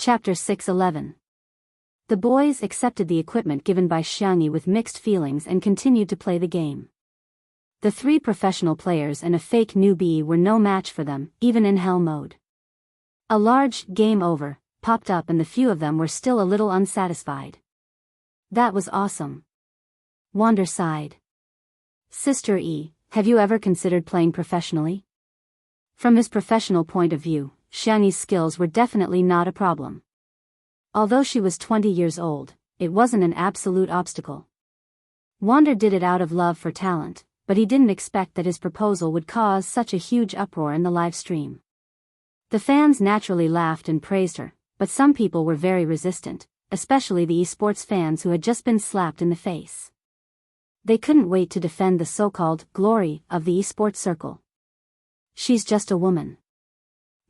Chapter 6:11. The boys accepted the equipment given by Xiangyi with mixed feelings and continued to play the game. The 3 professional players and a fake newbie were no match for them, even in hell mode. A large "game over" popped up and the few of them were still a little unsatisfied. That was awesome. Wander sighed. Sister E, have you ever considered playing professionally? From his professional point of view, Xiangyi's skills were definitely not a problem. Although she was 20 years old, it wasn't an absolute obstacle. Wander did it out of love for talent, but he didn't expect that his proposal would cause such a huge uproar in the live stream. The fans naturally laughed and praised her, but some people were very resistant, especially the esports fans who had just been slapped in the face. They couldn't wait to defend the so-called glory of the esports circle. She's just a woman.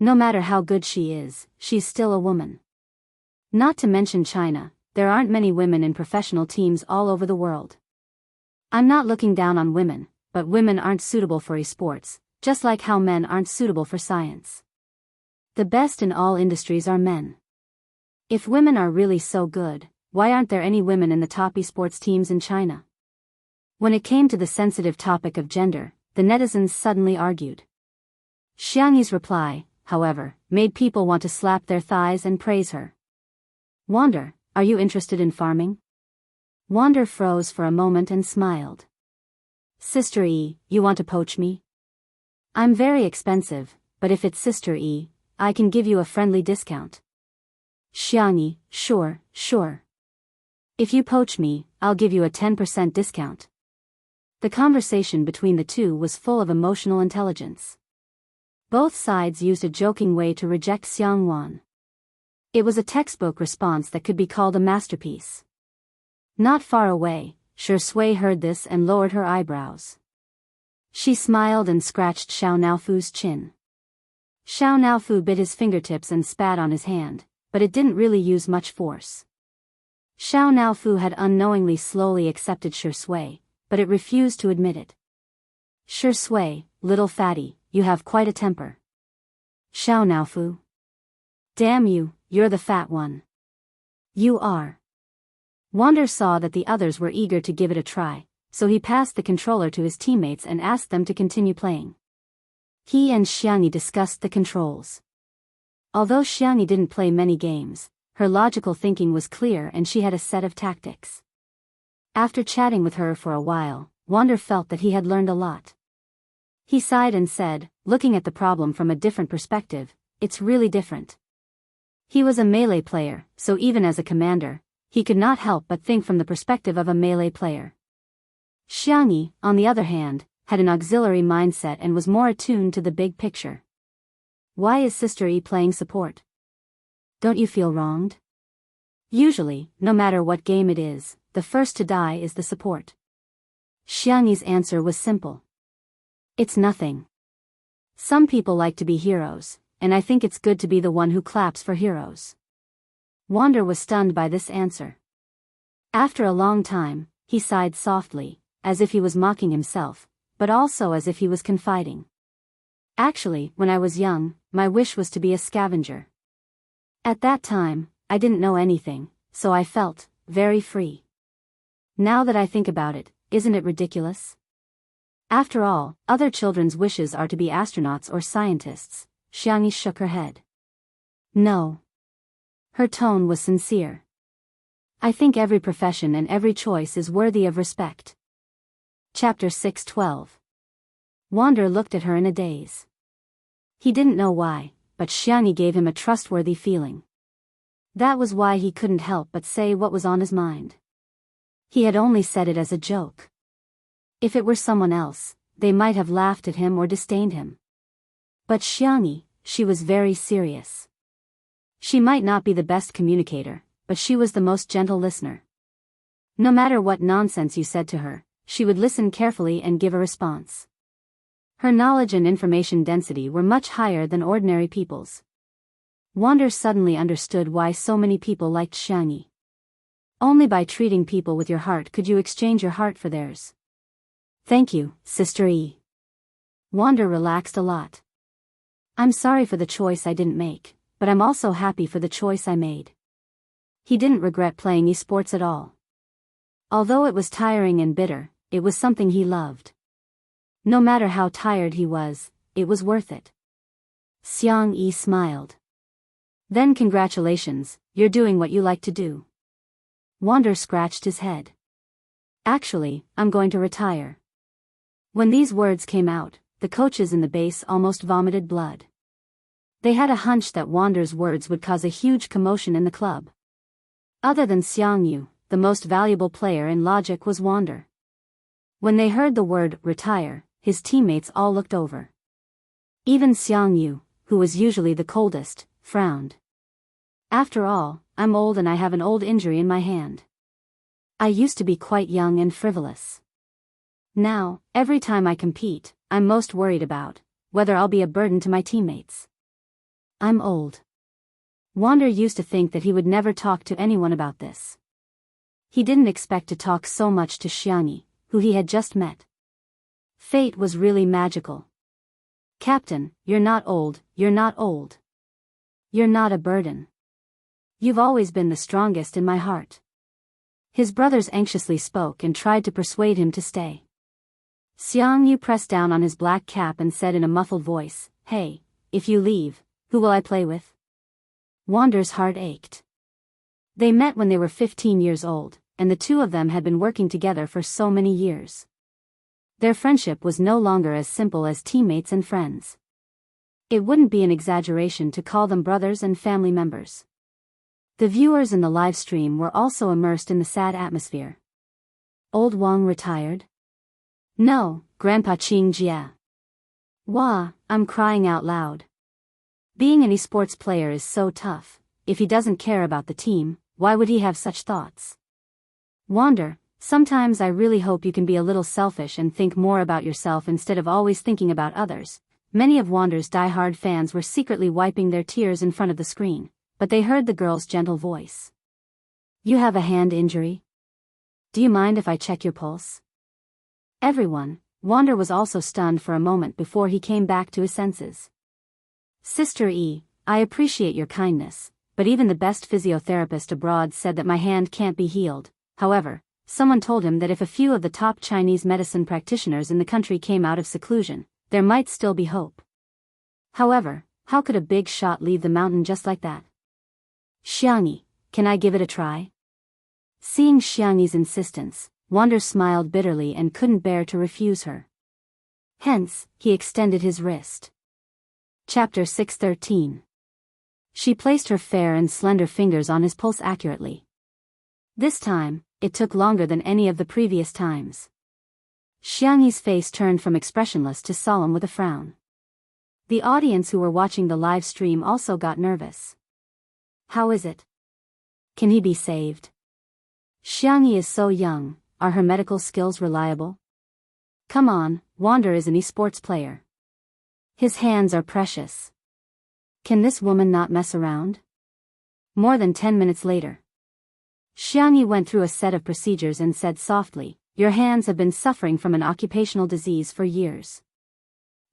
No matter how good she is, she's still a woman. Not to mention China, there aren't many women in professional teams all over the world. I'm not looking down on women, but women aren't suitable for esports, just like how men aren't suitable for science. The best in all industries are men. If women are really so good, why aren't there any women in the top esports teams in China? When it came to the sensitive topic of gender, the netizens suddenly argued. Xiangyi's reply, however, made people want to slap their thighs and praise her. Wander, are you interested in farming? Wander froze for a moment and smiled. Sister E, you want to poach me? I'm very expensive, but if it's Sister E, I can give you a friendly discount. Xiangyi, sure. If you poach me, I'll give you a 10% discount. The conversation between the two was full of emotional intelligence. Both sides used a joking way to reject Xiangwan. It was a textbook response that could be called a masterpiece. Not far away, Shui heard this and lowered her eyebrows. She smiled and scratched Xiao Naofu's chin. Xiao Naofu bit his fingertips and spat on his hand, but it didn't really use much force. Xiao Naofu had unknowingly slowly accepted Shui, but it refused to admit it. Shui, little fatty, you have quite a temper. Xiao Naofu. Damn you, you're the fat one. You are. Wander saw that the others were eager to give it a try, so he passed the controller to his teammates and asked them to continue playing. He and Xiangyi discussed the controls. Although Xiangyi didn't play many games, her logical thinking was clear and she had a set of tactics. After chatting with her for a while, Wander felt that he had learned a lot. He sighed and said, looking at the problem from a different perspective, it's really different. He was a melee player, so even as a commander, he could not help but think from the perspective of a melee player. Xiangyi, on the other hand, had an auxiliary mindset and was more attuned to the big picture. Why is Sister E playing support? Don't you feel wronged? Usually, no matter what game it is, the first to die is the support. Xiangyi's answer was simple. It's nothing. Some people like to be heroes, and I think it's good to be the one who claps for heroes. Wander was stunned by this answer. After a long time, he sighed softly, as if he was mocking himself, but also as if he was confiding. Actually, when I was young, my wish was to be a scavenger. At that time, I didn't know anything, so I felt very free. Now that I think about it, isn't it ridiculous? After all, other children's wishes are to be astronauts or scientists. Xiangyi shook her head. No. Her tone was sincere. I think every profession and every choice is worthy of respect. Chapter 6:12. Wander looked at her in a daze. He didn't know why, but Xiangyi gave him a trustworthy feeling. That was why he couldn't help but say what was on his mind. He had only said it as a joke. If it were someone else, they might have laughed at him or disdained him. But Xiangyi, she was very serious. She might not be the best communicator, but she was the most gentle listener. No matter what nonsense you said to her, she would listen carefully and give a response. Her knowledge and information density were much higher than ordinary people's. Wander suddenly understood why so many people liked Xiangyi. Only by treating people with your heart could you exchange your heart for theirs. Thank you, Sister E. Wander relaxed a lot. I'm sorry for the choice I didn't make, but I'm also happy for the choice I made. He didn't regret playing esports at all. Although it was tiring and bitter, it was something he loved. No matter how tired he was, it was worth it. Xiang Yi smiled. Then congratulations, you're doing what you like to do. Wander scratched his head. Actually, I'm going to retire. When these words came out, the coaches in the base almost vomited blood. They had a hunch that Wander's words would cause a huge commotion in the club. Other than Xiang Yu, the most valuable player in Logic was Wander. When they heard the word retire, his teammates all looked over. Even Xiang Yu, who was usually the coldest, frowned. After all, I'm old and I have an old injury in my hand. I used to be quite young and frivolous. Now, every time I compete, I'm most worried about whether I'll be a burden to my teammates. I'm old. Wander used to think that he would never talk to anyone about this. He didn't expect to talk so much to Xiangyi, who he had just met. Fate was really magical. Captain, you're not old, you're not old. You're not a burden. You've always been the strongest in my heart. His brothers anxiously spoke and tried to persuade him to stay. Xiang Yu pressed down on his black cap and said in a muffled voice, "Hey, if you leave, who will I play with?" Wander's heart ached. They met when they were 15 years old, and the two of them had been working together for so many years. Their friendship was no longer as simple as teammates and friends. It wouldn't be an exaggeration to call them brothers and family members. The viewers in the live stream were also immersed in the sad atmosphere. Old Wang retired? No, Grandpa Qing Jia. Wah, I'm crying out loud. Being an esports player is so tough. If he doesn't care about the team, why would he have such thoughts? Wander, sometimes I really hope you can be a little selfish and think more about yourself instead of always thinking about others. Many of Wander's die-hard fans were secretly wiping their tears in front of the screen, but they heard the girl's gentle voice. You have a hand injury? Do you mind if I check your pulse? Everyone, Wander was also stunned for a moment before he came back to his senses. Sister E, I appreciate your kindness, but even the best physiotherapist abroad said that my hand can't be healed. However, someone told him that if a few of the top Chinese medicine practitioners in the country came out of seclusion, there might still be hope. However, how could a big shot leave the mountain just like that? Xiangyi, can I give it a try? Seeing Xiangyi's insistence, Wander smiled bitterly and couldn't bear to refuse her. Hence, he extended his wrist. Chapter 613. She placed her fair and slender fingers on his pulse accurately. This time, it took longer than any of the previous times. Xiangyi's face turned from expressionless to solemn with a frown. The audience who were watching the live stream also got nervous. How is it? Can he be saved? Xiangyi is so young, are her medical skills reliable? Come on, Wander is an esports player. His hands are precious. Can this woman not mess around? More than 10 minutes later. Xiangyi went through a set of procedures and said softly, your hands have been suffering from an occupational disease for years.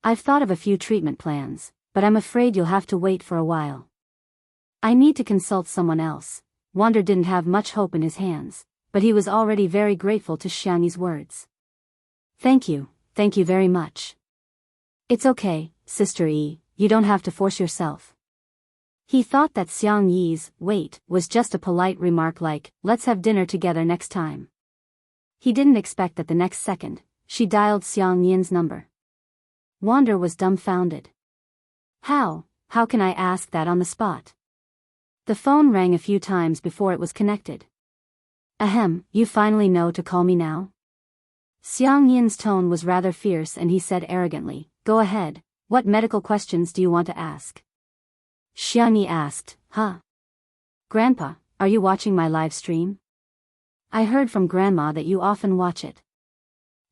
I've thought of a few treatment plans, but I'm afraid you'll have to wait for a while. I need to consult someone else. Wander didn't have much hope in his hands, but he was already very grateful to Xiangyi's words. Thank you very much. It's okay, Sister E, you don't have to force yourself. He thought that Xiangyi's wait was just a polite remark like, let's have dinner together next time. He didn't expect that the next second, she dialed Xiangyin's number. Wander was dumbfounded. How can I ask that on the spot? The phone rang a few times before it was connected. Ahem, you finally know to call me now? Xiangyin's tone was rather fierce and he said arrogantly, go ahead, what medical questions do you want to ask? Xiangyi asked, Grandpa, are you watching my live stream? I heard from Grandma that you often watch it.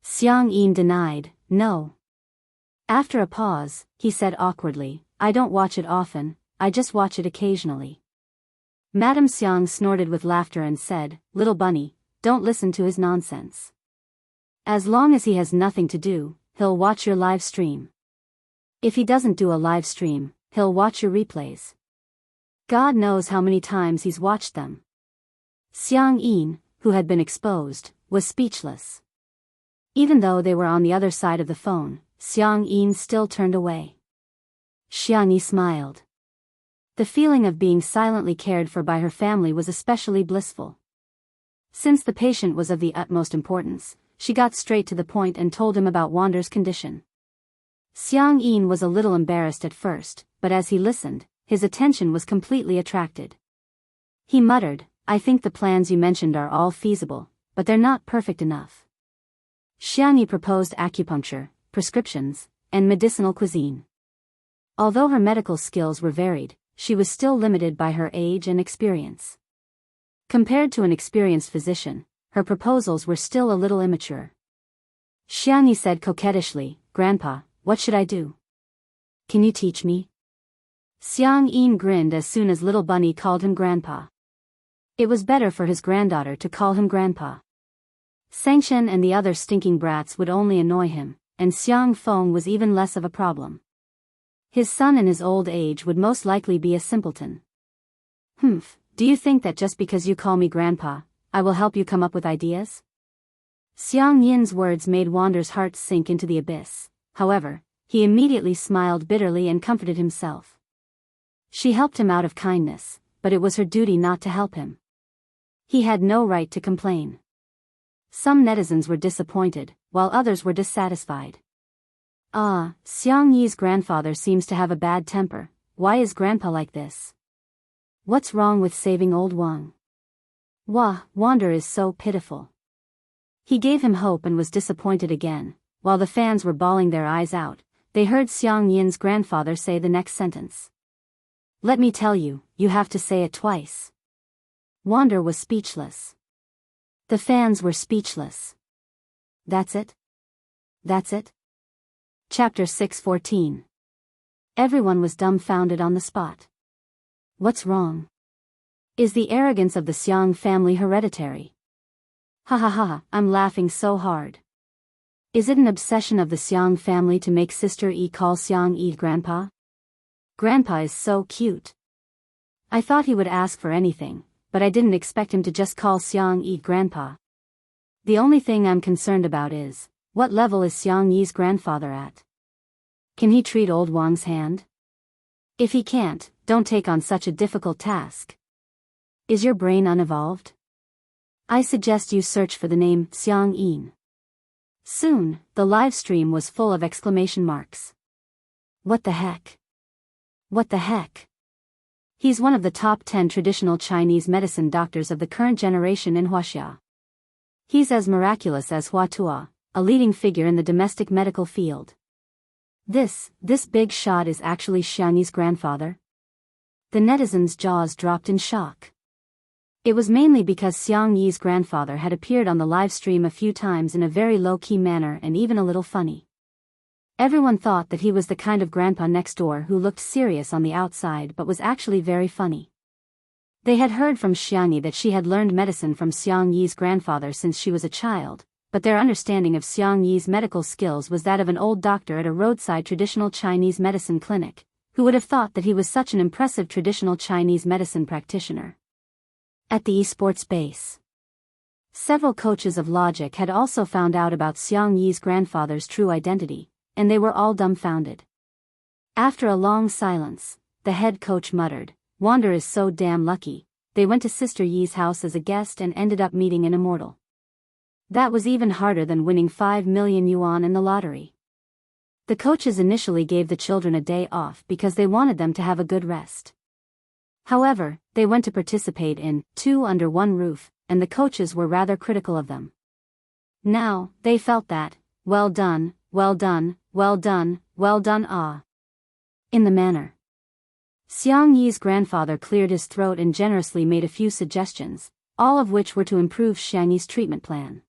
Xiangyi denied, no. After a pause, he said awkwardly, I don't watch it often, I just watch it occasionally. Madame Xiang snorted with laughter and said, little bunny, don't listen to his nonsense. As long as he has nothing to do, he'll watch your live stream. If he doesn't do a live stream, he'll watch your replays. God knows how many times he's watched them. Xiang Yin, who had been exposed, was speechless. Even though they were on the other side of the phone, Xiang Yin still turned away. Xiang Yi smiled. The feeling of being silently cared for by her family was especially blissful. Since the patient was of the utmost importance, she got straight to the point and told him about Wander's condition. Xiang Yin was a little embarrassed at first, but as he listened, his attention was completely attracted. He muttered, "I think the plans you mentioned are all feasible, but they're not perfect enough." Xiang Yi proposed acupuncture, prescriptions, and medicinal cuisine. Although her medical skills were varied, she was still limited by her age and experience. Compared to an experienced physician, her proposals were still a little immature. Xiang Yi said coquettishly, "Grandpa, what should I do? Can you teach me?" Xiang Yin grinned as soon as little Bunny called him Grandpa. It was better for his granddaughter to call him Grandpa. Sangshen and the other stinking brats would only annoy him, and Xiang Feng was even less of a problem. His son in his old age would most likely be a simpleton. "Humph, do you think that just because you call me Grandpa, I will help you come up with ideas?" Xiang Yin's words made Wander's heart sink into the abyss. However, he immediately smiled bitterly and comforted himself. She helped him out of kindness, but it was her duty not to help him. He had no right to complain. Some netizens were disappointed, while others were dissatisfied. "Ah, Xiang Yi's grandfather seems to have a bad temper. Why is Grandpa like this? What's wrong with saving old Wang? Wah, Wander is so pitiful." He gave him hope and was disappointed again. While the fans were bawling their eyes out, they heard Xiang Yin's grandfather say the next sentence. "Let me tell you, you have to say it twice." Wander was speechless. The fans were speechless. "That's it? That's it?" Chapter 6:14. Everyone was dumbfounded on the spot. What's wrong? Is the arrogance of the Xiang family hereditary? Ha ha ha, I'm laughing so hard. Is it an obsession of the Xiang family to make Sister Yi call Xiang Yi Grandpa? Grandpa is so cute. I thought he would ask for anything, but I didn't expect him to just call Xiang Yi Grandpa. The only thing I'm concerned about is, what level is Xiang Yi's grandfather at? Can he treat old Wang's hand? If he can't, don't take on such a difficult task. Is your brain unevolved? I suggest you search for the name Xiang Yin. Soon, the live stream was full of exclamation marks. What the heck? What the heck? He's one of the top 10 traditional Chinese medicine doctors of the current generation in Huaxia. He's as miraculous as Hua Tuo, a leading figure in the domestic medical field. This big shot is actually Xiang Yi's grandfather? The netizens' jaws dropped in shock. It was mainly because Xiang Yi's grandfather had appeared on the live stream a few times in a very low-key manner and even a little funny. Everyone thought that he was the kind of grandpa next door who looked serious on the outside but was actually very funny. They had heard from Xiang Yi that she had learned medicine from Xiang Yi's grandfather since she was a child, but their understanding of Xiang Yi's medical skills was that of an old doctor at a roadside traditional Chinese medicine clinic, who would have thought that he was such an impressive traditional Chinese medicine practitioner. At the esports base, several coaches of logic had also found out about Xiang Yi's grandfather's true identity, and they were all dumbfounded. After a long silence, the head coach muttered, "Wander is so damn lucky. They went to Sister Yi's house as a guest and ended up meeting an immortal. That was even harder than winning 5 million yuan in the lottery." The coaches initially gave the children a day off because they wanted them to have a good rest. However, they went to participate in Two Under One Roof, and the coaches were rather critical of them. Now, they felt that, well done, well done, well done, well done in the manner. Xiang Yi's grandfather cleared his throat and generously made a few suggestions, all of which were to improve Xiang Yi's treatment plan.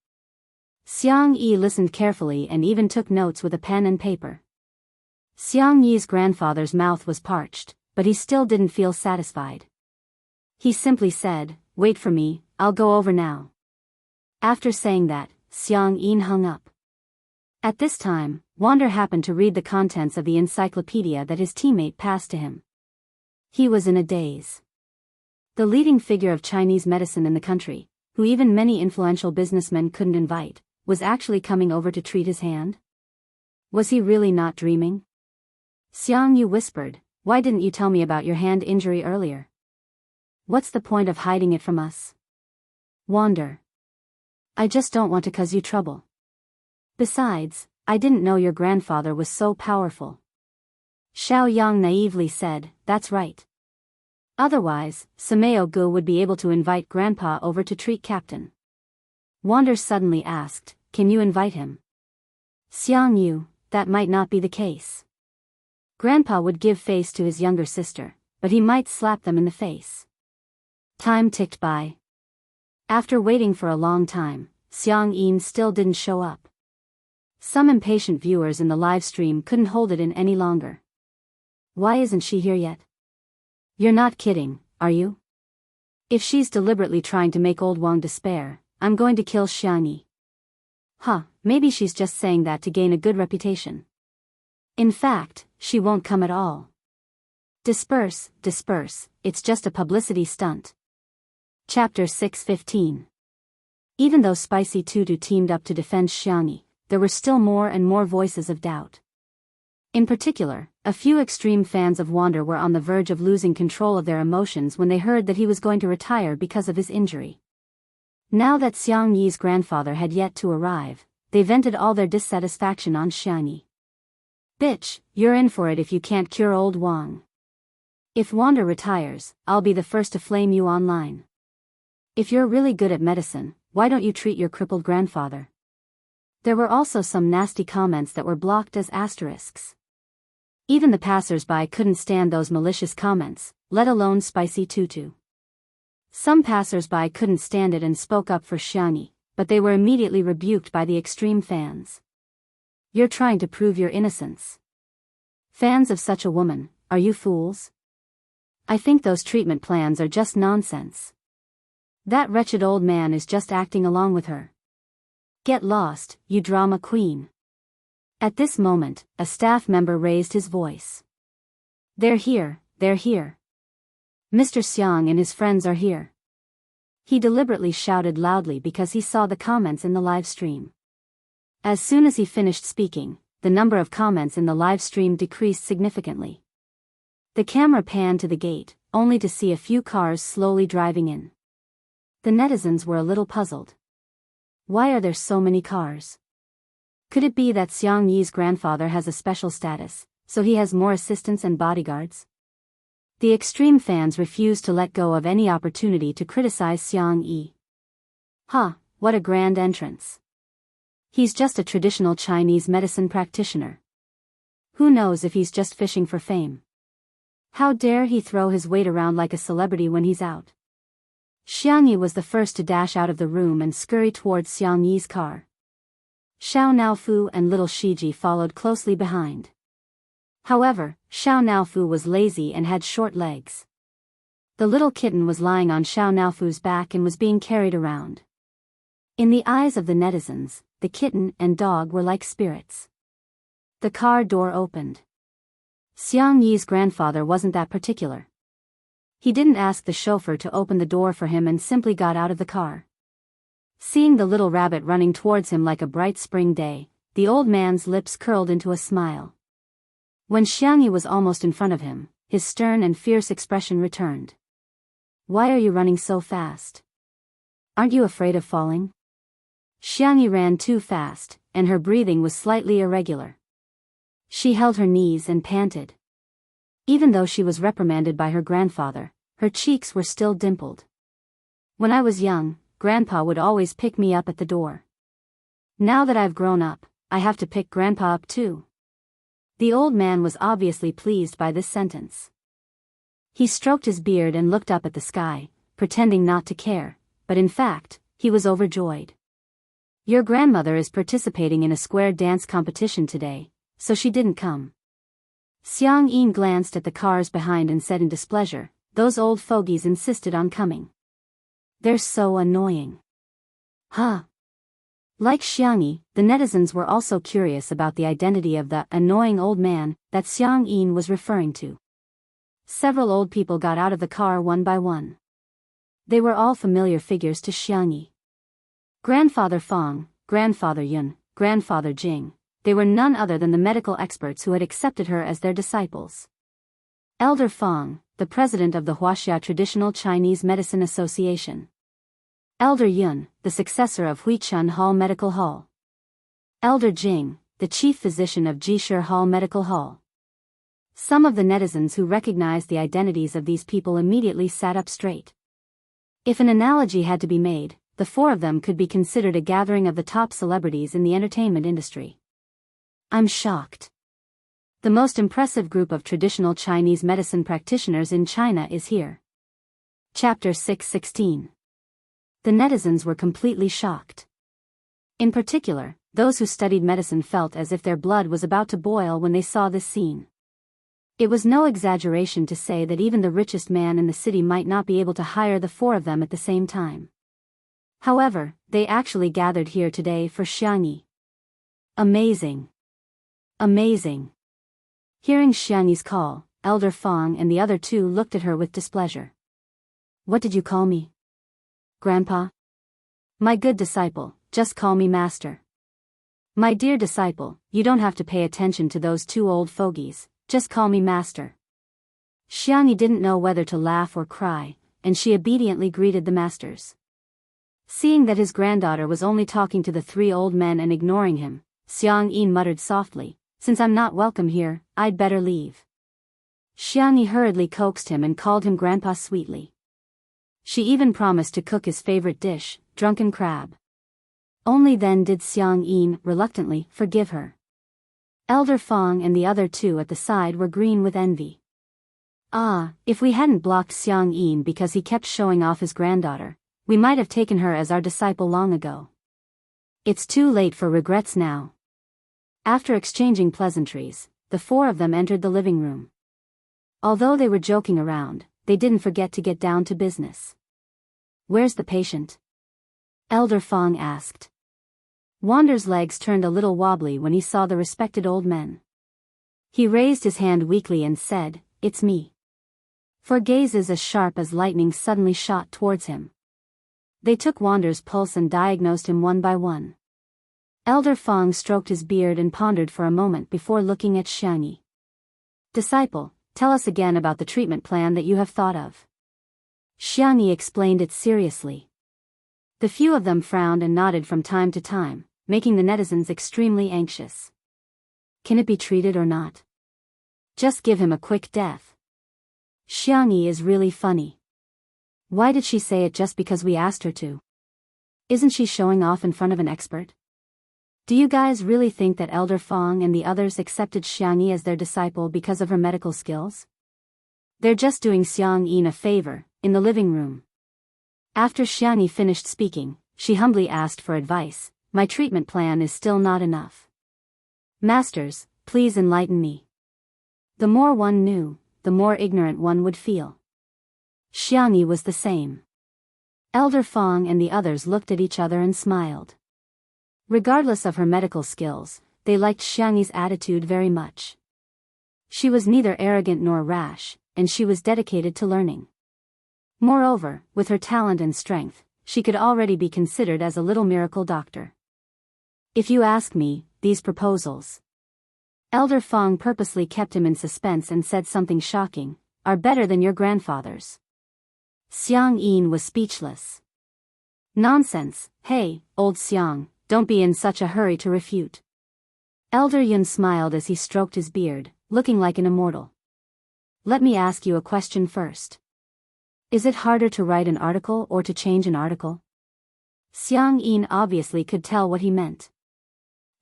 Xiang Yi listened carefully and even took notes with a pen and paper. Xiang Yi's grandfather's mouth was parched, but he still didn't feel satisfied. He simply said, "Wait for me, I'll go over now." After saying that, Xiang Yin hung up. At this time, Wander happened to read the contents of the encyclopedia that his teammate passed to him. He was in a daze. The leading figure of Chinese medicine in the country, who even many influential businessmen couldn't invite, was actually coming over to treat his hand? Was he really not dreaming? Xiang Yu whispered, "Why didn't you tell me about your hand injury earlier? What's the point of hiding it from us?" Wander. "I just don't want to cause you trouble. Besides, I didn't know your grandfather was so powerful." Xiao Yang naively said, "That's right. Otherwise, Sameo Gu would be able to invite Grandpa over to treat Captain." Wander suddenly asked, "Can you invite him?" Xiang Yu, "That might not be the case. Grandpa would give face to his younger sister, but he might slap them in the face." Time ticked by. After waiting for a long time, Xiang Yin still didn't show up. Some impatient viewers in the live stream couldn't hold it in any longer. "Why isn't she here yet? You're not kidding, are you? If she's deliberately trying to make old Wang despair, I'm going to kill Xiangyi." Maybe she's just saying that to gain a good reputation. In fact, she won't come at all. Disperse, it's just a publicity stunt. Chapter 6:15. Even though Spicy Tutu teamed up to defend Xiangyi, there were still more and more voices of doubt. In particular, a few extreme fans of Wander were on the verge of losing control of their emotions when they heard that he was going to retire because of his injury. Now that Xiang Yi's grandfather had yet to arrive, they vented all their dissatisfaction on Xiangyi. "Bitch, you're in for it if you can't cure old Wang. If Wander retires, I'll be the first to flame you online. If you're really good at medicine, why don't you treat your crippled grandfather?" There were also some nasty comments that were blocked as asterisks. Even the passers-by couldn't stand those malicious comments, let alone Spicy Tutu. Some passers-by couldn't stand it and spoke up for Xiangyi, but they were immediately rebuked by the extreme fans. "You're trying to prove your innocence. Fans of such a woman, are you fools? I think those treatment plans are just nonsense. That wretched old man is just acting along with her. Get lost, you drama queen." At this moment, a staff member raised his voice. They're here. Mr. Xiang and his friends are here." He deliberately shouted loudly because he saw the comments in the live stream. As soon as he finished speaking, the number of comments in the live stream decreased significantly. The camera panned to the gate, only to see a few cars slowly driving in. The netizens were a little puzzled. Why are there so many cars? Could it be that Xiang Yi's grandfather has a special status, so he has more assistants and bodyguards? The extreme fans refused to let go of any opportunity to criticize Xiang Yi. What a grand entrance. He's just a traditional Chinese medicine practitioner. Who knows if he's just fishing for fame? How dare he throw his weight around like a celebrity when he's out? Xiangyi was the first to dash out of the room and scurry towards Xiang Yi's car. Xiao Naofu and little Shiji followed closely behind. However, Xiao Naofu was lazy and had short legs. The little kitten was lying on Xiao Naofu's back and was being carried around. In the eyes of the netizens, the kitten and dog were like spirits. The car door opened. Xiang Yi's grandfather wasn't that particular. He didn't ask the chauffeur to open the door for him and simply got out of the car. Seeing the little rabbit running towards him like a bright spring day, the old man's lips curled into a smile. When Xiangyi was almost in front of him, his stern and fierce expression returned. "Why are you running so fast? Aren't you afraid of falling?" Xiangyi ran too fast, and her breathing was slightly irregular. She held her knees and panted. Even though she was reprimanded by her grandfather, her cheeks were still dimpled. "When I was young, Grandpa would always pick me up at the door. Now that I've grown up, I have to pick Grandpa up too." The old man was obviously pleased by this sentence. He stroked his beard and looked up at the sky, pretending not to care, but in fact, he was overjoyed. "Your grandmother is participating in a square dance competition today, so she didn't come." Xiang Yin glanced at the cars behind and said in displeasure, "Those old fogies insisted on coming. They're so annoying." Like Xiangyi, the netizens were also curious about the identity of the annoying old man that Xiang Yin was referring to. Several old people got out of the car one by one. They were all familiar figures to Xiangyi. Grandfather Fong, Grandfather Yun, Grandfather Jing, they were none other than the medical experts who had accepted her as their disciples. Elder Fong, the president of the Huaxia Traditional Chinese Medicine Association. Elder Yun, the successor of Huichun Hall Medical Hall. Elder Jing, the chief physician of Jishir Hall Medical Hall. Some of the netizens who recognized the identities of these people immediately sat up straight. If an analogy had to be made, the four of them could be considered a gathering of the top celebrities in the entertainment industry. I'm shocked. The most impressive group of traditional Chinese medicine practitioners in China is here. Chapter 6:16. The netizens were completely shocked. In particular, those who studied medicine felt as if their blood was about to boil when they saw this scene. It was no exaggeration to say that even the richest man in the city might not be able to hire the four of them at the same time. However, they actually gathered here today for Xiangyi. Amazing. Amazing. Hearing Xiangyi's call, Elder Fong and the other two looked at her with displeasure. What did you call me? Grandpa? My good disciple, just call me Master. My dear disciple, you don't have to pay attention to those two old fogies, just call me Master. Xiangyi didn't know whether to laugh or cry, and she obediently greeted the masters. Seeing that his granddaughter was only talking to the three old men and ignoring him, Xiangyi muttered softly, since I'm not welcome here, I'd better leave. Xiangyi hurriedly coaxed him and called him Grandpa sweetly. She even promised to cook his favorite dish, drunken crab. Only then did Xiangyi, reluctantly, forgive her. Elder Fong and the other two at the side were green with envy. Ah, if we hadn't blocked Xiangyi because he kept showing off his granddaughter, we might have taken her as our disciple long ago. It's too late for regrets now. After exchanging pleasantries, the four of them entered the living room. Although they were joking around, they didn't forget to get down to business. Where's the patient? Elder Fong asked. Wander's legs turned a little wobbly when he saw the respected old men. He raised his hand weakly and said, It's me. Four gazes as sharp as lightning suddenly shot towards him. They took Wander's pulse and diagnosed him one by one. Elder Fong stroked his beard and pondered for a moment before looking at Xiangyi. Disciple, tell us again about the treatment plan that you have thought of. Xiangyi explained it seriously. The few of them frowned and nodded from time to time, making the netizens extremely anxious. Can it be treated or not? Just give him a quick death. Xiangyi is really funny. Why did she say it just because we asked her to? Isn't she showing off in front of an expert? Do you guys really think that Elder Fong and the others accepted Xiangyi as their disciple because of her medical skills? They're just doing Xiangyi a favor, in the living room. After Xiangyi finished speaking, she humbly asked for advice. My treatment plan is still not enough. Masters, please enlighten me. The more one knew, the more ignorant one would feel. Xiangyi was the same. Elder Fong and the others looked at each other and smiled. Regardless of her medical skills, they liked Xiangyi's attitude very much. She was neither arrogant nor rash, and she was dedicated to learning. Moreover, with her talent and strength, she could already be considered as a little miracle doctor. If you ask me, these proposals. Elder Fong purposely kept him in suspense and said something shocking, are better than your grandfather's. Xiangyi was speechless. Nonsense, hey, old Xiang, don't be in such a hurry to refute. Elder Yun smiled as he stroked his beard, looking like an immortal. Let me ask you a question first. Is it harder to write an article or to change an article? Xiangyi obviously could tell what he meant.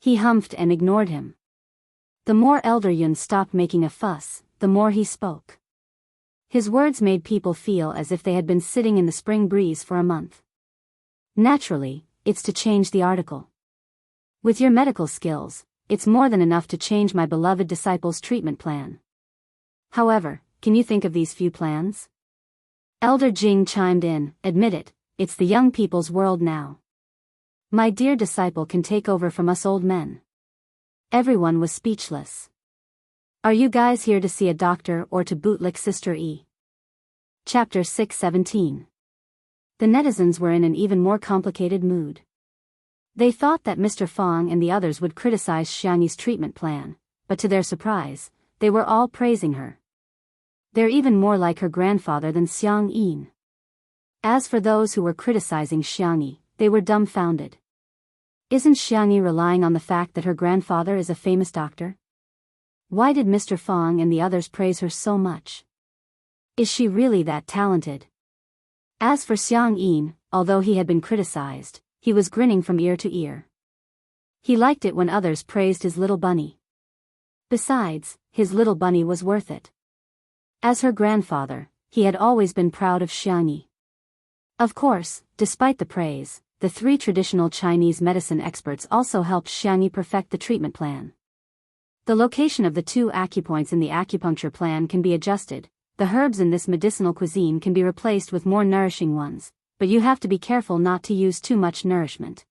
He humphed and ignored him. The more Elder Yun stopped making a fuss, the more he spoke. His words made people feel as if they had been sitting in the spring breeze for a month. Naturally, it's to change the article. With your medical skills, it's more than enough to change my beloved disciple's treatment plan. However, can you think of these few plans? Elder Jing chimed in, admit it, it's the young people's world now. My dear disciple can take over from us old men. Everyone was speechless. Are you guys here to see a doctor or to bootlick Sister E? Chapter 6:17. The netizens were in an even more complicated mood. They thought that Mr. Fong and the others would criticize Xiangyi's treatment plan, but to their surprise, they were all praising her. They're even more like her grandfather than Xiang Yin. As for those who were criticizing Xiangyi, they were dumbfounded. Isn't Xiangyi relying on the fact that her grandfather is a famous doctor? Why did Mr. Fong and the others praise her so much? Is she really that talented? As for Xiang Yin, although he had been criticized, he was grinning from ear to ear. He liked it when others praised his little bunny. Besides, his little bunny was worth it. As her grandfather, he had always been proud of Xiangyi. Of course, despite the praise, the 3 traditional Chinese medicine experts also helped Xiangyi perfect the treatment plan. The location of the 2 acupoints in the acupuncture plan can be adjusted. The herbs in this medicinal cuisine can be replaced with more nourishing ones, but you have to be careful not to use too much nourishment.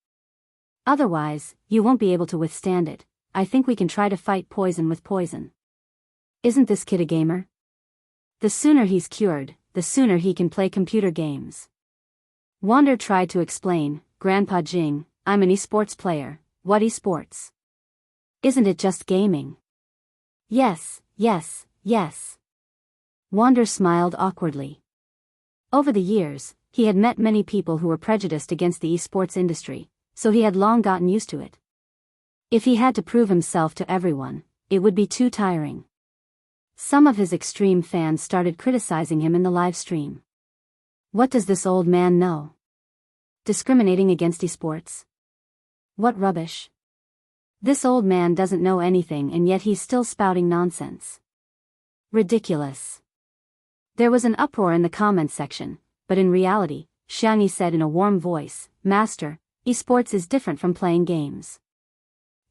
Otherwise, you won't be able to withstand it. I think we can try to fight poison with poison. Isn't this kid a gamer? The sooner he's cured, the sooner he can play computer games. Wander tried to explain, Grandpa Jing, I'm an esports player. What esports? Isn't it just gaming? Yes, yes, yes. Wander smiled awkwardly. Over the years, he had met many people who were prejudiced against the esports industry, so he had long gotten used to it. If he had to prove himself to everyone, it would be too tiring. Some of his extreme fans started criticizing him in the live stream. What does this old man know? Discriminating against esports? What rubbish. This old man doesn't know anything and yet he's still spouting nonsense. Ridiculous. There was an uproar in the comments section, but in reality, Xiangyi said in a warm voice, Master, esports is different from playing games.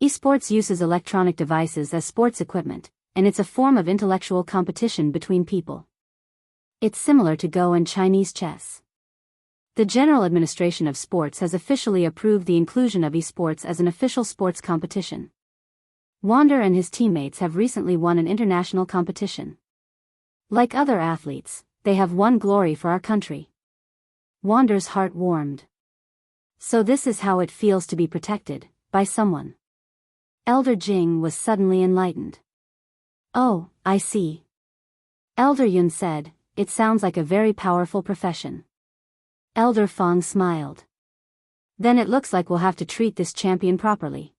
Esports uses electronic devices as sports equipment, and it's a form of intellectual competition between people. It's similar to Go and Chinese chess. The General Administration of Sports has officially approved the inclusion of esports as an official sports competition. Wander and his teammates have recently won an international competition. Like other athletes, they have won glory for our country. Wander's heart warmed. So this is how it feels to be protected, by someone. Elder Jing was suddenly enlightened. Oh, I see. Elder Yun said, it sounds like a very powerful profession. Elder Fong smiled. Then it looks like we'll have to treat this champion properly.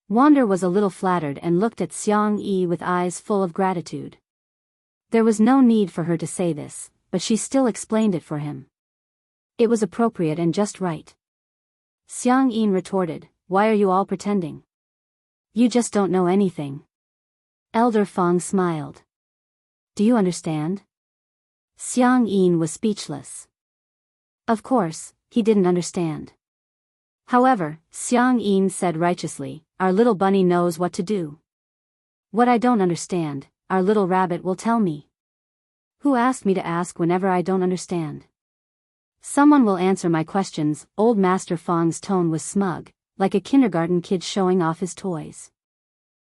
Wander was a little flattered and looked at Xiang Yi with eyes full of gratitude. There was no need for her to say this, but she still explained it for him. It was appropriate and just right. Xiang Yi retorted, why are you all pretending? You just don't know anything. Elder Fong smiled. Do you understand? Xiang Yi was speechless. Of course, he didn't understand. However, Xiang Yi said righteously, our little bunny knows what to do. What I don't understand, our little rabbit will tell me. Who asked me to ask whenever I don't understand? Someone will answer my questions. Old Master Fong's tone was smug, like a kindergarten kid showing off his toys.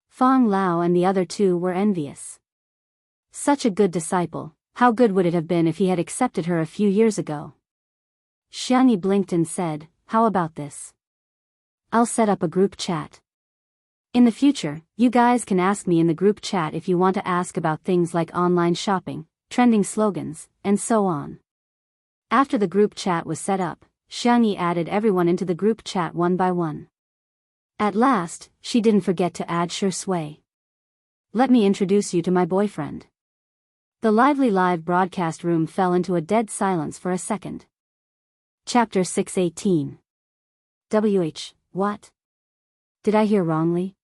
Fong Lao and the other 2 were envious. Such a good disciple, how good would it have been if he had accepted her a few years ago? Xiangyi blinked and said, how about this? I'll set up a group chat. In the future, you guys can ask me in the group chat if you want to ask about things like online shopping, trending slogans, and so on. After the group chat was set up, Xiangyi added everyone into the group chat one by one. At last, she didn't forget to add Shi Sui. Let me introduce you to my boyfriend. The lively live broadcast room fell into a dead silence for a second. Chapter 618. What? Did I hear wrongly?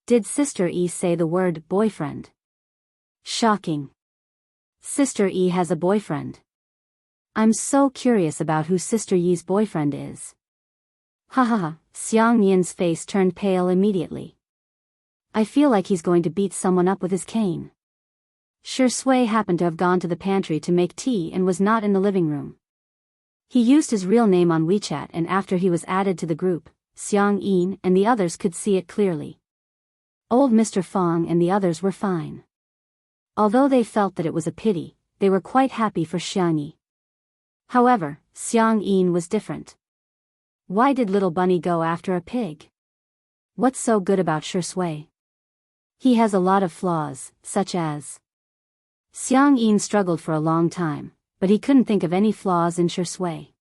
Did Sister E say the word boyfriend? Shocking. Sister E has a boyfriend. I'm so curious about who Sister Yi's boyfriend is. Ha ha ha, Xiang Yin's face turned pale immediately. I feel like he's going to beat someone up with his cane. Shi Sui happened to have gone to the pantry to make tea and was not in the living room. He used his real name on WeChat and after he was added to the group, Xiang Yin and the others could see it clearly. Old Mr. Fong and the others were fine. Although they felt that it was a pity, they were quite happy for Xiangyi. However, Xiang Yin was different. Why did little bunny go after a pig? What's so good about Shui? He has a lot of flaws, such as... Xiang Yin struggled for a long time, but he couldn't think of any flaws in Shui.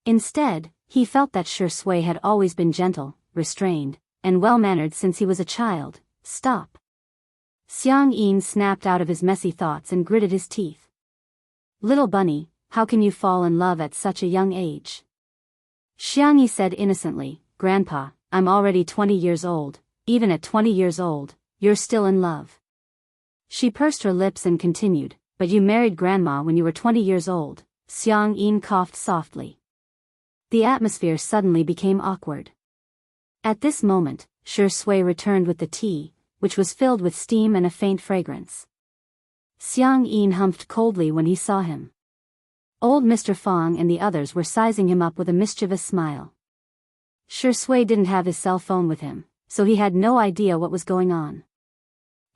Instead, he felt that Shui had always been gentle, restrained, and well-mannered since he was a child. Stop. Xiang Yin snapped out of his messy thoughts and gritted his teeth. Little bunny, how can you fall in love at such a young age? Xiang Yi said innocently, Grandpa, I'm already 20 years old. Even at 20 years old, you're still in love. She pursed her lips and continued, but you married Grandma when you were 20 years old. Xiang Yin coughed softly. The atmosphere suddenly became awkward. At this moment, Shui returned with the tea, which was filled with steam and a faint fragrance. Xiang Yin humphed coldly when he saw him. Old Mr. Fong and the others were sizing him up with a mischievous smile. Shui didn't have his cell phone with him, so he had no idea what was going on.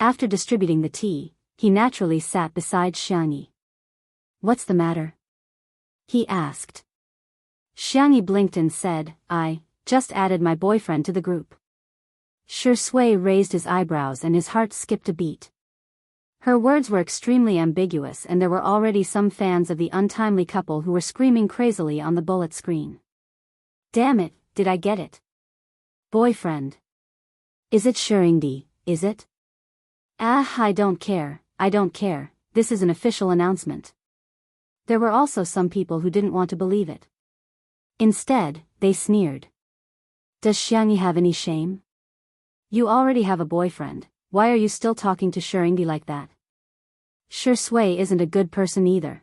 After distributing the tea, he naturally sat beside Xiang Yi. What's the matter? He asked. Xiang Yi blinked and said, I just added my boyfriend to the group. Shui raised his eyebrows and his heart skipped a beat. Her words were extremely ambiguous and there were already some fans of the untimely couple who were screaming crazily on the bullet screen. Damn it, did I get it? Boyfriend. Is it Shurindi, is it? I don't care, this is an official announcement. There were also some people who didn't want to believe it. Instead, they sneered. Does Xiang Yi have any shame? You already have a boyfriend, why are you still talking to Shurindi like that? Shui isn't a good person either.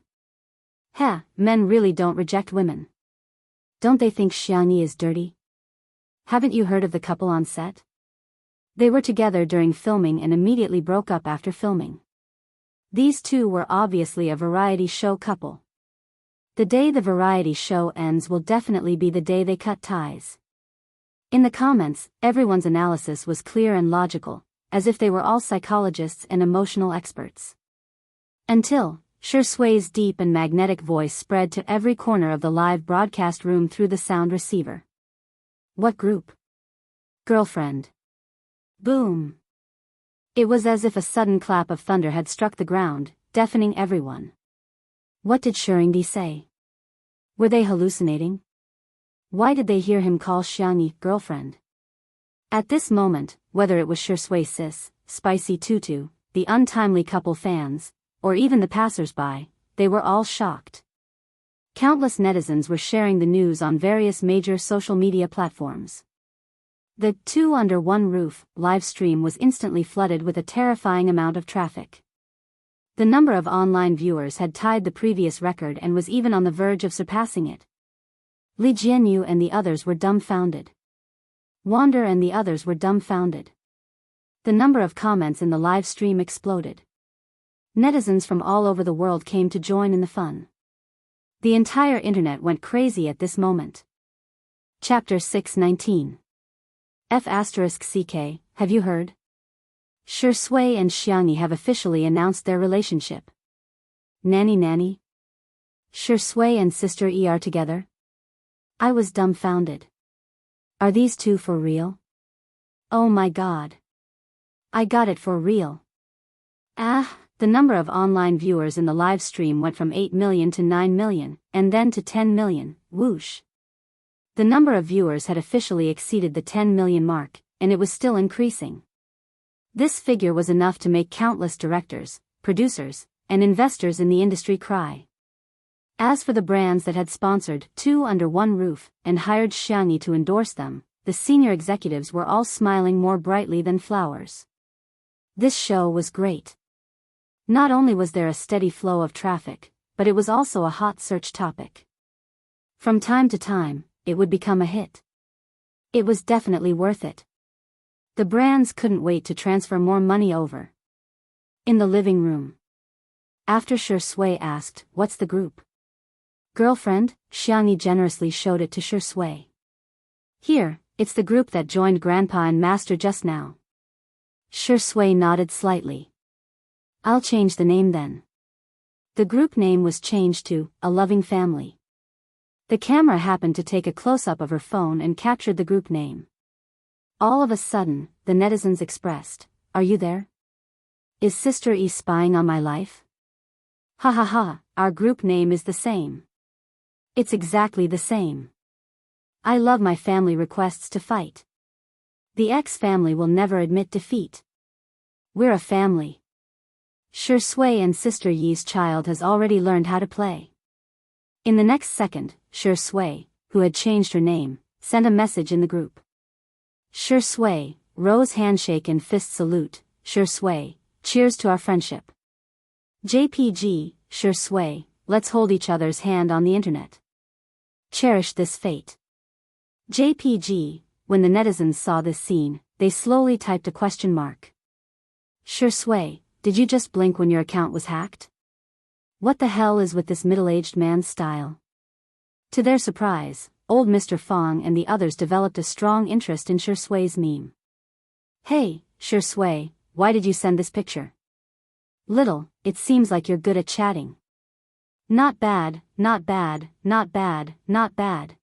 Heh, men really don't reject women. Don't they think Xiang Yi is dirty? Haven't you heard of the couple on set? They were together during filming and immediately broke up after filming. These two were obviously a variety show couple. The day the variety show ends will definitely be the day they cut ties. In the comments, everyone's analysis was clear and logical, as if they were all psychologists and emotional experts. Until, Shui's deep and magnetic voice spread to every corner of the live broadcast room through the sound receiver. What group? Girlfriend. Boom. It was as if a sudden clap of thunder had struck the ground, deafening everyone. What did Shurindi say? Were they hallucinating? Why did they hear him call Xiang Yi girlfriend? At this moment, whether it was Shui Sis, Spicy Tutu, the untimely couple fans, or even the passers-by, they were all shocked. Countless netizens were sharing the news on various major social media platforms. The Two Under One Roof live stream was instantly flooded with a terrifying amount of traffic. The number of online viewers had tied the previous record and was even on the verge of surpassing it. Li Jianyu and the others were dumbfounded. Wander and the others were dumbfounded. The number of comments in the live stream exploded. Netizens from all over the world came to join in the fun. The entire internet went crazy at this moment. Chapter 619. F***CK, have you heard? Shui and Xiang Yi have officially announced their relationship. Nanny? Shui and Sister E are together? I was dumbfounded. Are these two for real? Oh my god. I got it for real. The number of online viewers in the live stream went from 8 million to 9 million, and then to 10 million, whoosh. The number of viewers had officially exceeded the 10 million mark, and it was still increasing. This figure was enough to make countless directors, producers, and investors in the industry cry. As for the brands that had sponsored Two Under One Roof and hired Xiang Yi to endorse them, the senior executives were all smiling more brightly than flowers. This show was great. Not only was there a steady flow of traffic, but it was also a hot search topic. From time to time, it would become a hit. It was definitely worth it. The brands couldn't wait to transfer more money over. In the living room. After Shui asked, what's the group? Girlfriend, Xiang Yi generously showed it to Shui. Here, it's the group that joined Grandpa and Master just now. Shui nodded slightly. I'll change the name then. The group name was changed to A Loving Family. The camera happened to take a close-up of her phone and captured the group name. All of a sudden, the netizens expressed, "Are you there? Is Sister E spying on my life? Ha ha ha, our group name is the same. It's exactly the same. I love my family requests to fight. The X family will never admit defeat. We're a family. Sure Sui and Sister Yi's child has already learned how to play." In the next second, Sure Sui, who had changed her name, sent a message in the group. Sure Sui, rose handshake and fist salute. Sure Sui, cheers to our friendship. JPG, Sure Sui, let's hold each other's hand on the internet. Cherish this fate. JPG, when the netizens saw this scene, they slowly typed a question mark. Sure Sui, did you just blink when your account was hacked? What the hell is with this middle-aged man's style? To their surprise, old Mr. Fong and the others developed a strong interest in Sure Sui's meme. Hey, Sure Sui, why did you send this picture? Little, it seems like you're good at chatting. Not bad, not bad, not bad, not bad.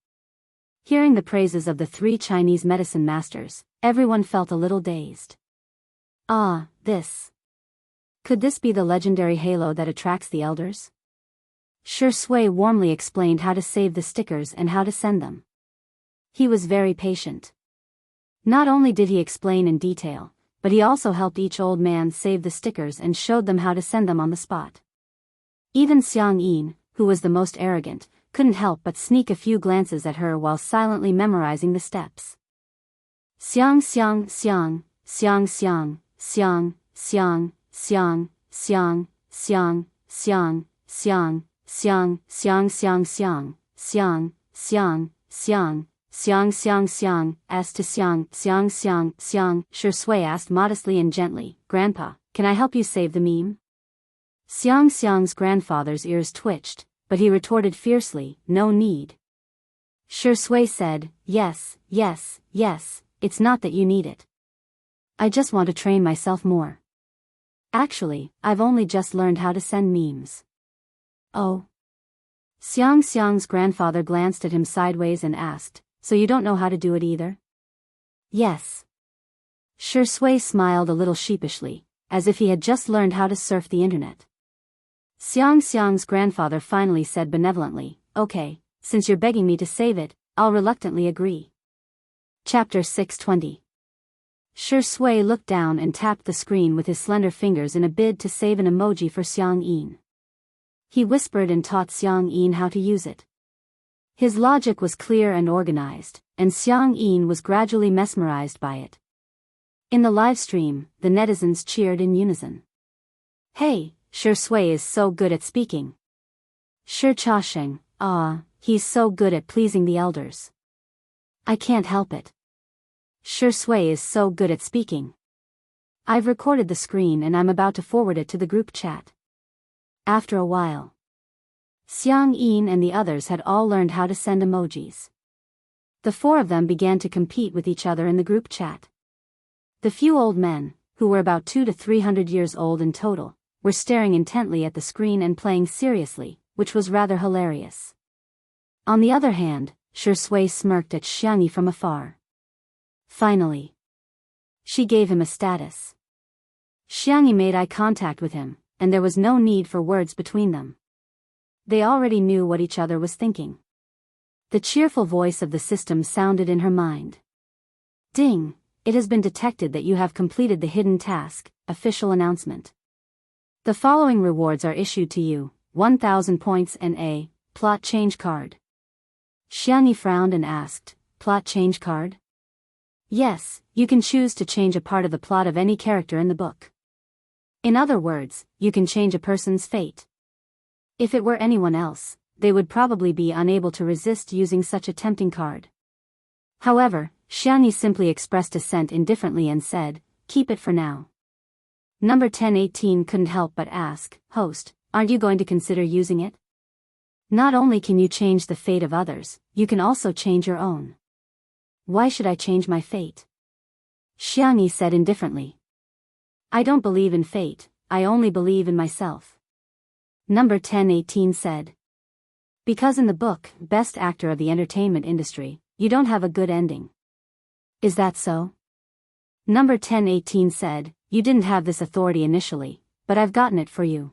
Hearing the praises of the three Chinese medicine masters, everyone felt a little dazed. Ah, this. Could this be the legendary halo that attracts the elders? Sure Sui warmly explained how to save the stickers and how to send them. He was very patient. Not only did he explain in detail, but he also helped each old man save the stickers and showed them how to send them on the spot. Even Xiang Yin, who was the most arrogant, couldn't help but sneak a few glances at her while silently memorizing the steps. Xiang Xiang Xiang, Xiang Xiang, Xiang, Xiang, Xiang, Xiang, Xiang, Xiang, Xiang, Xiang, Xiang, Xiang, Xiang, Xiang, Xiang, Xiang, Xiang, Xiang, Xiang, as to Xiang, Xiang, Xiang, Xiang, Sure Sui asked modestly and gently, "Grandpa, can I help you save the meme?" Xiang Xiang's grandfather's ears twitched, but he retorted fiercely, "No need." Sure Sui said, "Yes, yes, yes, it's not that you need it. I just want to train myself more. Actually, I've only just learned how to send memes." Oh. Xiang Xiang's grandfather glanced at him sideways and asked, "So you don't know how to do it either?" "Yes." Sure Sui smiled a little sheepishly, as if he had just learned how to surf the internet. Xiang Xiang's grandfather finally said benevolently, "Okay, since you're begging me to save it, I'll reluctantly agree." Chapter 620. Sure Sui looked down and tapped the screen with his slender fingers in a bid to save an emoji for Xiang Yin. He whispered and taught Xiang Yin how to use it. His logic was clear and organized, and Xiang Yin was gradually mesmerized by it. In the live stream, the netizens cheered in unison. "Hey, Sure Sui is so good at speaking. Sure Cha-sheng, he's so good at pleasing the elders. I can't help it. Sure Sui is so good at speaking. I've recorded the screen and I'm about to forward it to the group chat." After a while, Xiang Yin and the others had all learned how to send emojis. The four of them began to compete with each other in the group chat. The few old men, who were about 200 to 300 years old in total, were staring intently at the screen and playing seriously, which was rather hilarious. On the other hand, Sure Sui smirked at Xiang Yi from afar. Finally, she gave him a status. Xiang Yi made eye contact with him, and there was no need for words between them. They already knew what each other was thinking. The cheerful voice of the system sounded in her mind. "Ding, it has been detected that you have completed the hidden task, official announcement. The following rewards are issued to you, 1,000 points and a plot change card." Xiang Yi frowned and asked, "Plot change card?" "Yes, you can choose to change a part of the plot of any character in the book. In other words, you can change a person's fate. If it were anyone else, they would probably be unable to resist using such a tempting card." However, Xiang Yi simply expressed assent indifferently and said, "Keep it for now." Number 1018 couldn't help but ask, "Host, aren't you going to consider using it? Not only can you change the fate of others, you can also change your own." "Why should I change my fate?" Xiang Yi said indifferently. "I don't believe in fate, I only believe in myself. Number 1018 said. Because in the book, Best Actor of the Entertainment Industry, you don't have a good ending. Is that so? Number 1018 said, you didn't have this authority initially, but I've gotten it for you.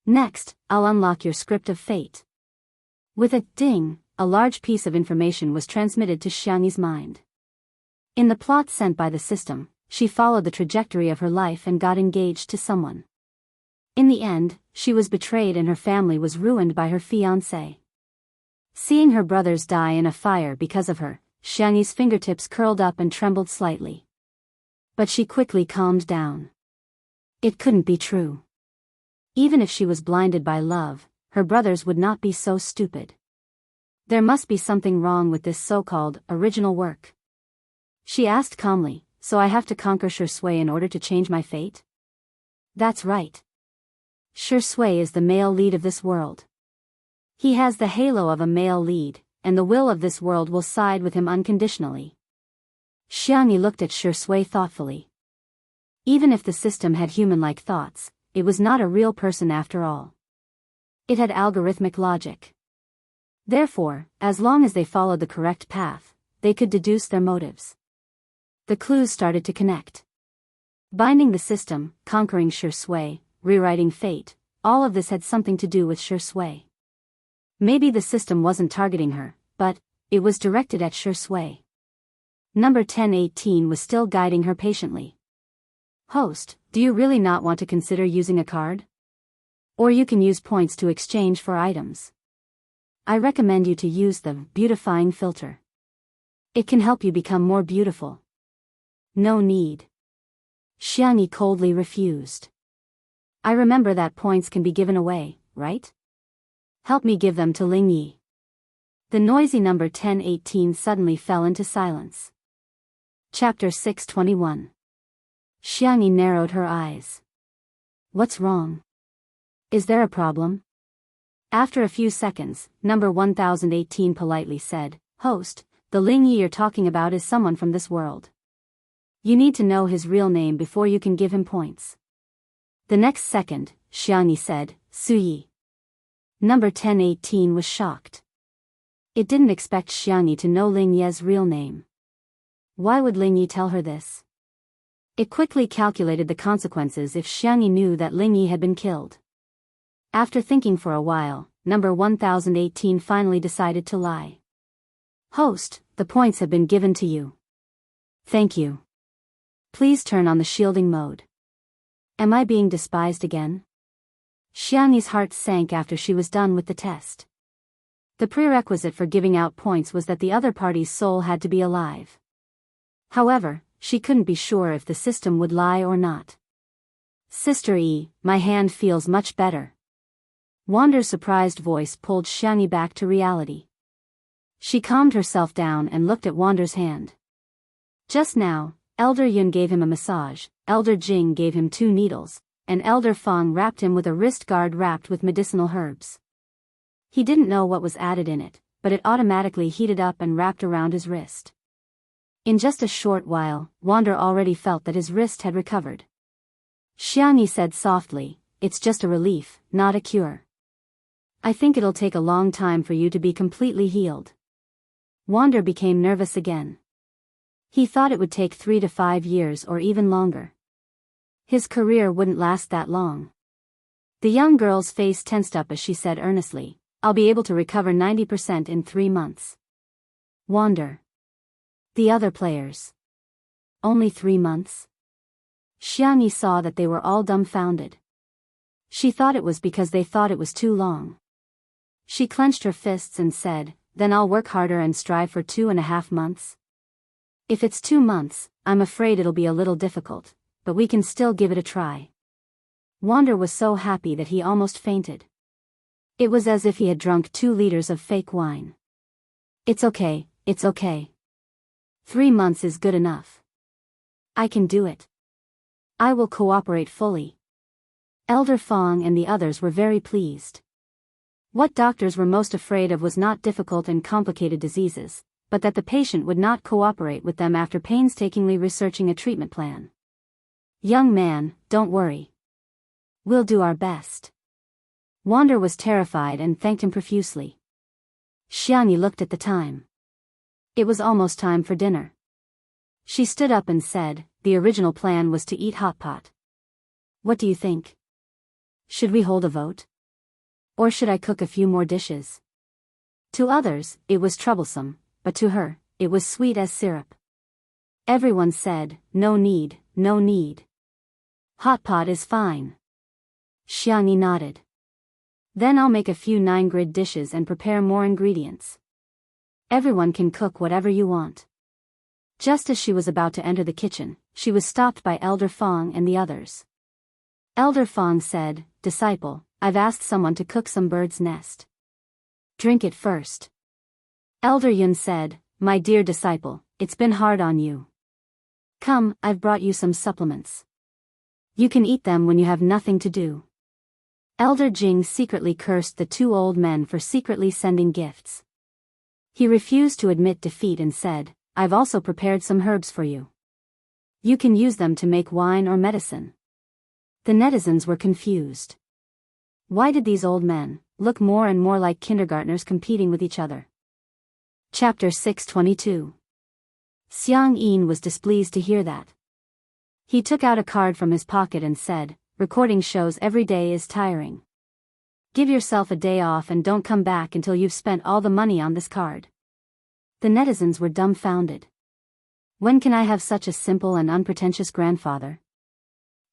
Next, I'll unlock your script of fate. With a ding, a large piece of information was transmitted to Xiangyi's mind. In the plot sent by the system, she followed the trajectory of her life and got engaged to someone. In the end, she was betrayed and her family was ruined by her fiancé. Seeing her brothers die in a fire because of her, Xiangyi's fingertips curled up and trembled slightly. But she quickly calmed down. It couldn't be true. Even if she was blinded by love, her brothers would not be so stupid. There must be something wrong with this so-called original work. She asked calmly, so I have to conquer Shui in order to change my fate? That's right. Shui is the male lead of this world. He has the halo of a male lead, and the will of this world will side with him unconditionally. Xiangyi looked at Shui thoughtfully. Even if the system had human-like thoughts, it was not a real person after all. It had algorithmic logic. Therefore, as long as they followed the correct path, they could deduce their motives. The clues started to connect. Binding the system, conquering Shui, rewriting fate, all of this had something to do with Shui. Maybe the system wasn't targeting her, but it was directed at Shui. Number 1018 was still guiding her patiently. Host, do you really not want to consider using a card? Or you can use points to exchange for items. I recommend you to use the beautifying filter. It can help you become more beautiful. No need. Xiangyi coldly refused. I remember that points can be given away, right? Help me give them to Lingyi. The noisy number 1018 suddenly fell into silence. Chapter 621. Xiangyi narrowed her eyes. What's wrong? Is there a problem? After a few seconds, number 1018 politely said, Host, the Lingyi you're talking about is someone from this world. You need to know his real name before you can give him points. The next second, Xiangyi said, Suyi. Number 1018 was shocked. It didn't expect Xiangyi to know Lingyi's real name. Why would Lingyi tell her this? It quickly calculated the consequences if Xiangyi knew that Lingyi had been killed. After thinking for a while, number 1018 finally decided to lie. Host, the points have been given to you. Thank you. Please turn on the shielding mode. Am I being despised again? Xiangyi's heart sank after she was done with the test. The prerequisite for giving out points was that the other party's soul had to be alive. However, she couldn't be sure if the system would lie or not. Sister E, my hand feels much better. Wander's surprised voice pulled Xiangyi back to reality. She calmed herself down and looked at Wander's hand. Just now, Elder Yun gave him a massage, Elder Jing gave him 2 needles, and Elder Feng wrapped him with a wrist guard wrapped with medicinal herbs. He didn't know what was added in it, but it automatically heated up and wrapped around his wrist. In just a short while, Wander already felt that his wrist had recovered. Xiangyi said softly, it's just a relief, not a cure. I think it'll take a long time for you to be completely healed. Wander became nervous again. He thought it would take 3 to 5 years or even longer. His career wouldn't last that long. The young girl's face tensed up as she said earnestly, I'll be able to recover 90% in 3 months. Wander. The other players. Only 3 months? Xiangyi saw that they were all dumbfounded. She thought it was because they thought it was too long. She clenched her fists and said, then I'll work harder and strive for 2.5 months. If it's 2 months, I'm afraid it'll be a little difficult, but we can still give it a try. Wander was so happy that he almost fainted. It was as if he had drunk 2 liters of fake wine. It's okay, it's okay. 3 months is good enough. I can do it. I will cooperate fully. Elder Fong and the others were very pleased. What doctors were most afraid of was not difficult and complicated diseases, but that the patient would not cooperate with them after painstakingly researching a treatment plan. Young man, don't worry. We'll do our best. Wander was terrified and thanked him profusely. Xiangyi looked at the time. It was almost time for dinner. She stood up and said, the original plan was to eat hot pot. What do you think? Should we hold a vote? Or should I cook a few more dishes? To others, it was troublesome, but to her, it was sweet as syrup. Everyone said, no need, no need. Hot pot is fine. Xiangyi nodded. Then I'll make a few 9-grid dishes and prepare more ingredients. Everyone can cook whatever you want. Just as she was about to enter the kitchen, she was stopped by Elder Fong and the others. Elder Fong said, Disciple, I've asked someone to cook some bird's nest. Drink it first. Elder Yun said, My dear disciple, it's been hard on you. Come, I've brought you some supplements. You can eat them when you have nothing to do. Elder Jing secretly cursed the 2 old men for secretly sending gifts. He refused to admit defeat and said, I've also prepared some herbs for you. You can use them to make wine or medicine. The netizens were confused. Why did these old men look more and more like kindergartners competing with each other? Chapter 622. Xiang Yin was displeased to hear that. He took out a card from his pocket and said, Recording shows every day is tiring. Give yourself a day off and don't come back until you've spent all the money on this card. The netizens were dumbfounded. When can I have such a simple and unpretentious grandfather?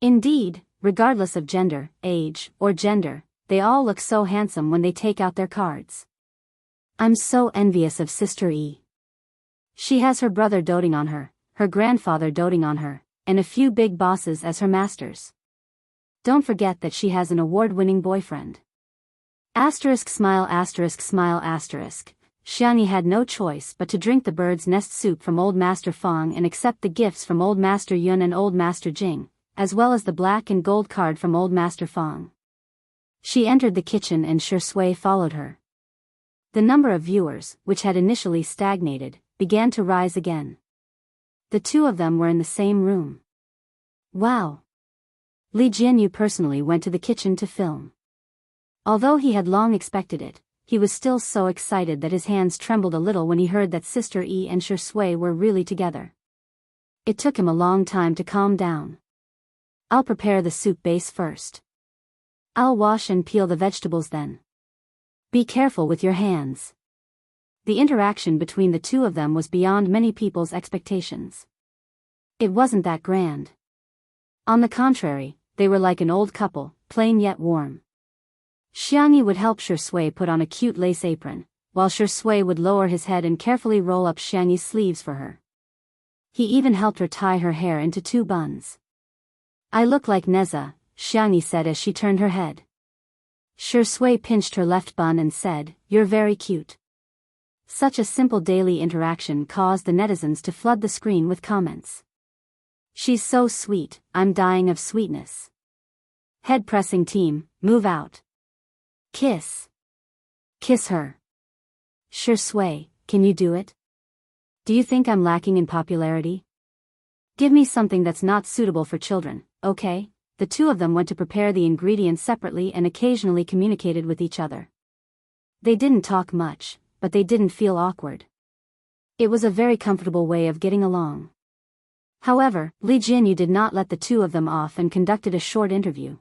Indeed, regardless of gender, age, or gender, they all look so handsome when they take out their cards. I'm so envious of Sister E. She has her brother doting on her grandfather doting on her, and a few big bosses as her masters. Don't forget that she has an award-winning boyfriend. Smile. Xiangyi had no choice but to drink the bird's nest soup from Old Master Fong and accept the gifts from Old Master Yun and Old Master Jing, as well as the black and gold card from Old Master Fong. She entered the kitchen and Shui followed her. The number of viewers, which had initially stagnated, began to rise again. The 2 of them were in the same room. Wow! Li Jianyu personally went to the kitchen to film. Although he had long expected it, he was still so excited that his hands trembled a little when he heard that Sister E and Shui were really together. It took him a long time to calm down. I'll prepare the soup base first. I'll wash and peel the vegetables then. Be careful with your hands. The interaction between the 2 of them was beyond many people's expectations. It wasn't that grand. On the contrary, they were like an old couple, plain yet warm. Xiangyi would help Shui put on a cute lace apron, while Shui would lower his head and carefully roll up Xiangyi's sleeves for her. He even helped her tie her hair into 2 buns. I look like Neza, Xiangyi said as she turned her head. Shui pinched her left bun and said, You're very cute. Such a simple daily interaction caused the netizens to flood the screen with comments. She's so sweet, I'm dying of sweetness. Head pressing team, move out. Kiss. Kiss her. Shui, can you do it? Do you think I'm lacking in popularity? Give me something that's not suitable for children, okay? The 2 of them went to prepare the ingredients separately and occasionally communicated with each other. They didn't talk much, but they didn't feel awkward. It was a very comfortable way of getting along. However, Li Jianyu did not let the 2 of them off and conducted a short interview.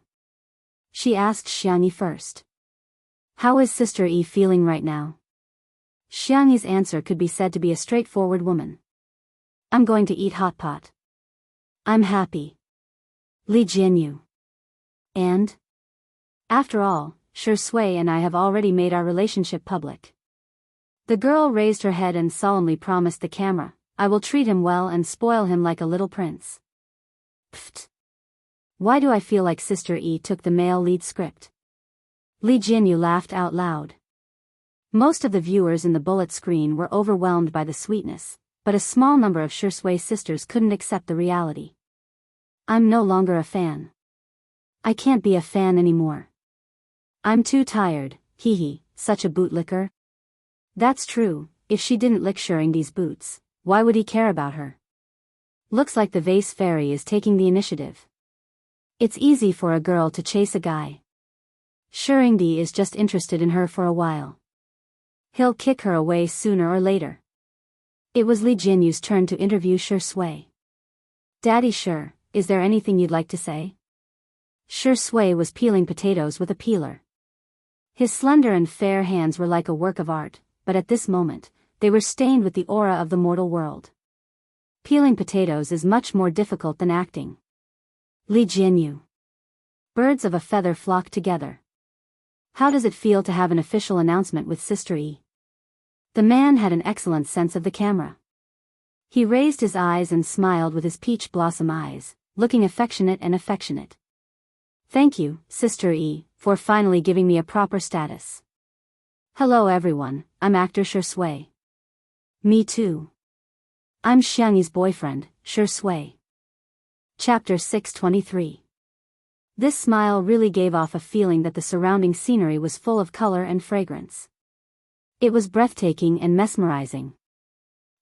She asked Xiangyi first. How is Sister E feeling right now? Xiangyi's answer could be said to be a straightforward woman. I'm going to eat hot pot. I'm happy. Li Jianyu. And? After all, Shui and I have already made our relationship public. The girl raised her head and solemnly promised the camera, I will treat him well and spoil him like a little prince. Pfft. Why do I feel like Sister E took the male lead script? Li Jianyu laughed out loud. Most of the viewers in the bullet screen were overwhelmed by the sweetness, but a small number of Shui sisters couldn't accept the reality. I'm no longer a fan. I can't be a fan anymore. I'm too tired, hee, such a bootlicker. That's true, if she didn't lick Shuringdi's boots, why would he care about her? Looks like the vase fairy is taking the initiative. It's easy for a girl to chase a guy. Shurindi is just interested in her for a while. He'll kick her away sooner or later. It was Li Jianyu's turn to interview Shui. Daddy Sure, is there anything you'd like to say? Shui was peeling potatoes with a peeler. His slender and fair hands were like a work of art, but at this moment, they were stained with the aura of the mortal world. Peeling potatoes is much more difficult than acting. Li Jianyu. Birds of a feather flock together. How does it feel to have an official announcement with Sister E? The man had an excellent sense of the camera. He raised his eyes and smiled with his peach blossom eyes, looking affectionate and affectionate. Thank you, Sister E, for finally giving me a proper status. Hello everyone, I'm actor Shui. Me too. I'm Xiangyi's boyfriend, Shui. Chapter 623. This smile really gave off a feeling that the surrounding scenery was full of color and fragrance. It was breathtaking and mesmerizing.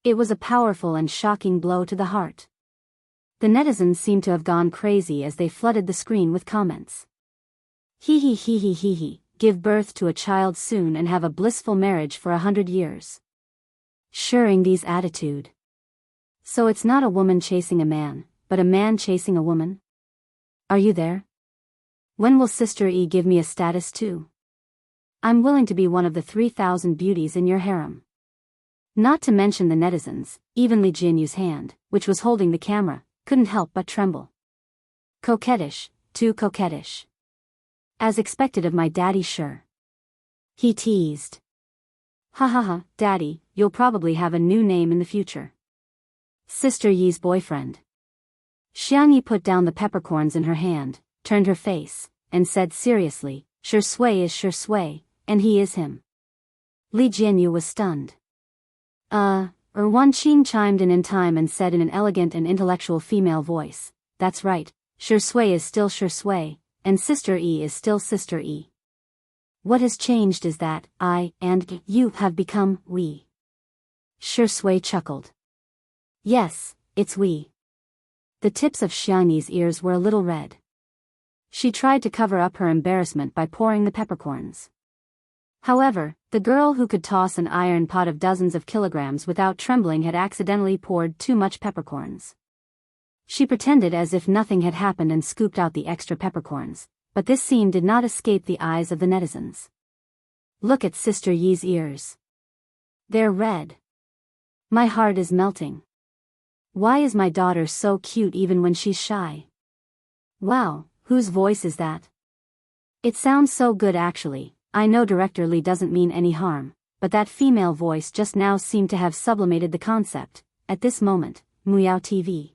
It was a powerful and shocking blow to the heart. The netizens seemed to have gone crazy as they flooded the screen with comments. Hee hee hee hee hee hee, give birth to a child soon and have a blissful marriage for 100 years. Shurind's attitude. So it's not a woman chasing a man, but a man chasing a woman? Are you there? When will Sister E give me a status too? I'm willing to be one of the 3,000 beauties in your harem. Not to mention the netizens, even Li Jianyu's hand, which was holding the camera, couldn't help but tremble. Coquettish, too coquettish. As expected of my daddy Sure. He teased. Ha ha ha, daddy, you'll probably have a new name in the future. Sister Yi's boyfriend. Xiangyi put down the peppercorns in her hand, turned her face, and said seriously, Shui is Shui, and he is him. Li Jianyu was stunned. Wanqing chimed in time and said in an elegant and intellectual female voice, that's right, Shui is still Shui, and Sister E is still Sister E. What has changed is that I and you have become we. Shui chuckled. Yes, it's we. The tips of Xiangyi's ears were a little red. She tried to cover up her embarrassment by pouring the peppercorns. However, the girl who could toss an iron pot of dozens of kilograms without trembling had accidentally poured too much peppercorns. She pretended as if nothing had happened and scooped out the extra peppercorns, but this scene did not escape the eyes of the netizens. Look at Sister Yi's ears. They're red. My heart is melting. Why is my daughter so cute even when she's shy? Wow, whose voice is that? It sounds so good actually. I know Director Li doesn't mean any harm, but that female voice just now seemed to have sublimated the concept. At this moment, Muyao TV.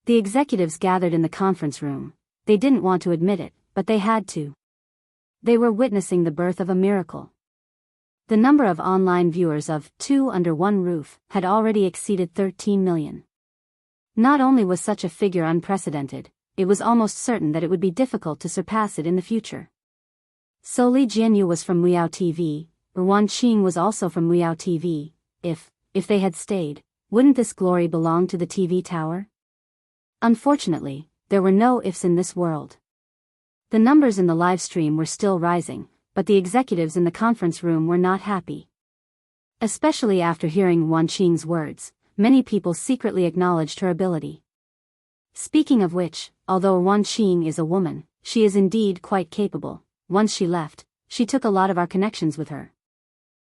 The executives gathered in the conference room. They didn't want to admit it, but they had to. They were witnessing the birth of a miracle. The number of online viewers of Two Under One Roof had already exceeded 13 million. Not only was such a figure unprecedented, it was almost certain that it would be difficult to surpass it in the future. So Li Jianyu was from Muyao TV, Wanqing was also from Muyao TV. If they had stayed, wouldn't this glory belong to the TV tower? Unfortunately, there were no ifs in this world. The numbers in the live stream were still rising, but the executives in the conference room were not happy. Especially after hearing Wanqing's words, many people secretly acknowledged her ability. Speaking of which, although Wanqing is a woman, she is indeed quite capable. Once she left, she took a lot of our connections with her.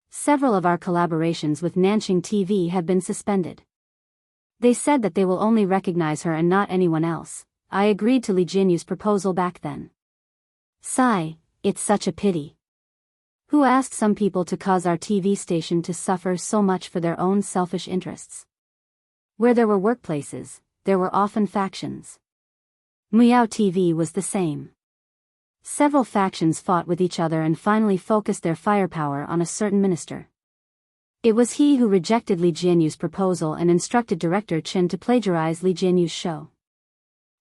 Several of our collaborations with Nanxing TV have been suspended. They said that they will only recognize her and not anyone else. I agreed to Li Jianyu's proposal back then. Sigh, it's such a pity. Who asked some people to cause our TV station to suffer so much for their own selfish interests? Where there were workplaces, there were often factions. Muyao TV was the same. Several factions fought with each other and finally focused their firepower on a certain minister. It was he who rejected Li Jianyu's proposal and instructed director Chen to plagiarize Li Jianyu's show.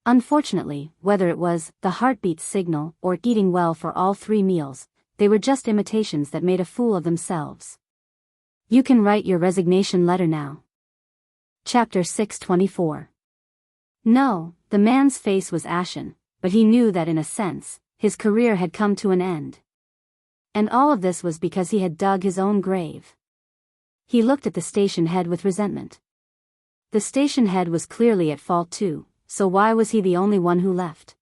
Unfortunately, whether it was the heartbeat signal or eating well for all 3 meals, they were just imitations that made a fool of themselves. You can write your resignation letter now. Chapter 624. No, the man's face was ashen, but he knew that in a sense, his career had come to an end. And all of this was because he had dug his own grave. He looked at the station head with resentment. The station head was clearly at fault too, so why was he the only one who left?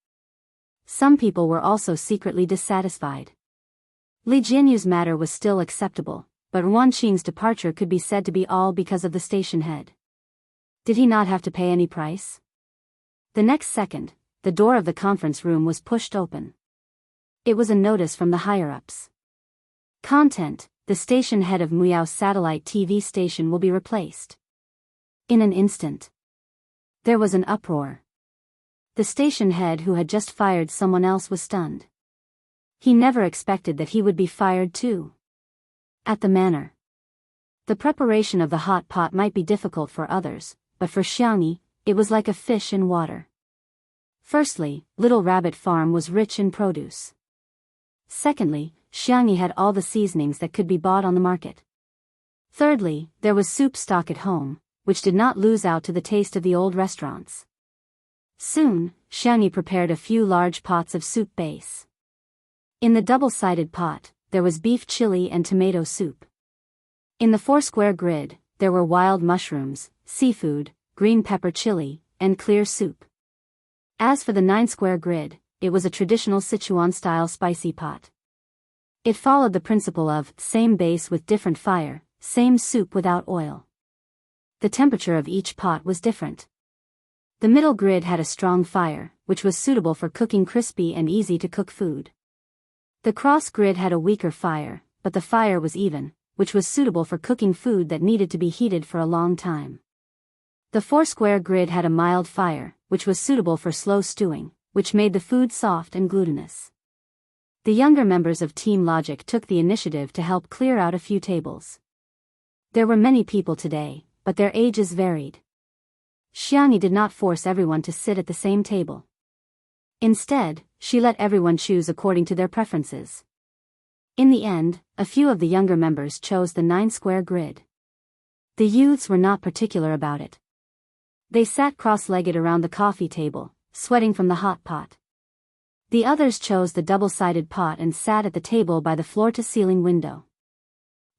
Some people were also secretly dissatisfied. Li Jianyu's matter was still acceptable, but Wan Qing's departure could be said to be all because of the station head. Did he not have to pay any price? The next second, the door of the conference room was pushed open. It was a notice from the higher-ups. Content: the station head of Muyao's satellite TV station will be replaced. In an instant, there was an uproar. The station head who had just fired someone else was stunned. He never expected that he would be fired too. At the manor, the preparation of the hot pot might be difficult for others, but for Xiangyi, it was like a fish in water. Firstly, Little Rabbit Farm was rich in produce. Secondly, Xiangyi had all the seasonings that could be bought on the market. Thirdly, there was soup stock at home, which did not lose out to the taste of the old restaurants. Soon, Xiangyi prepared a few large pots of soup base. In the double-sided pot, there was beef chili and tomato soup. In the 4-square grid, there were wild mushrooms, seafood, green pepper chili, and clear soup. As for the 9-square grid, it was a traditional Sichuan-style spicy pot. It followed the principle of same base with different fire, same soup without oil. The temperature of each pot was different. The middle grid had a strong fire, which was suitable for cooking crispy and easy-to-cook food. The cross grid had a weaker fire, but the fire was even, which was suitable for cooking food that needed to be heated for a long time. The 4-square grid had a mild fire, which was suitable for slow stewing, which made the food soft and glutinous. The younger members of Team Logic took the initiative to help clear out a few tables. There were many people today, but their ages varied. Xiangyi did not force everyone to sit at the same table. Instead, she let everyone choose according to their preferences. In the end, a few of the younger members chose the 9-square grid. The youths were not particular about it. They sat cross-legged around the coffee table, sweating from the hot pot. The others chose the double-sided pot and sat at the table by the floor-to-ceiling window.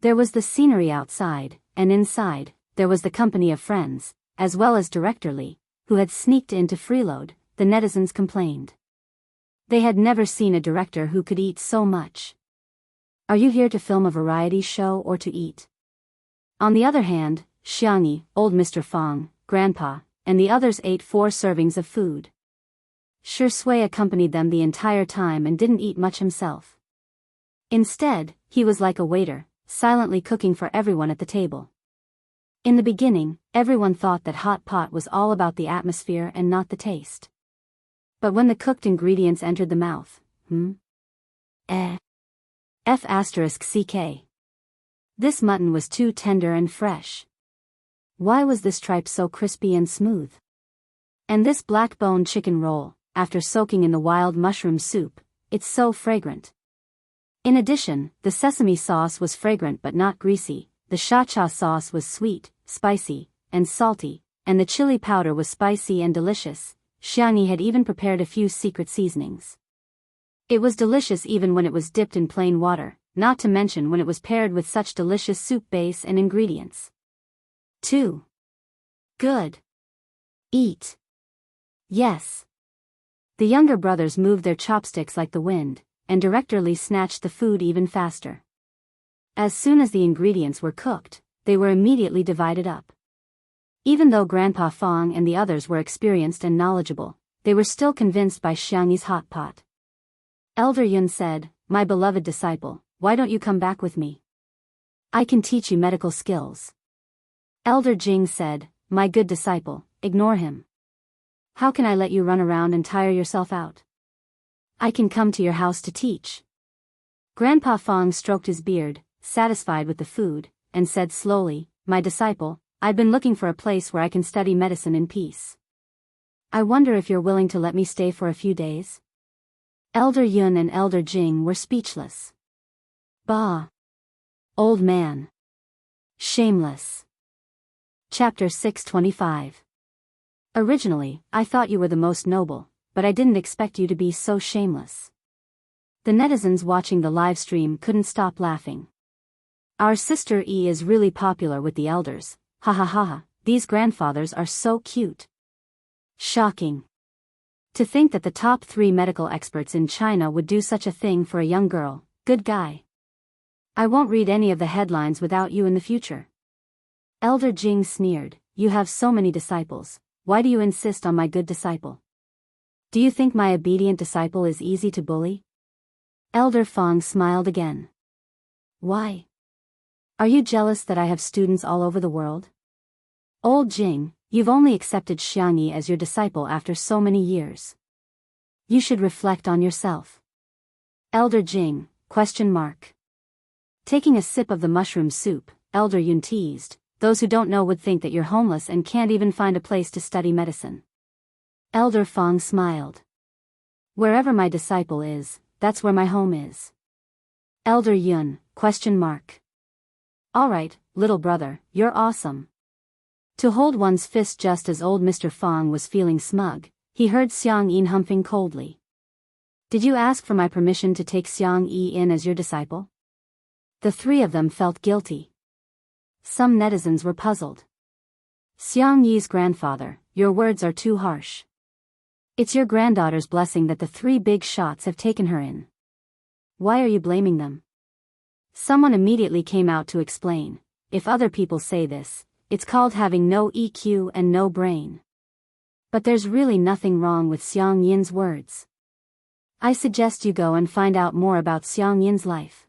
There was the scenery outside, and inside, there was the company of friends, as well as Director Li, who had sneaked in to freeload, the netizens complained. They had never seen a director who could eat so much. Are you here to film a variety show or to eat? On the other hand, Xiangyi, old Mr. Fang, Grandpa, and the others ate 4 servings of food. Shi Sui accompanied them the entire time and didn't eat much himself. Instead, he was like a waiter, silently cooking for everyone at the table. In the beginning, everyone thought that hot pot was all about the atmosphere and not the taste. But when the cooked ingredients entered the mouth, F***ck. This mutton was too tender and fresh. Why was this tripe so crispy and smooth? And this black-bone chicken roll, after soaking in the wild mushroom soup, it's so fragrant. In addition, the sesame sauce was fragrant but not greasy, the cha-cha sauce was sweet, spicy, and salty, and the chili powder was spicy and delicious. Xiangyi had even prepared a few secret seasonings. It was delicious even when it was dipped in plain water, not to mention when it was paired with such delicious soup base and ingredients. 2. Good. Eat. Yes. The younger brothers moved their chopsticks like the wind, and Director Li snatched the food even faster. As soon as the ingredients were cooked, they were immediately divided up. Even though Grandpa Fang and the others were experienced and knowledgeable, they were still convinced by Xiangyi's hot pot. Elder Yun said, "My beloved disciple, why don't you come back with me? I can teach you medical skills." Elder Jing said, "My good disciple, ignore him. How can I let you run around and tire yourself out? I can come to your house to teach." Grandpa Fang stroked his beard, satisfied with the food, and said slowly, "My disciple, I've been looking for a place where I can study medicine in peace. I wonder if you're willing to let me stay for a few days?" Elder Yun and Elder Jing were speechless. Bah! Old man. Shameless. Chapter 625. Originally, I thought you were the most noble, but I didn't expect you to be so shameless. The netizens watching the live stream couldn't stop laughing. Our sister E is really popular with the elders, ha ha ha ha, these grandfathers are so cute. Shocking. To think that the top 3 medical experts in China would do such a thing for a young girl. Good guy. I won't read any of the headlines without you in the future. Elder Jing sneered, you have so many disciples, why do you insist on my good disciple? Do you think my obedient disciple is easy to bully? Elder Fong smiled again. Why? Are you jealous that I have students all over the world? Old Jing, you've only accepted Xiangyi as your disciple after so many years. You should reflect on yourself. Elder Jing, ? Taking a sip of the mushroom soup, Elder Yun teased, those who don't know would think that you're homeless and can't even find a place to study medicine. Elder Fong smiled. Wherever my disciple is, that's where my home is. Elder Yun, ? Alright, little brother, you're awesome. To hold one's fist just as old Mr. Fong was feeling smug, he heard Xiang Yin humping coldly. Did you ask for my permission to take Xiang Yi in as your disciple? The 3 of them felt guilty. Some netizens were puzzled. Xiang Yi's grandfather, your words are too harsh. It's your granddaughter's blessing that the 3 big shots have taken her in. Why are you blaming them? Someone immediately came out to explain, if other people say this, it's called having no EQ and no brain. But there's really nothing wrong with Xiang Yin's words. I suggest you go and find out more about Xiang Yin's life.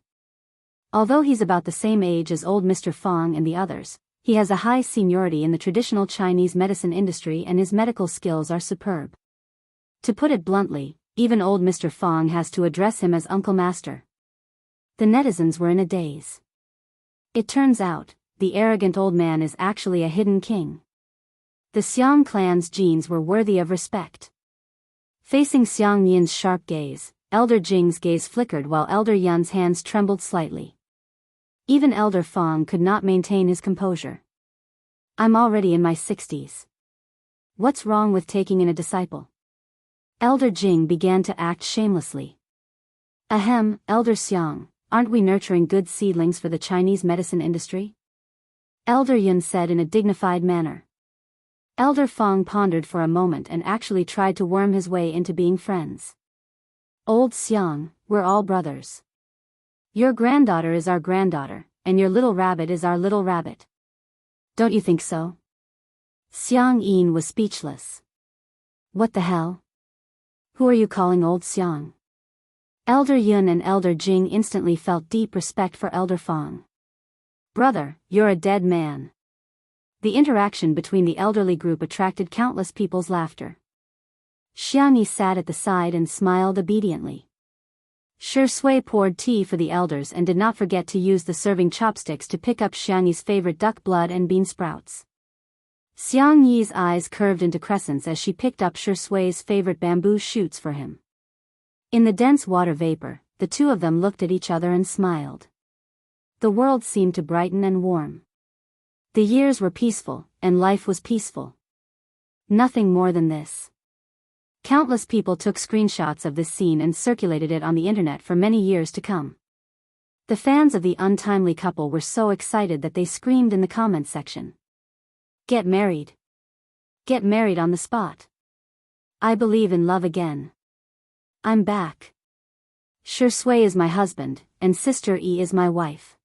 Although he's about the same age as old Mr. Fong and the others, he has a high seniority in the traditional Chinese medicine industry and his medical skills are superb. To put it bluntly, even old Mr. Fong has to address him as Uncle Master. The netizens were in a daze. It turns out, the arrogant old man is actually a hidden king. The Xiang clan's genes were worthy of respect. Facing Xiang Yin's sharp gaze, Elder Jing's gaze flickered while Elder Yun's hands trembled slightly. Even Elder Fong could not maintain his composure. I'm already in my 60s. What's wrong with taking in a disciple? Elder Jing began to act shamelessly. Ahem, Elder Xiang, aren't we nurturing good seedlings for the Chinese medicine industry? Elder Yun said in a dignified manner. Elder Fong pondered for a moment and actually tried to worm his way into being friends. Old Xiang, we're all brothers. Your granddaughter is our granddaughter, and your little rabbit is our little rabbit. Don't you think so? Xiang Yin was speechless. What the hell? Who are you calling old Xiang? Elder Yun and Elder Jing instantly felt deep respect for Elder Fong. Brother, you're a dead man. The interaction between the elderly group attracted countless people's laughter. Xiangyi sat at the side and smiled obediently. Shi Sui poured tea for the elders and did not forget to use the serving chopsticks to pick up Xiangyi's favorite duck blood and bean sprouts. Xiang Yi's eyes curved into crescents as she picked up Shi Sui's favorite bamboo shoots for him. In the dense water vapor, the 2 of them looked at each other and smiled. The world seemed to brighten and warm. The years were peaceful, and life was peaceful. Nothing more than this. Countless people took screenshots of this scene and circulated it on the internet for many years to come. The fans of the untimely couple were so excited that they screamed in the comments section. Get married. Get married on the spot. I believe in love again. I'm back. Shi Sui is my husband, and Sister E is my wife.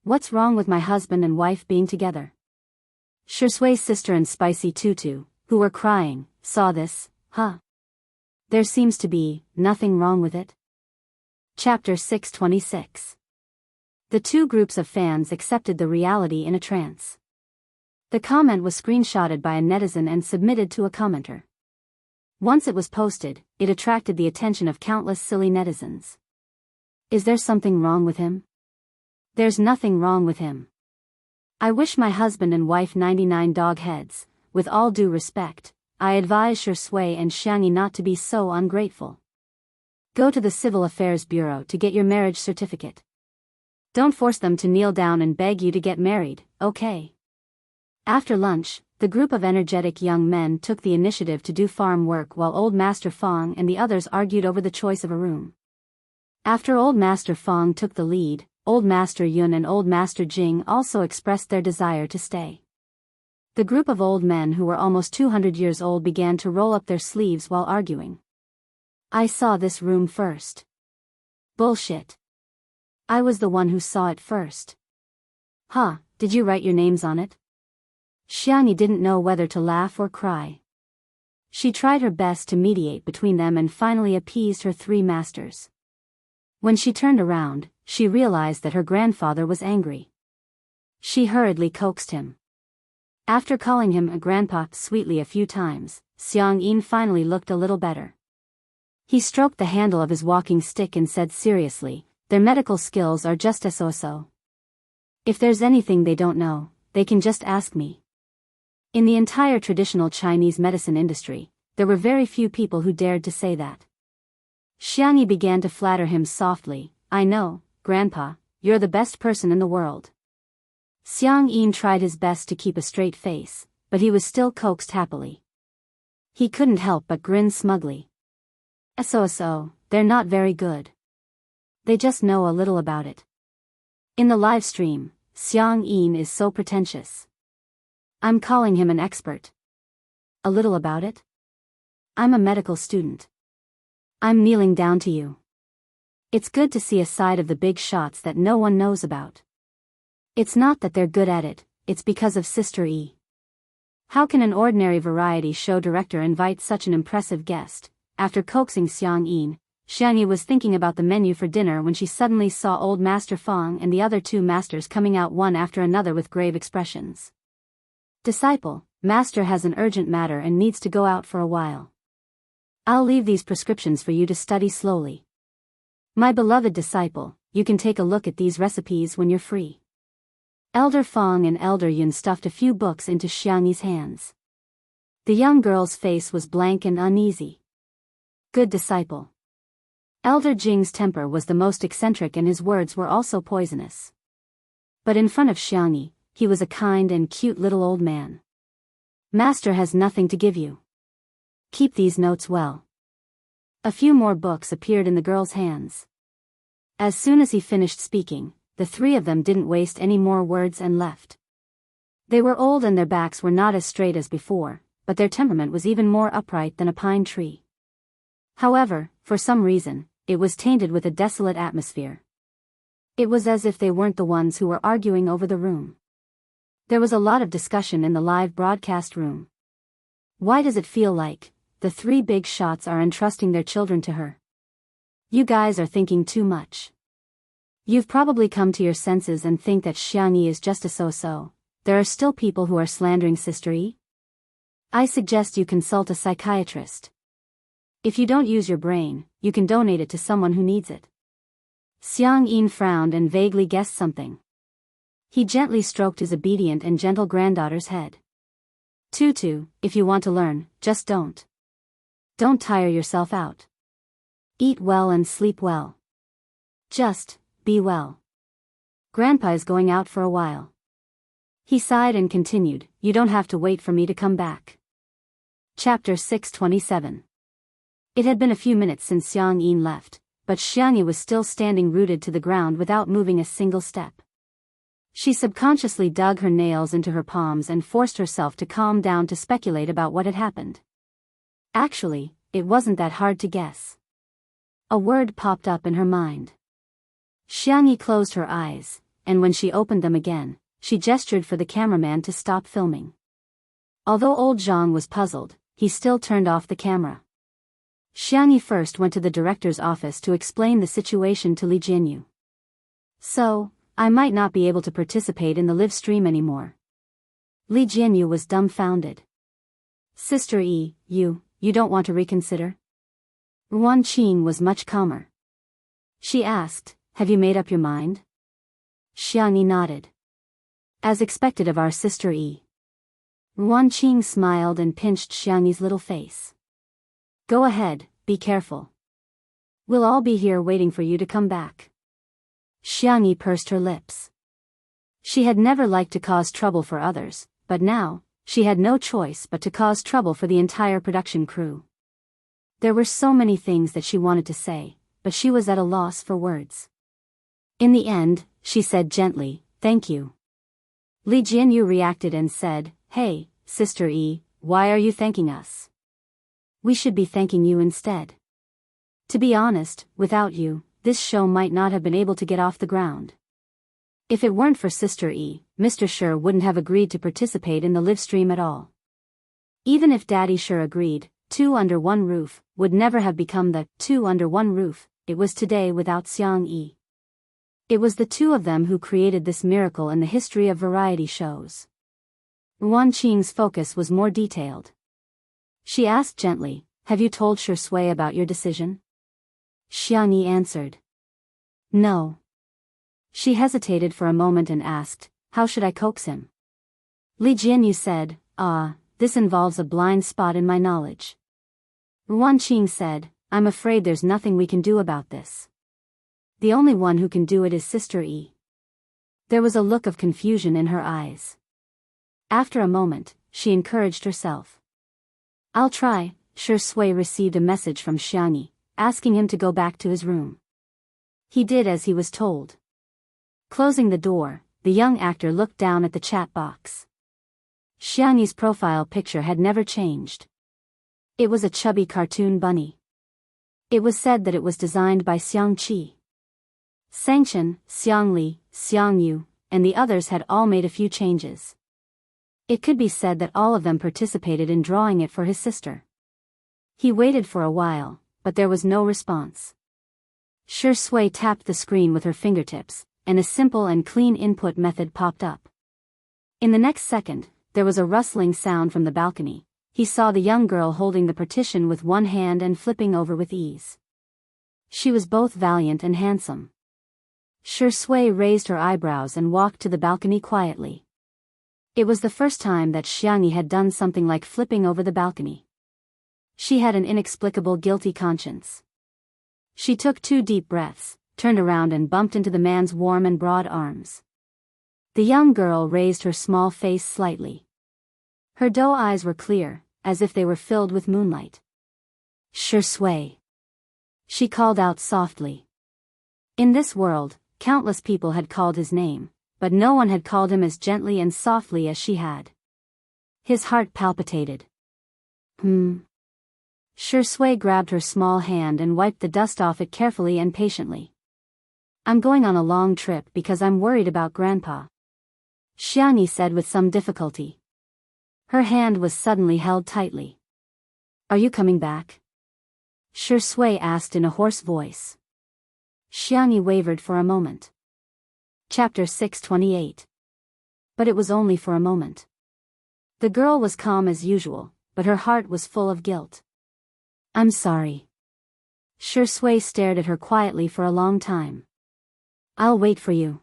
What's wrong with my husband and wife being together? Shi Sui's sister and Spicy Tutu, who were crying, saw this. Huh. There seems to be nothing wrong with it. Chapter 626. The 2 groups of fans accepted the reality in a trance. The comment was screenshotted by a netizen and submitted to a commenter. Once it was posted, it attracted the attention of countless silly netizens. Is there something wrong with him? There's nothing wrong with him. I wish my husband and wife 99 dog heads. With all due respect, I advise Shi Sui and Xiangyi not to be so ungrateful. Go to the Civil Affairs Bureau to get your marriage certificate. Don't force them to kneel down and beg you to get married, okay? After lunch, the group of energetic young men took the initiative to do farm work while old Master Fong and the others argued over the choice of a room. After Old Master Fong took the lead, Old Master Yun and Old Master Jing also expressed their desire to stay. The group of old men who were almost 200 years old began to roll up their sleeves while arguing. I saw this room first. Bullshit. I was the one who saw it first. Huh, did you write your names on it? Xiangyi didn't know whether to laugh or cry. She tried her best to mediate between them and finally appeased her three masters. When she turned around, she realized that her grandfather was angry. She hurriedly coaxed him. After calling him a grandpa sweetly a few times, Xiang Yin finally looked a little better. He stroked the handle of his walking stick and said seriously, "Their medical skills are just so-so. If there's anything they don't know, they can just ask me." In the entire traditional Chinese medicine industry, there were very few people who dared to say that. Xiangyi began to flatter him softly, "I know, Grandpa, you're the best person in the world." Xiang Yin tried his best to keep a straight face, but he was still coaxed happily. He couldn't help but grin smugly. So, they're not very good. They just know a little about it. In the live stream, Xiang Yin is so pretentious. I'm calling him an expert. A little about it? I'm a medical student. I'm kneeling down to you. It's good to see a side of the big shots that no one knows about. It's not that they're good at it, it's because of Sister E. How can an ordinary variety show director invite such an impressive guest? After coaxing Xiang Yin, Xiangyi was thinking about the menu for dinner when she suddenly saw Old Master Fong and the other two masters coming out one after another with grave expressions. "Disciple, Master has an urgent matter and needs to go out for a while. I'll leave these prescriptions for you to study slowly. My beloved disciple, you can take a look at these recipes when you're free." Elder Fong and Elder Yun stuffed a few books into Xiangyi's hands. The young girl's face was blank and uneasy. Good disciple. Elder Jing's temper was the most eccentric and his words were also poisonous. But in front of Xiangyi, he was a kind and cute little old man. "Master has nothing to give you. Keep these notes well." A few more books appeared in the girl's hands. As soon as he finished speaking, the three of them didn't waste any more words and left. They were old and their backs were not as straight as before, but their temperament was even more upright than a pine tree. However, for some reason, it was tainted with a desolate atmosphere. It was as if they weren't the ones who were arguing over the room. There was a lot of discussion in the live broadcast room. Why does it feel like the three big shots are entrusting their children to her? You guys are thinking too much. You've probably come to your senses and think that Xiangyi is just a so-so. There are still people who are slandering Sister E. I suggest you consult a psychiatrist. If you don't use your brain, you can donate it to someone who needs it. Xiang Yin frowned and vaguely guessed something. He gently stroked his obedient and gentle granddaughter's head. "Tutu, if you want to learn, just don't. Don't tire yourself out. Eat well and sleep well. Just be well. Grandpa is going out for a while." He sighed and continued, "You don't have to wait for me to come back." Chapter 627. It had been a few minutes since Xiang Yin left, but Xiangyi was still standing rooted to the ground without moving a single step. She subconsciously dug her nails into her palms and forced herself to calm down to speculate about what had happened. Actually, it wasn't that hard to guess. A word popped up in her mind. Xiangyi closed her eyes, and when she opened them again, she gestured for the cameraman to stop filming. Although old Zhang was puzzled, he still turned off the camera. Xiangyi first went to the director's office to explain the situation to Li Jianyu. "So, I might not be able to participate in the live stream anymore." Li Jianyu was dumbfounded. "Sister E, you don't want to reconsider?" Ruan Qing was much calmer. She asked, "Have you made up your mind?" Xiangyi nodded. "As expected of our Sister E." Ruan Qing smiled and pinched Xiangyi's little face. "Go ahead, be careful. We'll all be here waiting for you to come back." Xiangyi pursed her lips. She had never liked to cause trouble for others, but now, she had no choice but to cause trouble for the entire production crew. There were so many things that she wanted to say, but she was at a loss for words. In the end, she said gently, "Thank you." Li Jianyu reacted and said, "Hey, Sister E, why are you thanking us? We should be thanking you instead. To be honest, without you, this show might not have been able to get off the ground. If it weren't for Sister E, Mr. Sher wouldn't have agreed to participate in the live stream at all. Even if Daddy Sher agreed, Two Under One Roof would never have become the Two Under One Roof it was today without Xiang Yi. It was the two of them who created this miracle in the history of variety shows." Wan Qing's focus was more detailed. She asked gently, "Have you told Sher Sui about your decision?" Xiang Yi answered, "No." She hesitated for a moment and asked, "How should I coax him?" Li Jianyu said, This involves a blind spot in my knowledge." Wan Qing said, "I'm afraid there's nothing we can do about this. The only one who can do it is Sister E." There was a look of confusion in her eyes. After a moment, she encouraged herself. "I'll try." Sher Sui received a message from Xiang Yi, asking him to go back to his room. He did as he was told. Closing the door, the young actor looked down at the chat box. Xiang Yi's profile picture had never changed. It was a chubby cartoon bunny. It was said that it was designed by Xiang Qi. Sangchen, Xiang Li, Xiang Yu, and the others had all made a few changes. It could be said that all of them participated in drawing it for his sister. He waited for a while, but there was no response. Sher Sui tapped the screen with her fingertips, and a simple and clean input method popped up. In the next second, there was a rustling sound from the balcony. He saw the young girl holding the partition with one hand and flipping over with ease. She was both valiant and handsome. Sher Sui raised her eyebrows and walked to the balcony quietly. It was the first time that Xiang Yi had done something like flipping over the balcony. She had an inexplicable guilty conscience. She took 2 deep breaths, turned around and bumped into the man's warm and broad arms. The young girl raised her small face slightly. Her doe eyes were clear, as if they were filled with moonlight. "Sher Sui," she called out softly. In this world, countless people had called his name, but no one had called him as gently and softly as she had. His heart palpitated. Sher Sui grabbed her small hand and wiped the dust off it carefully and patiently. "I'm going on a long trip because I'm worried about Grandpa," Xiang Yi said with some difficulty. Her hand was suddenly held tightly. "Are you coming back?" Sher Sui asked in a hoarse voice. Xiang Yi wavered for a moment. Chapter 628. But it was only for a moment. The girl was calm as usual, but her heart was full of guilt. "I'm sorry." Sher Sui stared at her quietly for a long time. "I'll wait for you."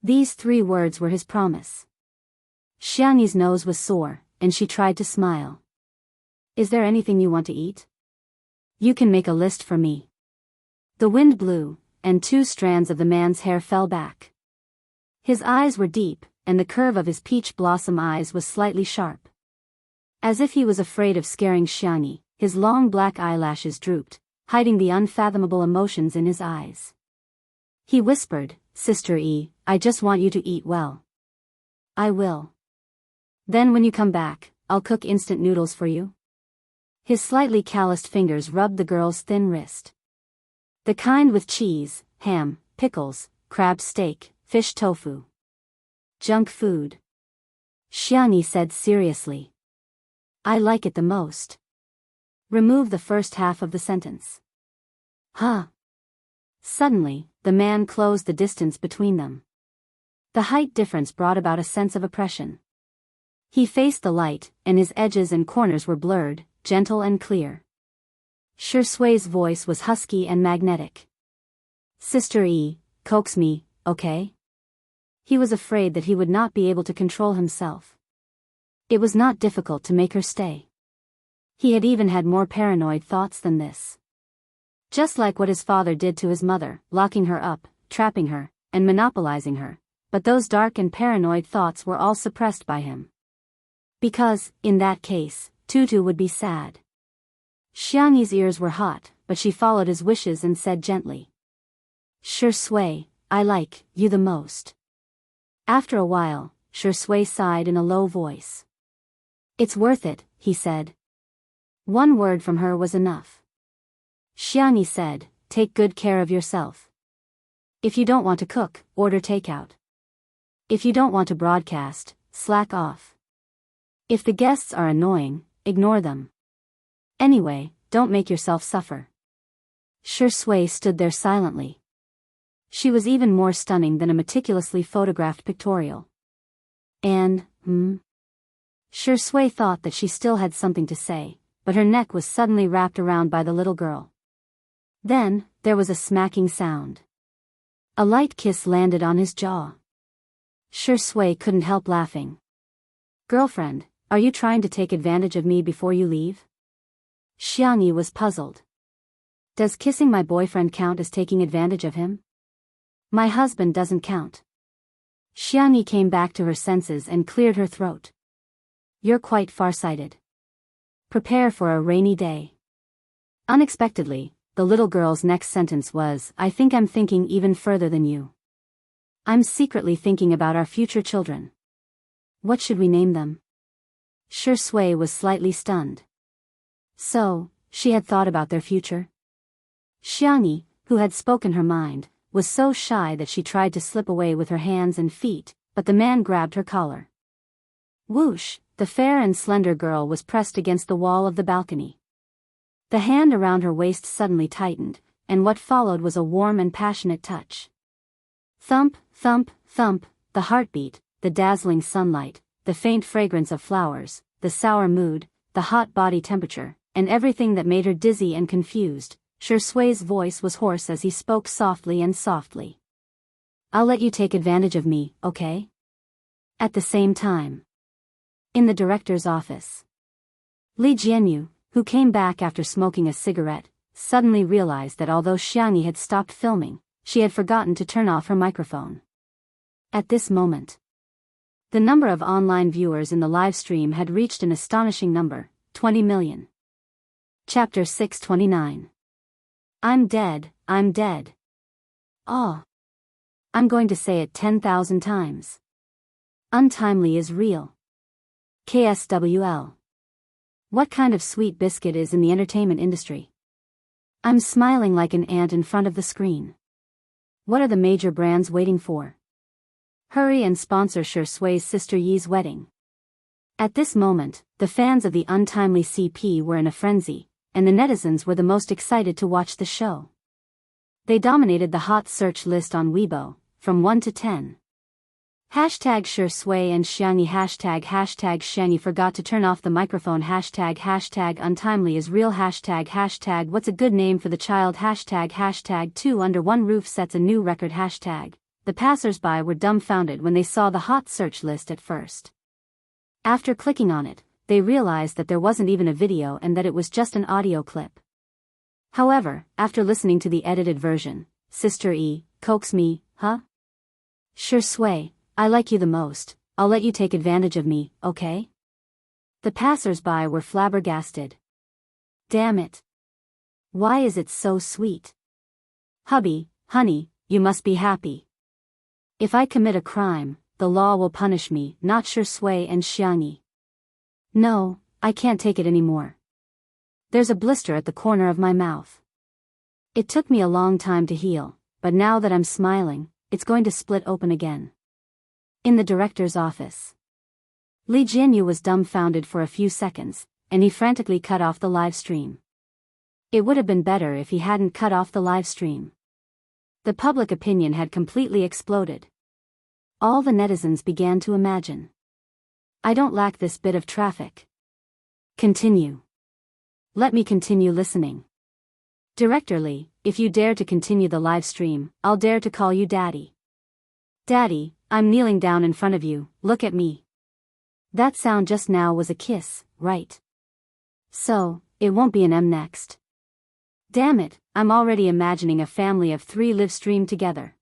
These 3 words were his promise. Xiang Yi's nose was sore, and she tried to smile. "Is there anything you want to eat? You can make a list for me." The wind blew, and 2 strands of the man's hair fell back. His eyes were deep, and the curve of his peach blossom eyes was slightly sharp. As if he was afraid of scaring Xiang Yi, his long black eyelashes drooped, hiding the unfathomable emotions in his eyes. He whispered, "Sister E, I just want you to eat well." "I will. Then when you come back, I'll cook instant noodles for you." His slightly calloused fingers rubbed the girl's thin wrist. "The kind with cheese, ham, pickles, crab steak, fish tofu." "Junk food," Xiang Yi said seriously. "I like it the most." Remove the first half of the sentence. "Huh." Suddenly, the man closed the distance between them. The height difference brought about a sense of oppression. He faced the light, and his edges and corners were blurred, gentle and clear. Sher Sui's voice was husky and magnetic. "Sister E, coax me, okay?" He was afraid that he would not be able to control himself. It was not difficult to make her stay. He had even had more paranoid thoughts than this. Just like what his father did to his mother, locking her up, trapping her, and monopolizing her, but those dark and paranoid thoughts were all suppressed by him. Because, in that case, Tutu would be sad. Xiang Yi's ears were hot, but she followed his wishes and said gently. Sure Sui, I like you the most. After a while, Sure Sui sighed in a low voice. It's worth it, he said. One word from her was enough. Xiangyi said, take good care of yourself. If you don't want to cook, order takeout. If you don't want to broadcast, slack off. If the guests are annoying, ignore them. Anyway, don't make yourself suffer. Sure Sui stood there silently. She was even more stunning than a meticulously photographed pictorial. And, Sure Sui thought that she still had something to say, but her neck was suddenly wrapped around by the little girl. Then, there was a smacking sound. A light kiss landed on his jaw. Sure Sui couldn't help laughing. Girlfriend, are you trying to take advantage of me before you leave? Xiangyi was puzzled. Does kissing my boyfriend count as taking advantage of him? My husband doesn't count. Xiangyi came back to her senses and cleared her throat. You're quite farsighted. Prepare for a rainy day. Unexpectedly, the little girl's next sentence was, I think I'm thinking even further than you. I'm secretly thinking about our future children. What should we name them? Sure Sui was slightly stunned. So, she had thought about their future? Xiangyi, who had spoken her mind, was so shy that she tried to slip away with her hands and feet, but the man grabbed her collar. Whoosh, the fair and slender girl was pressed against the wall of the balcony. The hand around her waist suddenly tightened, and what followed was a warm and passionate touch. Thump, thump, thump, the heartbeat, the dazzling sunlight, the faint fragrance of flowers, the sour mood, the hot body temperature, and everything that made her dizzy and confused. Sure Sui's voice was hoarse as he spoke softly and softly. I'll let you take advantage of me, okay? At the same time. In the director's office. Li Jianyu, who came back after smoking a cigarette, suddenly realized that although Xiangyi had stopped filming, she had forgotten to turn off her microphone. At this moment, the number of online viewers in the live stream had reached an astonishing number, 20 million. Chapter 629. I'm dead, I'm dead. Oh. I'm going to say it 10,000 times. Untimely is real. KSWL. What kind of sweet biscuit is in the entertainment industry? I'm smiling like an ant in front of the screen. What are the major brands waiting for? Hurry and sponsor Sure Sui's sister Yi's wedding. At this moment, the fans of the untimely CP were in a frenzy, and the netizens were the most excited to watch the show. They dominated the hot search list on Weibo, from 1 to 10. Hashtag Sure Sui and Xiangyi hashtag Xiangyi forgot to turn off the microphone hashtag untimely is real hashtag what's a good name for the child hashtag 2 under one roof sets a new record hashtag. The passers-by were dumbfounded when they saw the hot search list at first. After clicking on it, they realized that there wasn't even a video and that it was just an audio clip. However, after listening to the edited version, Sister E, coax me, huh? Sure Sui, I like you the most, I'll let you take advantage of me, okay? The passers-by were flabbergasted. Damn it. Why is it so sweet? Hubby, honey, you must be happy. If I commit a crime, the law will punish me, not Sure Sui and Xiangyi. No, I can't take it anymore. There's a blister at the corner of my mouth. It took me a long time to heal, but now that I'm smiling, it's going to split open again. In the director's office. Li Jianyu was dumbfounded for a few seconds, and he frantically cut off the live stream. It would have been better if he hadn't cut off the live stream. The public opinion had completely exploded. All the netizens began to imagine. I don't lack this bit of traffic. Continue. Let me continue listening. Director Li, if you dare to continue the live stream, I'll dare to call you Daddy. Daddy, I'm kneeling down in front of you, look at me. That sound just now was a kiss, right? So, it won't be an M next. Damn it, I'm already imagining a family of 3 live stream together.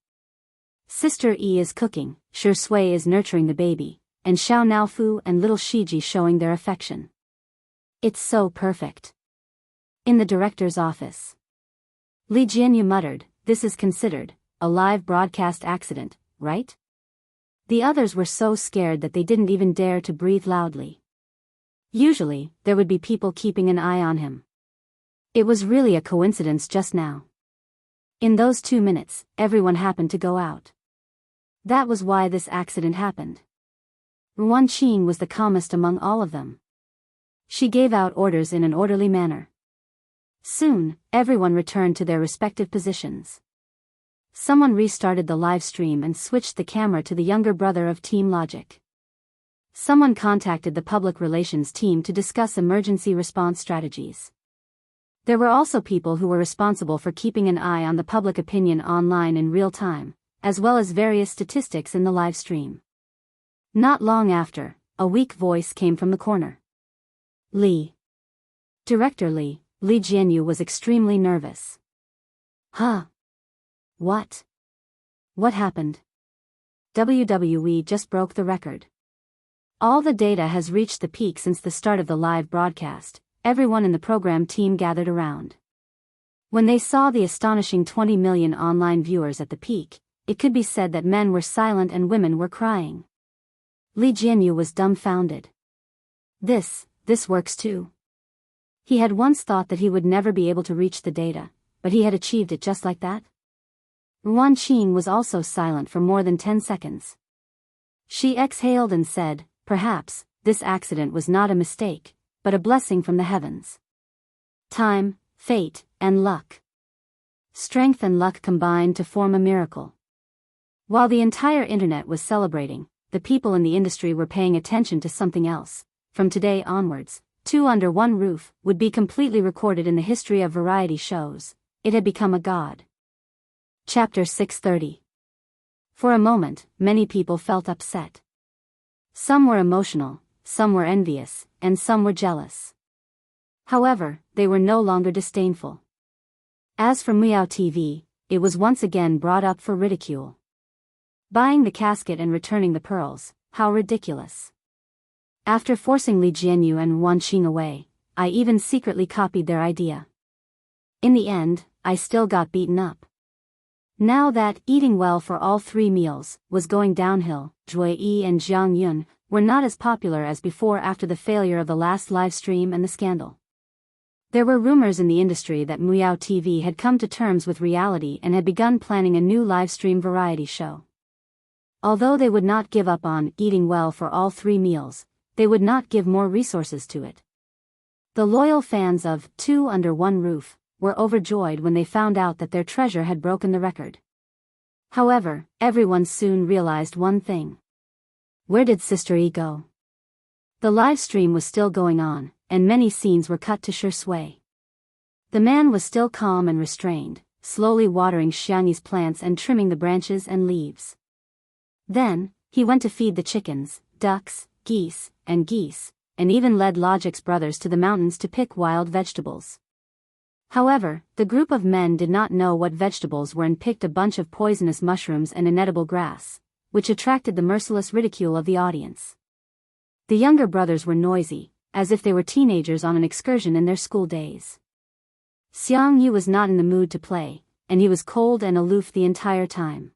Sister E is cooking, Sure Sui is nurturing the baby, and Xiao Naofu and little Shiji showing their affection. It's so perfect. In the director's office. Li Jianyu muttered, "This is considered a live broadcast accident, right?" The others were so scared that they didn't even dare to breathe loudly. Usually, there would be people keeping an eye on him. It was really a coincidence just now. In those 2 minutes, everyone happened to go out. That was why this accident happened. Ruan Qing was the calmest among all of them. She gave out orders in an orderly manner. Soon, everyone returned to their respective positions. Someone restarted the live stream and switched the camera to the younger brother of Team Logic. Someone contacted the public relations team to discuss emergency response strategies. There were also people who were responsible for keeping an eye on the public opinion online in real time, as well as various statistics in the live stream. Not long after, a weak voice came from the corner. Li. Director Li Jianyu was extremely nervous. Huh? What? What happened? WWE just broke the record. All the data has reached the peak since the start of the live broadcast. Everyone in the program team gathered around. When they saw the astonishing 20 million online viewers at the peak, it could be said that men were silent and women were crying. Li Jianyu was dumbfounded. This works too. He had once thought that he would never be able to reach the data, but he had achieved it just like that. Ruan Qing was also silent for more than 10 seconds. She exhaled and said, "Perhaps, this accident was not a mistake, but a blessing from the heavens. Time, fate, and luck. Strength and luck combined to form a miracle." While the entire internet was celebrating, the people in the industry were paying attention to something else. From today onwards, Two Under One Roof would be completely recorded in the history of variety shows. It had become a god. Chapter 630. For a moment, many people felt upset. Some were emotional, some were envious, and some were jealous. However, they were no longer disdainful. As for Miao TV, it was once again brought up for ridicule. Buying the casket and returning the pearls, how ridiculous. After forcing Li Jianyu and Ruan Qing away, I even secretly copied their idea. In the end, I still got beaten up. Now that eating well for all 3 meals was going downhill, Jue Yi and Jiang Yun were not as popular as before after the failure of the last live stream and the scandal. There were rumors in the industry that Miao TV had come to terms with reality and had begun planning a new live stream variety show. Although they would not give up on eating well for all 3 meals, they would not give more resources to it. The loyal fans of Two Under One Roof were overjoyed when they found out that their treasure had broken the record. However, everyone soon realized one thing. Where did Sister Yi go? The live stream was still going on, and many scenes were cut to Shui. The man was still calm and restrained, slowly watering Xiangyi's plants and trimming the branches and leaves. Then, he went to feed the chickens, ducks, geese, and even led Logic's brothers to the mountains to pick wild vegetables. However, the group of men did not know what vegetables were and picked a bunch of poisonous mushrooms and inedible grass, which attracted the merciless ridicule of the audience. The younger brothers were noisy, as if they were teenagers on an excursion in their school days. Xiang Yu was not in the mood to play, and he was cold and aloof the entire time.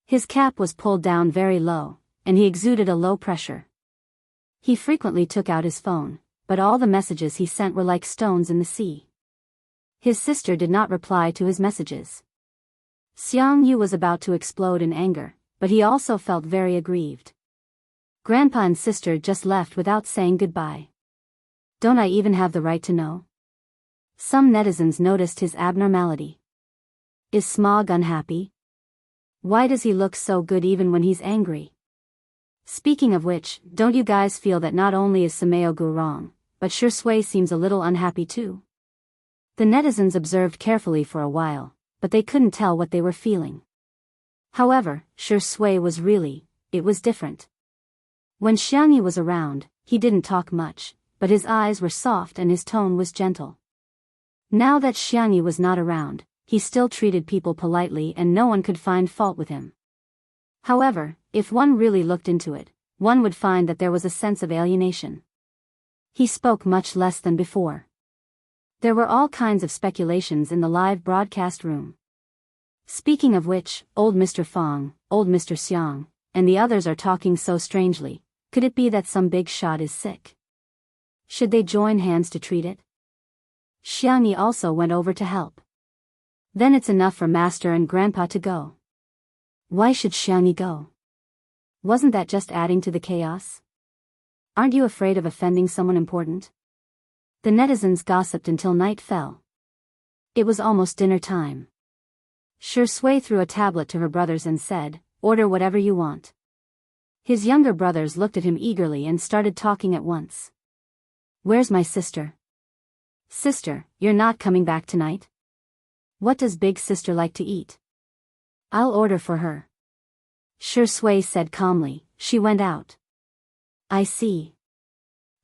His cap was pulled down very low, and he exuded a low pressure. He frequently took out his phone, but all the messages he sent were like stones in the sea. His sister did not reply to his messages. Xiang Yu was about to explode in anger, but he also felt very aggrieved. Grandpa and sister just left without saying goodbye. Don't I even have the right to know? Some netizens noticed his abnormality. Is Smog unhappy? Why does he look so good even when he's angry? Speaking of which, don't you guys feel that not only is Samayogu wrong, but Shui seems a little unhappy too? The netizens observed carefully for a while, but they couldn't tell what they were feeling. However, Shui was it was different. When Xiangyi was around, he didn't talk much, but his eyes were soft and his tone was gentle. Now that Xiangyi was not around, he still treated people politely and no one could find fault with him. However, if one really looked into it, one would find that there was a sense of alienation. He spoke much less than before. There were all kinds of speculations in the live broadcast room. Speaking of which, old Mr. Fong, old Mr. Xiang, and the others are talking so strangely. Could it be that some big shot is sick? Should they join hands to treat it? Xiangyi also went over to help. Then it's enough for Master and Grandpa to go. Why should Xiangyi go? Wasn't that just adding to the chaos? Aren't you afraid of offending someone important? The netizens gossiped until night fell. It was almost dinner time. Shi Sui threw a tablet to her brothers and said, "Order whatever you want." His younger brothers looked at him eagerly and started talking at once. "Where's my sister?" "Sister, you're not coming back tonight?" "What does big sister like to eat?" "I'll order for her." Shi Sui said calmly. She went out. "I see."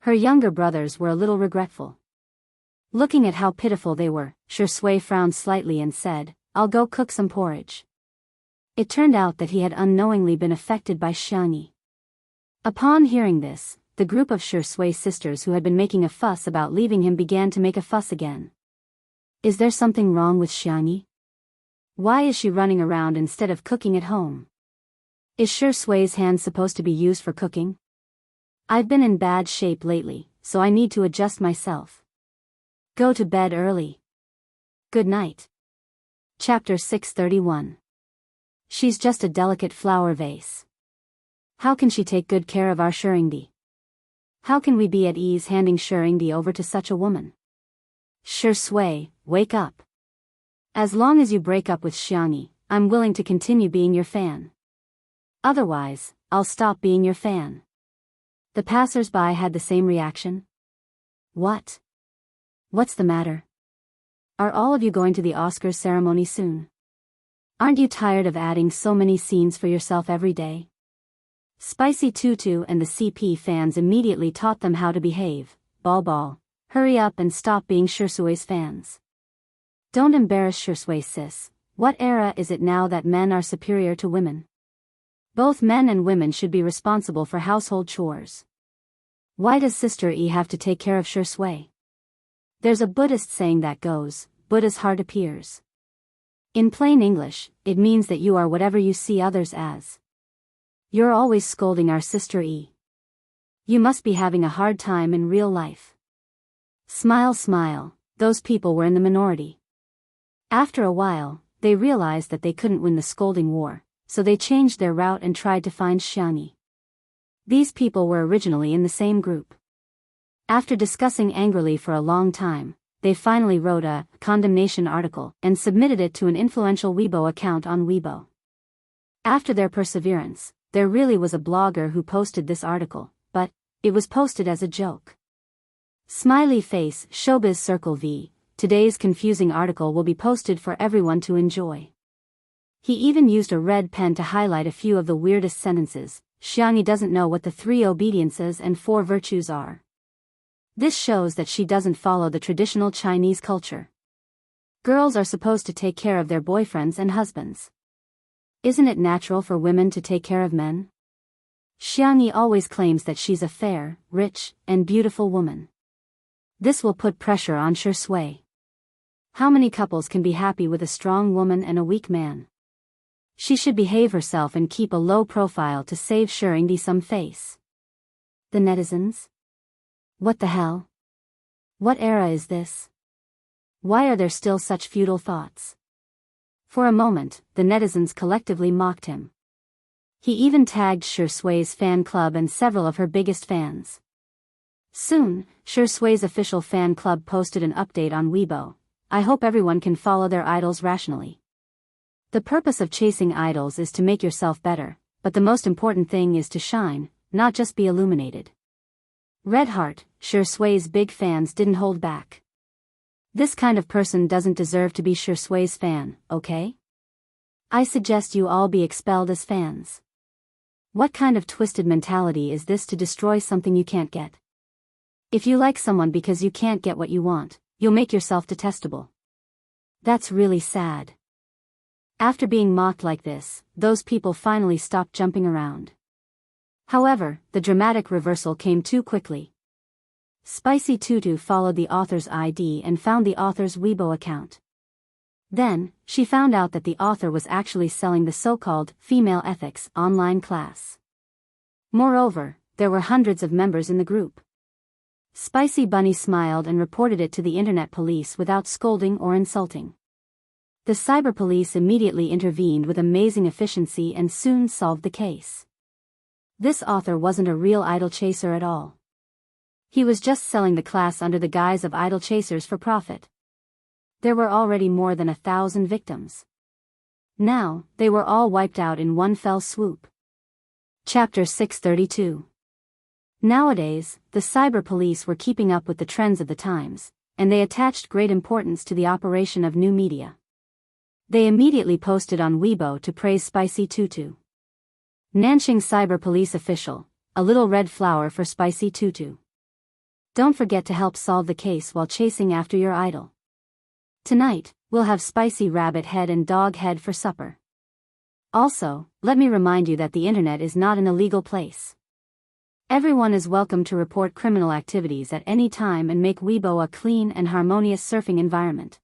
Her younger brothers were a little regretful. Looking at how pitiful they were, Shi Sui frowned slightly and said, "I'll go cook some porridge." It turned out that he had unknowingly been affected by Xiangyi. Upon hearing this, the group of Shi Sui's sisters who had been making a fuss about leaving him began to make a fuss again. Is there something wrong with Xiangyi? Why is she running around instead of cooking at home? Is Shi Sui's hands supposed to be used for cooking? I've been in bad shape lately, so I need to adjust myself. Go to bed early. Good night. Chapter 631. She's just a delicate flower vase. How can she take good care of our Shuringdi? How can we be at ease handing Shuringdi over to such a woman? Shi Sui, wake up. As long as you break up with Xiangyi, I'm willing to continue being your fan. Otherwise, I'll stop being your fan. The passers-by had the same reaction. What? What's the matter? Are all of you going to the Oscars ceremony soon? Aren't you tired of adding so many scenes for yourself every day? Spicy Tutu and the CP fans immediately taught them how to behave. Ball, hurry up and stop being Shi Sui's fans. Don't embarrass Shi Sui, sis. What era is it now that men are superior to women? Both men and women should be responsible for household chores. Why does Sister E have to take care of Shi Sui? There's a Buddhist saying that goes, Buddha's heart appears. In plain English, it means that you are whatever you see others as. You're always scolding our Sister E. You must be having a hard time in real life. Smile, smile, those people were in the minority. After a while, they realized that they couldn't win the scolding war, so they changed their route and tried to find Xiangyi. These people were originally in the same group. After discussing angrily for a long time, they finally wrote a condemnation article and submitted it to an influential Weibo account on Weibo. After their perseverance, there really was a blogger who posted this article, but it was posted as a joke. Smiley face, Showbiz Circle V. Today's confusing article will be posted for everyone to enjoy. He even used a red pen to highlight a few of the weirdest sentences. Xiangyi doesn't know what the 3 obediences and 4 virtues are. This shows that she doesn't follow the traditional Chinese culture. Girls are supposed to take care of their boyfriends and husbands. Isn't it natural for women to take care of men? Xiangyi always claims that she's a fair, rich, and beautiful woman. This will put pressure on Shi Sui. How many couples can be happy with a strong woman and a weak man? She should behave herself and keep a low profile to save Shuringdi some face. The netizens? What the hell? What era is this? Why are there still such futile thoughts? For a moment, the netizens collectively mocked him. He even tagged Shi Sui's fan club and several of her biggest fans. Soon, Shi Sui's official fan club posted an update on Weibo. I hope everyone can follow their idols rationally. The purpose of chasing idols is to make yourself better, but the most important thing is to shine, not just be illuminated. Red Heart, Shi Sui's big fans didn't hold back. This kind of person doesn't deserve to be Shi Sui's fan, okay? I suggest you all be expelled as fans. What kind of twisted mentality is this to destroy something you can't get? If you like someone because you can't get what you want, you'll make yourself detestable. That's really sad. After being mocked like this, those people finally stopped jumping around. However, the dramatic reversal came too quickly. Spicy Tutu followed the author's ID and found the author's Weibo account. Then, she found out that the author was actually selling the so-called female ethics online class. Moreover, there were hundreds of members in the group. Spicy Bunny smiled and reported it to the internet police without scolding or insulting. The cyber police immediately intervened with amazing efficiency and soon solved the case. This author wasn't a real idol chaser at all. He was just selling the class under the guise of idol chasers for profit. There were already more than 1,000 victims. Now, they were all wiped out in one fell swoop. Chapter 632. Nowadays, the cyber police were keeping up with the trends of the times, and they attached great importance to the operation of new media. They immediately posted on Weibo to praise Spicy Tutu. Nanxing Cyber Police Official, a little red flower for Spicy Tutu. Don't forget to help solve the case while chasing after your idol. Tonight, we'll have spicy rabbit head and dog head for supper. Also, let me remind you that the internet is not an illegal place. Everyone is welcome to report criminal activities at any time and make Weibo a clean and harmonious surfing environment.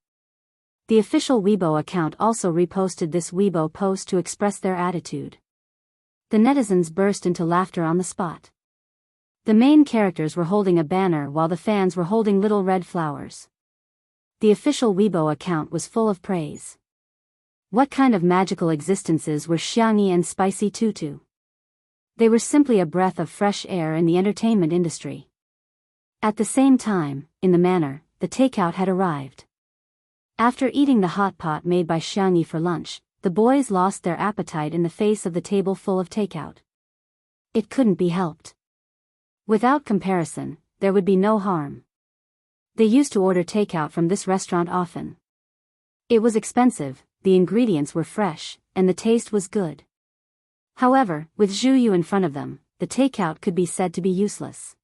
The official Weibo account also reposted this Weibo post to express their attitude. The netizens burst into laughter on the spot. The main characters were holding a banner while the fans were holding little red flowers. The official Weibo account was full of praise. What kind of magical existences were Xiangyi and Spicy Tutu? They were simply a breath of fresh air in the entertainment industry. At the same time, in the manor, the takeout had arrived. After eating the hot pot made by Xiangyi for lunch, the boys lost their appetite in the face of the table full of takeout. It couldn't be helped. Without comparison, there would be no harm. They used to order takeout from this restaurant often. It was expensive, the ingredients were fresh, and the taste was good. However, with Zhu Yu in front of them, the takeout could be said to be useless.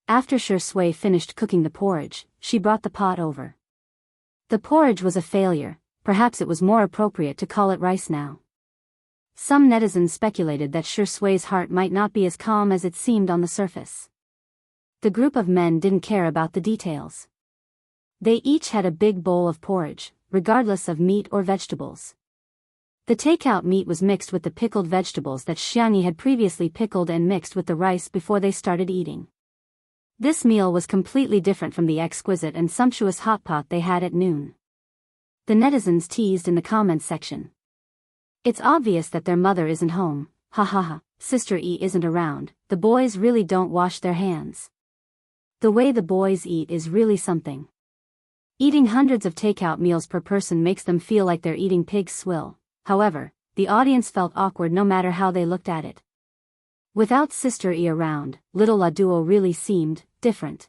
After Shi Sui finished cooking the porridge, she brought the pot over. The porridge was a failure, perhaps it was more appropriate to call it rice now. Some netizens speculated that Shi Sui's heart might not be as calm as it seemed on the surface. The group of men didn't care about the details. They each had a big bowl of porridge, regardless of meat or vegetables. The takeout meat was mixed with the pickled vegetables that Xiangyi had previously pickled and mixed with the rice before they started eating. This meal was completely different from the exquisite and sumptuous hot pot they had at noon. The netizens teased in the comments section. It's obvious that their mother isn't home, ha ha ha, Sister E isn't around, the boys really don't wash their hands. The way the boys eat is really something. Eating hundreds of takeout meals per person makes them feel like they're eating pig's swill. However, the audience felt awkward no matter how they looked at it. Without Sister E around, little La Duo really seemed different.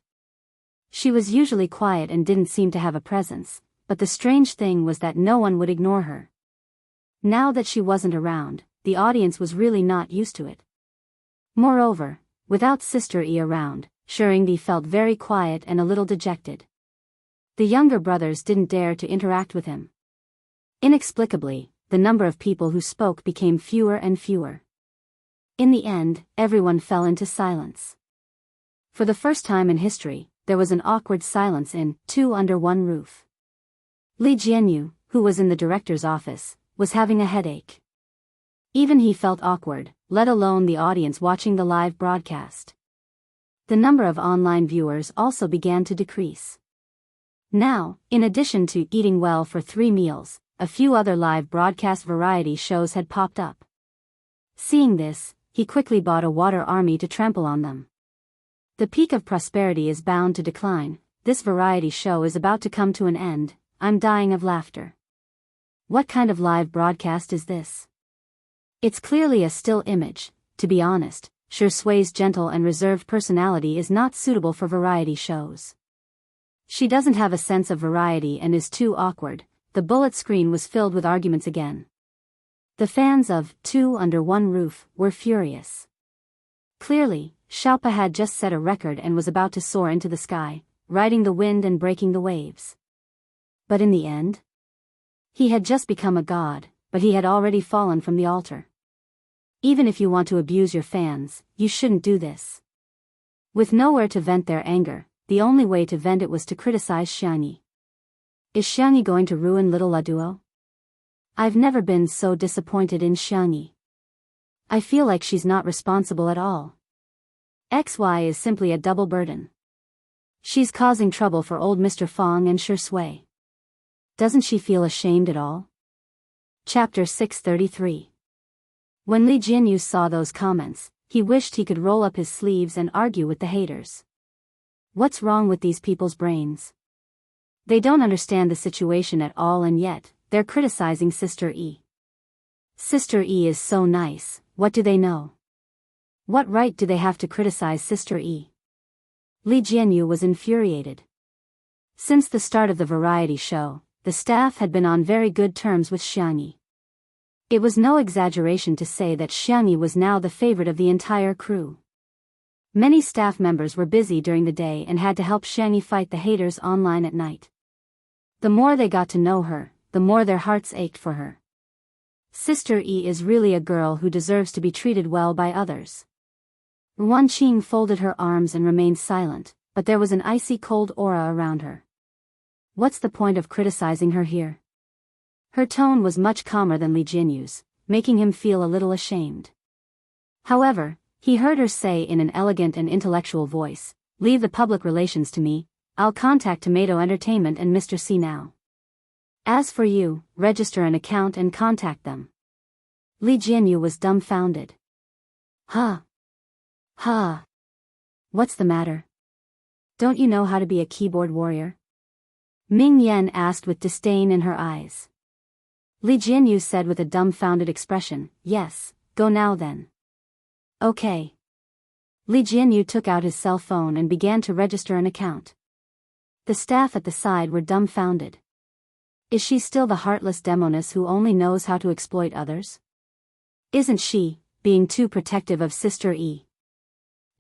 She was usually quiet and didn't seem to have a presence, but the strange thing was that no one would ignore her. Now that she wasn't around, the audience was really not used to it. Moreover, without Sister E around, Shuringdi felt very quiet and a little dejected. The younger brothers didn't dare to interact with him. Inexplicably, the number of people who spoke became fewer and fewer. In the end, everyone fell into silence. For the first time in history, there was an awkward silence in Two Under One Roof. Li Jianyu, who was in the director's office, was having a headache. Even he felt awkward, let alone the audience watching the live broadcast. The number of online viewers also began to decrease. Now, in addition to eating well for 3 meals, a few other live broadcast variety shows had popped up. Seeing this, he quickly bought a water army to trample on them. The peak of prosperity is bound to decline, this variety show is about to come to an end, I'm dying of laughter. What kind of live broadcast is this? It's clearly a still image, to be honest. Shi Sui's gentle and reserved personality is not suitable for variety shows. She doesn't have a sense of variety and is too awkward. The bullet screen was filled with arguments again. The fans of Two Under One Roof were furious. Clearly, Xiaopa had just set a record and was about to soar into the sky, riding the wind and breaking the waves. But in the end? He had just become a god, but he had already fallen from the altar. Even if you want to abuse your fans, you shouldn't do this. With nowhere to vent their anger, the only way to vent it was to criticize Xiangyi. Is Xiangyi going to ruin little Laduo? I've never been so disappointed in Xiangyi. I feel like she's not responsible at all. XY is simply a double burden. She's causing trouble for old Mr. Fong and Shui. Doesn't she feel ashamed at all? Chapter 633. When Li Jianyu saw those comments, he wished he could roll up his sleeves and argue with the haters. What's wrong with these people's brains? They don't understand the situation at all, and yet, they're criticizing Sister E. Sister E is so nice, what do they know? What right do they have to criticize Sister E? Li Jianyu was infuriated. Since the start of the variety show, the staff had been on very good terms with Xiangyi. It was no exaggeration to say that Xiangyi was now the favorite of the entire crew. Many staff members were busy during the day and had to help Xiangyi fight the haters online at night. The more they got to know her, the more their hearts ached for her. Sister E is really a girl who deserves to be treated well by others. Wan Qing folded her arms and remained silent, but there was an icy cold aura around her. What's the point of criticizing her here? Her tone was much calmer than Li Jianyu's, making him feel a little ashamed. However, he heard her say in an elegant and intellectual voice, "Leave the public relations to me, I'll contact Tomato Entertainment and Mr. C now. As for you, register an account and contact them." Li Jianyu was dumbfounded. Huh? Huh? What's the matter? Don't you know how to be a keyboard warrior? Ming Yan asked with disdain in her eyes. Li Jianyu said with a dumbfounded expression, "Yes, go now then." Okay. Li Jianyu took out his cell phone and began to register an account. The staff at the side were dumbfounded. Is she still the heartless demoness who only knows how to exploit others? Isn't she, being too protective of Sister E?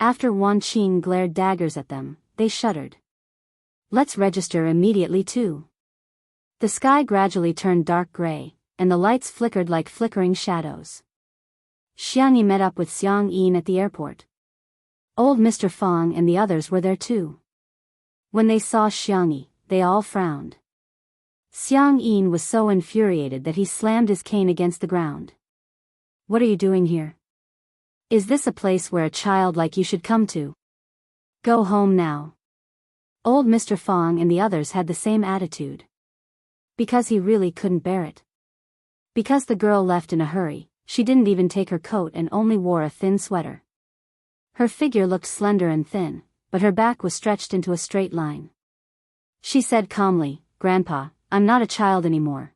After Wan Qing glared daggers at them, they shuddered. Let's register immediately too. The sky gradually turned dark gray, and the lights flickered like flickering shadows. Xiangyi met up with Xiang Yin at the airport. Old Mr. Fong and the others were there too. When they saw Xiangyi, they all frowned. Xiang Yin was so infuriated that he slammed his cane against the ground. What are you doing here? Is this a place where a child like you should come to? Go home now. Old Mr. Fong and the others had the same attitude. Because he really couldn't bear it. Because the girl left in a hurry, she didn't even take her coat and only wore a thin sweater. Her figure looked slender and thin, but her back was stretched into a straight line. She said calmly, "Grandpa, I'm not a child anymore.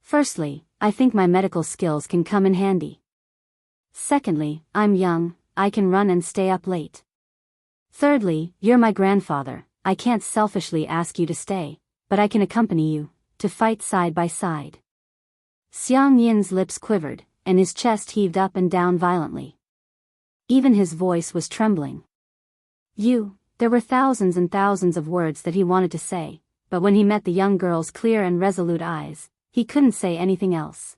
Firstly, I think my medical skills can come in handy. Secondly, I'm young, I can run and stay up late. Thirdly, you're my grandfather, I can't selfishly ask you to stay, but I can accompany you, to fight side by side." Xiang Yin's lips quivered, and his chest heaved up and down violently. Even his voice was trembling. There were thousands and thousands of words that he wanted to say, but when he met the young girl's clear and resolute eyes, he couldn't say anything else.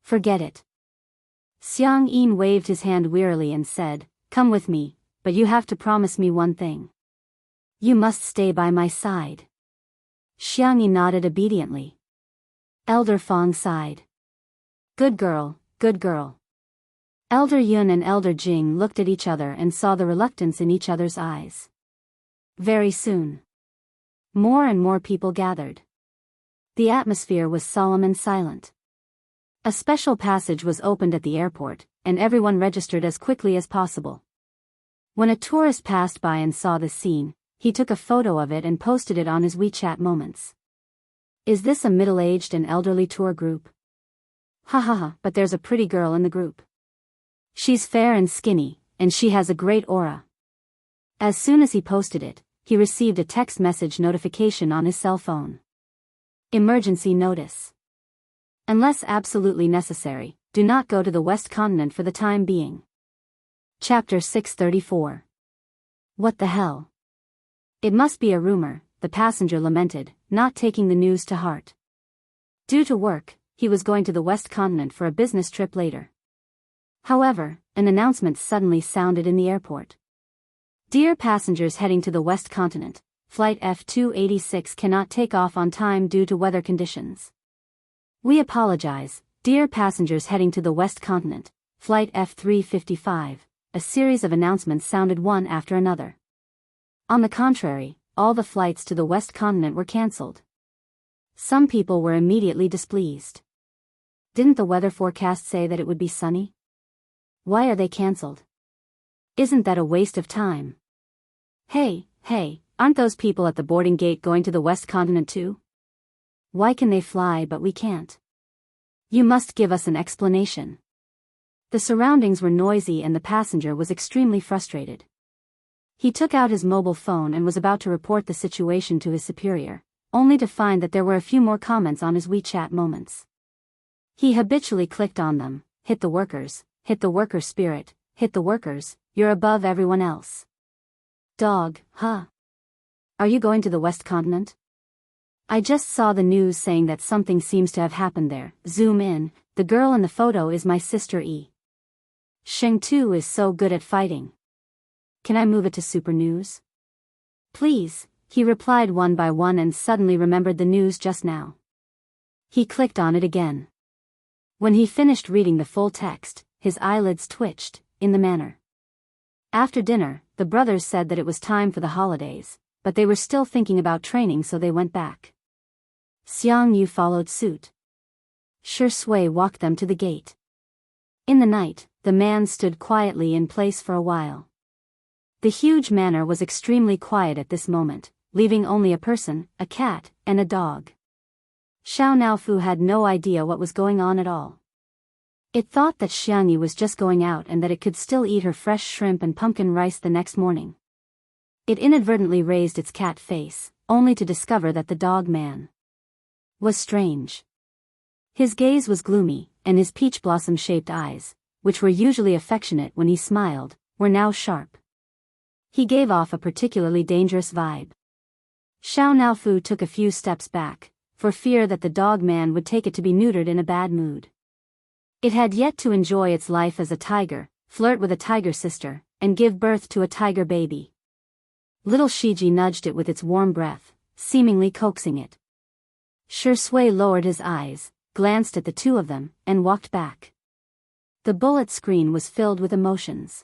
Forget it. Xiang Yin waved his hand wearily and said, "Come with me, but you have to promise me one thing. You must stay by my side." Xiang Yin nodded obediently. Elder Fong sighed. Good girl, good girl. Elder Yun and Elder Jing looked at each other and saw the reluctance in each other's eyes. Very soon, more and more people gathered. The atmosphere was solemn and silent. A special passage was opened at the airport, and everyone registered as quickly as possible. When a tourist passed by and saw this scene, he took a photo of it and posted it on his WeChat Moments. Is this a middle-aged and elderly tour group? Ha ha ha, but there's a pretty girl in the group. She's fair and skinny, and she has a great aura. As soon as he posted it, he received a text message notification on his cell phone. Emergency notice. Unless absolutely necessary, do not go to the West Continent for the time being. Chapter 634. What the hell? It must be a rumor, the passenger lamented, not taking the news to heart. Due to work, he was going to the West Continent for a business trip later. However, an announcement suddenly sounded in the airport. Dear passengers heading to the West Continent, Flight F286 cannot take off on time due to weather conditions. We apologize, dear passengers heading to the West Continent, Flight F355. A series of announcements sounded one after another. On the contrary, all the flights to the West Continent were cancelled. Some people were immediately displeased. Didn't the weather forecast say that it would be sunny? Why are they cancelled? Isn't that a waste of time? Hey, aren't those people at the boarding gate going to the West Continent too? Why can they fly but we can't? You must give us an explanation. The surroundings were noisy and the passenger was extremely frustrated. He took out his mobile phone and was about to report the situation to his superior, only to find that there were a few more comments on his WeChat moments. He habitually clicked on them. Hit the workers spirit, hit the workers, you're above everyone else. Dog, huh? Are you going to the West Continent? I just saw the news saying that something seems to have happened there. Zoom in, the girl in the photo is my sister E. Sheng Tu is so good at fighting. Can I move it to Super News? Please, he replied one by one and suddenly remembered the news just now. He clicked on it again. When he finished reading the full text, his eyelids twitched, in the manner. After dinner, the brothers said that it was time for the holidays, but they were still thinking about training so they went back. Xiang Yu followed suit. Shi Sui walked them to the gate. In the night, the man stood quietly in place for a while. The huge manor was extremely quiet at this moment, leaving only a person, a cat, and a dog. Xiao Naofu had no idea what was going on at all. It thought that Xiangyi was just going out and that it could still eat her fresh shrimp and pumpkin rice the next morning. It inadvertently raised its cat face, only to discover that the dog man was strange. His gaze was gloomy, and his peach blossom-shaped eyes, which were usually affectionate when he smiled, were now sharp. He gave off a particularly dangerous vibe. Xiao Naofu took a few steps back, for fear that the dog man would take it to be neutered in a bad mood. It had yet to enjoy its life as a tiger, flirt with a tiger sister, and give birth to a tiger baby. Little Shiji nudged it with its warm breath, seemingly coaxing it. Shi Sui lowered his eyes, glanced at the two of them, and walked back. The bullet screen was filled with emotions.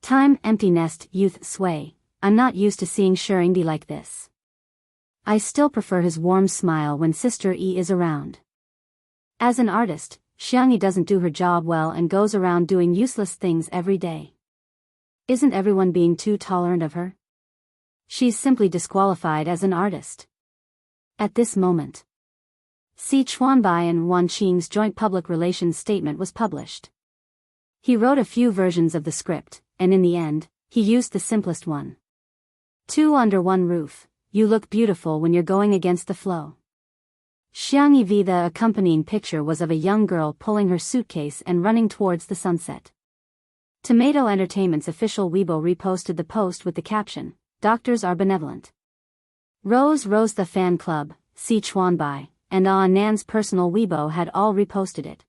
Time empty nest youth Sui, I'm not used to seeing Shirindi like this. I still prefer his warm smile when Sister E is around. As an artist, Xiangyi doesn't do her job well and goes around doing useless things every day. Isn't everyone being too tolerant of her? She's simply disqualified as an artist. At this moment, Si Chuanbai and Wan Qing's joint public relations statement was published. He wrote a few versions of the script, and in the end, he used the simplest one. Two under one roof, you look beautiful when you're going against the flow. Xiangyi V. The accompanying picture was of a young girl pulling her suitcase and running towards the sunset. Tomato Entertainment's official Weibo reposted the post with the caption, "Doctors are benevolent." Rose the fan club, Si Chuanbai, and Nan's personal Weibo had all reposted it.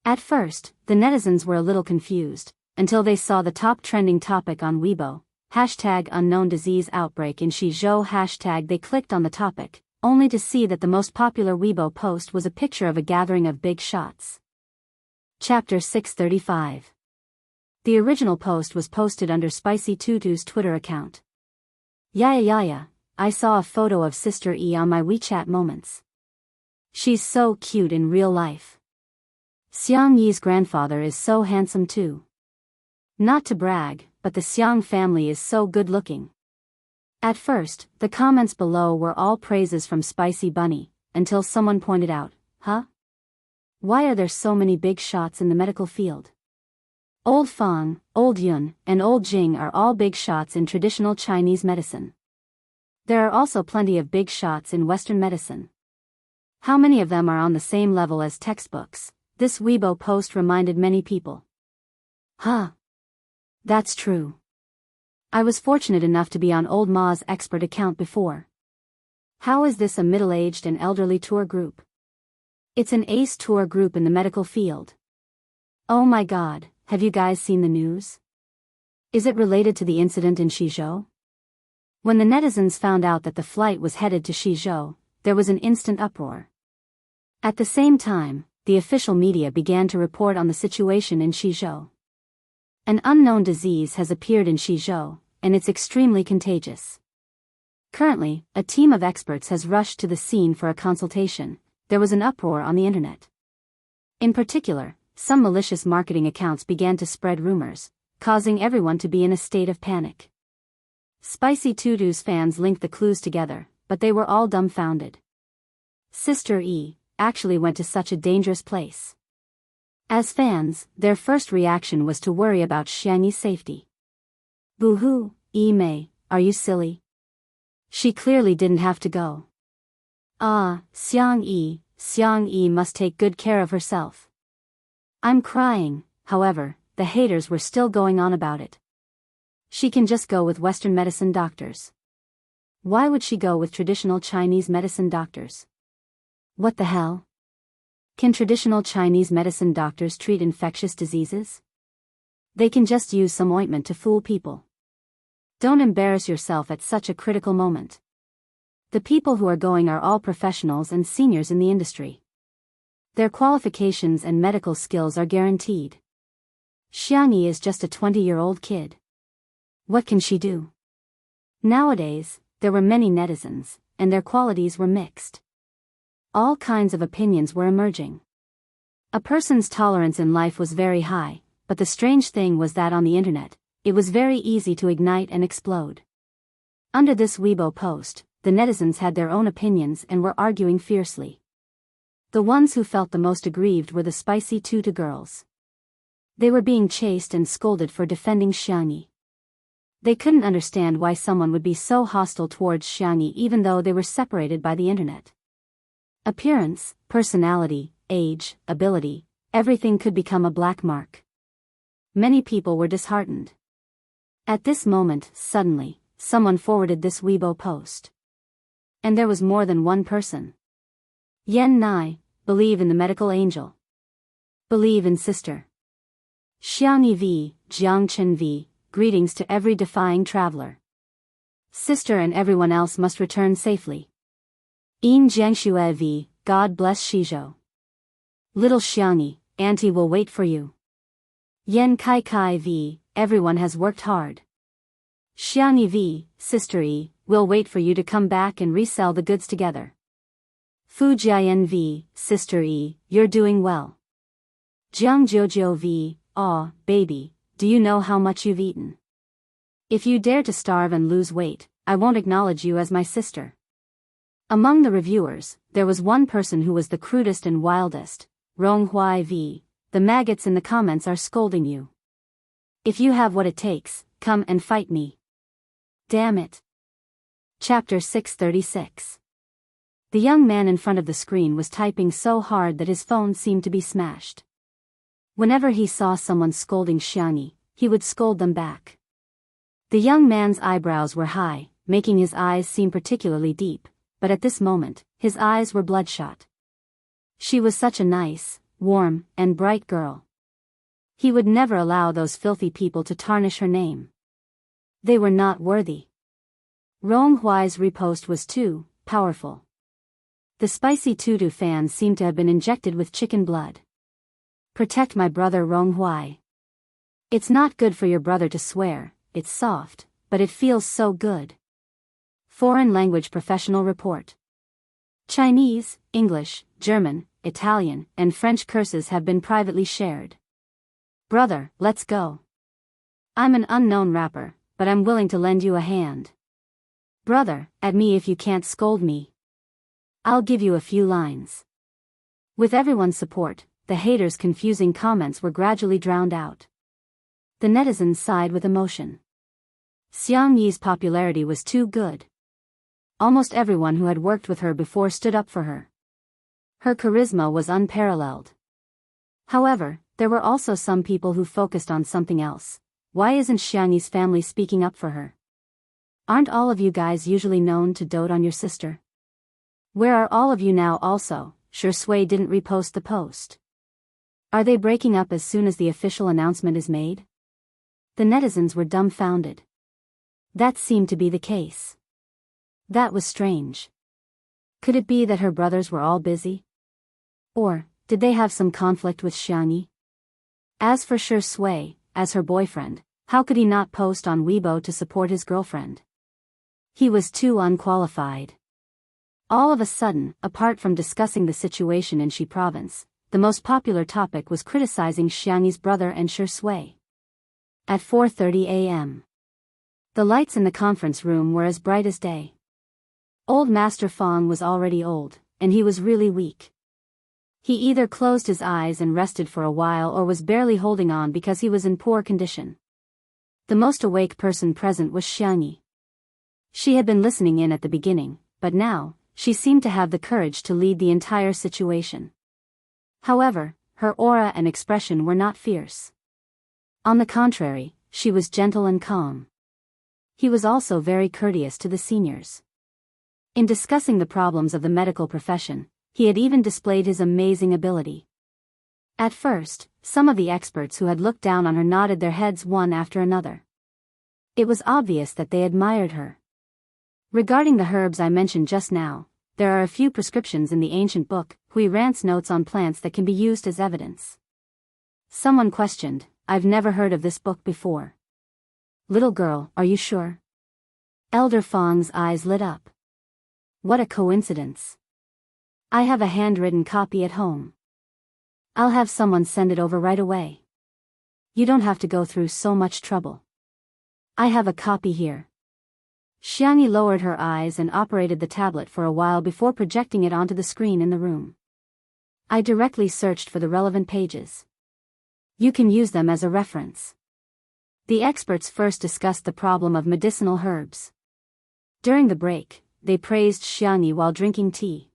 At first, the netizens were a little confused, until they saw the top trending topic on Weibo, #unknown disease outbreak in Shizhou. They clicked on the topic, only to see that the most popular Weibo post was a picture of a gathering of big shots. Chapter 635. The original post was posted under Spicy Tutu's Twitter account. Yaya, I saw a photo of Sister E on my WeChat moments. She's so cute in real life. Xiang Yi's grandfather is so handsome too. Not to brag, but the Xiang family is so good looking. At first, the comments below were all praises from Spicy Bunny, until someone pointed out, why are there so many big shots in the medical field? Old Fang, Old Yun, and Old Jing are all big shots in traditional Chinese medicine. There are also plenty of big shots in Western medicine. How many of them are on the same level as textbooks? This Weibo post reminded many people. That's true. I was fortunate enough to be on Old Ma's expert account before. How is this a middle-aged and elderly tour group? It's an ace tour group in the medical field. Oh my god, have you guys seen the news? Is it related to the incident in Shizhou? When the netizens found out that the flight was headed to Shizhou, there was an instant uproar. At the same time, the official media began to report on the situation in Shizhou. An unknown disease has appeared in Shizhou, and it's extremely contagious. Currently, a team of experts has rushed to the scene for a consultation. There was an uproar on the internet. In particular, some malicious marketing accounts began to spread rumors, causing everyone to be in a state of panic. Spicy Tutu's fans linked the clues together, but they were all dumbfounded. Sister E actually went to such a dangerous place. As fans, their first reaction was to worry about Xiangyi's safety. Boo-hoo, E Mei, are you silly? She clearly didn't have to go. Xiangyi must take good care of herself. I'm crying. However, the haters were still going on about it. She can just go with Western medicine doctors. Why would she go with traditional Chinese medicine doctors? What the hell? Can traditional Chinese medicine doctors treat infectious diseases? They can just use some ointment to fool people. Don't embarrass yourself at such a critical moment. The people who are going are all professionals and seniors in the industry. Their qualifications and medical skills are guaranteed. Xiangyi is just a 20-year-old kid. What can she do? Nowadays, there were many netizens, and their qualities were mixed. All kinds of opinions were emerging. A person's tolerance in life was very high, but the strange thing was that on the internet, it was very easy to ignite and explode. Under this Weibo post, the netizens had their own opinions and were arguing fiercely. The ones who felt the most aggrieved were the Spicy Tutu girls. They were being chased and scolded for defending Xiangyi. They couldn't understand why someone would be so hostile towards Xiangyi even though they were separated by the internet. Appearance, personality, age, ability, everything could become a black mark. Many people were disheartened. At this moment, suddenly, someone forwarded this Weibo post. And there was more than one person. Yen Nai, believe in the medical angel. Believe in sister. Xiangyi V, Jiangchen V, greetings to every defying traveler. Sister and everyone else must return safely. Yin Jiangxue V, God bless Shizhou. Little Xiangyi, Auntie will wait for you. Yen Kai Kai V, everyone has worked hard. Xiangyi V, Sister E, we'll wait for you to come back and resell the goods together. Fu Jiayan V, Sister E, you're doing well. Jiang Jojo V, aw, baby, do you know how much you've eaten? If you dare to starve and lose weight, I won't acknowledge you as my sister. Among the reviewers, there was one person who was the crudest and wildest. Ronghui V, the maggots in the comments are scolding you. If you have what it takes, come and fight me. Damn it. Chapter 636. The young man in front of the screen was typing so hard that his phone seemed to be smashed. Whenever he saw someone scolding Xiangyi, he would scold them back. The young man's eyebrows were high, making his eyes seem particularly deep, but at this moment, his eyes were bloodshot. She was such a nice, warm, and bright girl. He would never allow those filthy people to tarnish her name. They were not worthy. Ronghui's repost was too powerful. The Spicy Tutu fans seemed to have been injected with chicken blood. Protect my brother Ronghui. It's not good for your brother to swear, it's soft, but it feels so good. Foreign language professional report. Chinese, English, German, Italian, and French curses have been privately shared. Brother, let's go. I'm an unknown rapper, but I'm willing to lend you a hand. Brother, at me if you can't scold me. I'll give you a few lines. With everyone's support, the haters' confusing comments were gradually drowned out. The netizens sighed with emotion. Xiangyi's popularity was too good. Almost everyone who had worked with her before stood up for her. Her charisma was unparalleled. However, there were also some people who focused on something else. Why isn't Xiangyi's family speaking up for her? Aren't all of you guys usually known to dote on your sister? Where are all of you now also? Sure Sui didn't repost the post. Are they breaking up as soon as the official announcement is made? The netizens were dumbfounded. That seemed to be the case. That was strange. Could it be that her brothers were all busy? Or, did they have some conflict with Xiangyi? As for Shui, as her boyfriend, how could he not post on Weibo to support his girlfriend? He was too unqualified. All of a sudden, apart from discussing the situation in Shi province, the most popular topic was criticizing Xiangyi's brother and Shui. At 4:30 a.m. The lights in the conference room were as bright as day. Old Master Fong was already old, and he was really weak. He either closed his eyes and rested for a while or was barely holding on because he was in poor condition. The most awake person present was Xiangyi. She had been listening in at the beginning, but now, she seemed to have the courage to lead the entire situation. However, her aura and expression were not fierce. On the contrary, she was gentle and calm. He was also very courteous to the seniors. In discussing the problems of the medical profession, he had even displayed his amazing ability. At first, some of the experts who had looked down on her nodded their heads one after another. It was obvious that they admired her. Regarding the herbs I mentioned just now, there are a few prescriptions in the ancient book, Hui Rant's notes on plants that can be used as evidence. Someone questioned, "I've never heard of this book before." "Little girl, are you sure?" Elder Fong's eyes lit up. What a coincidence. I have a handwritten copy at home. I'll have someone send it over right away. You don't have to go through so much trouble. I have a copy here. Xiangyi lowered her eyes and operated the tablet for a while before projecting it onto the screen in the room. I directly searched for the relevant pages. You can use them as a reference. The experts first discussed the problem of medicinal herbs. During the break, they praised Xiangyi while drinking tea.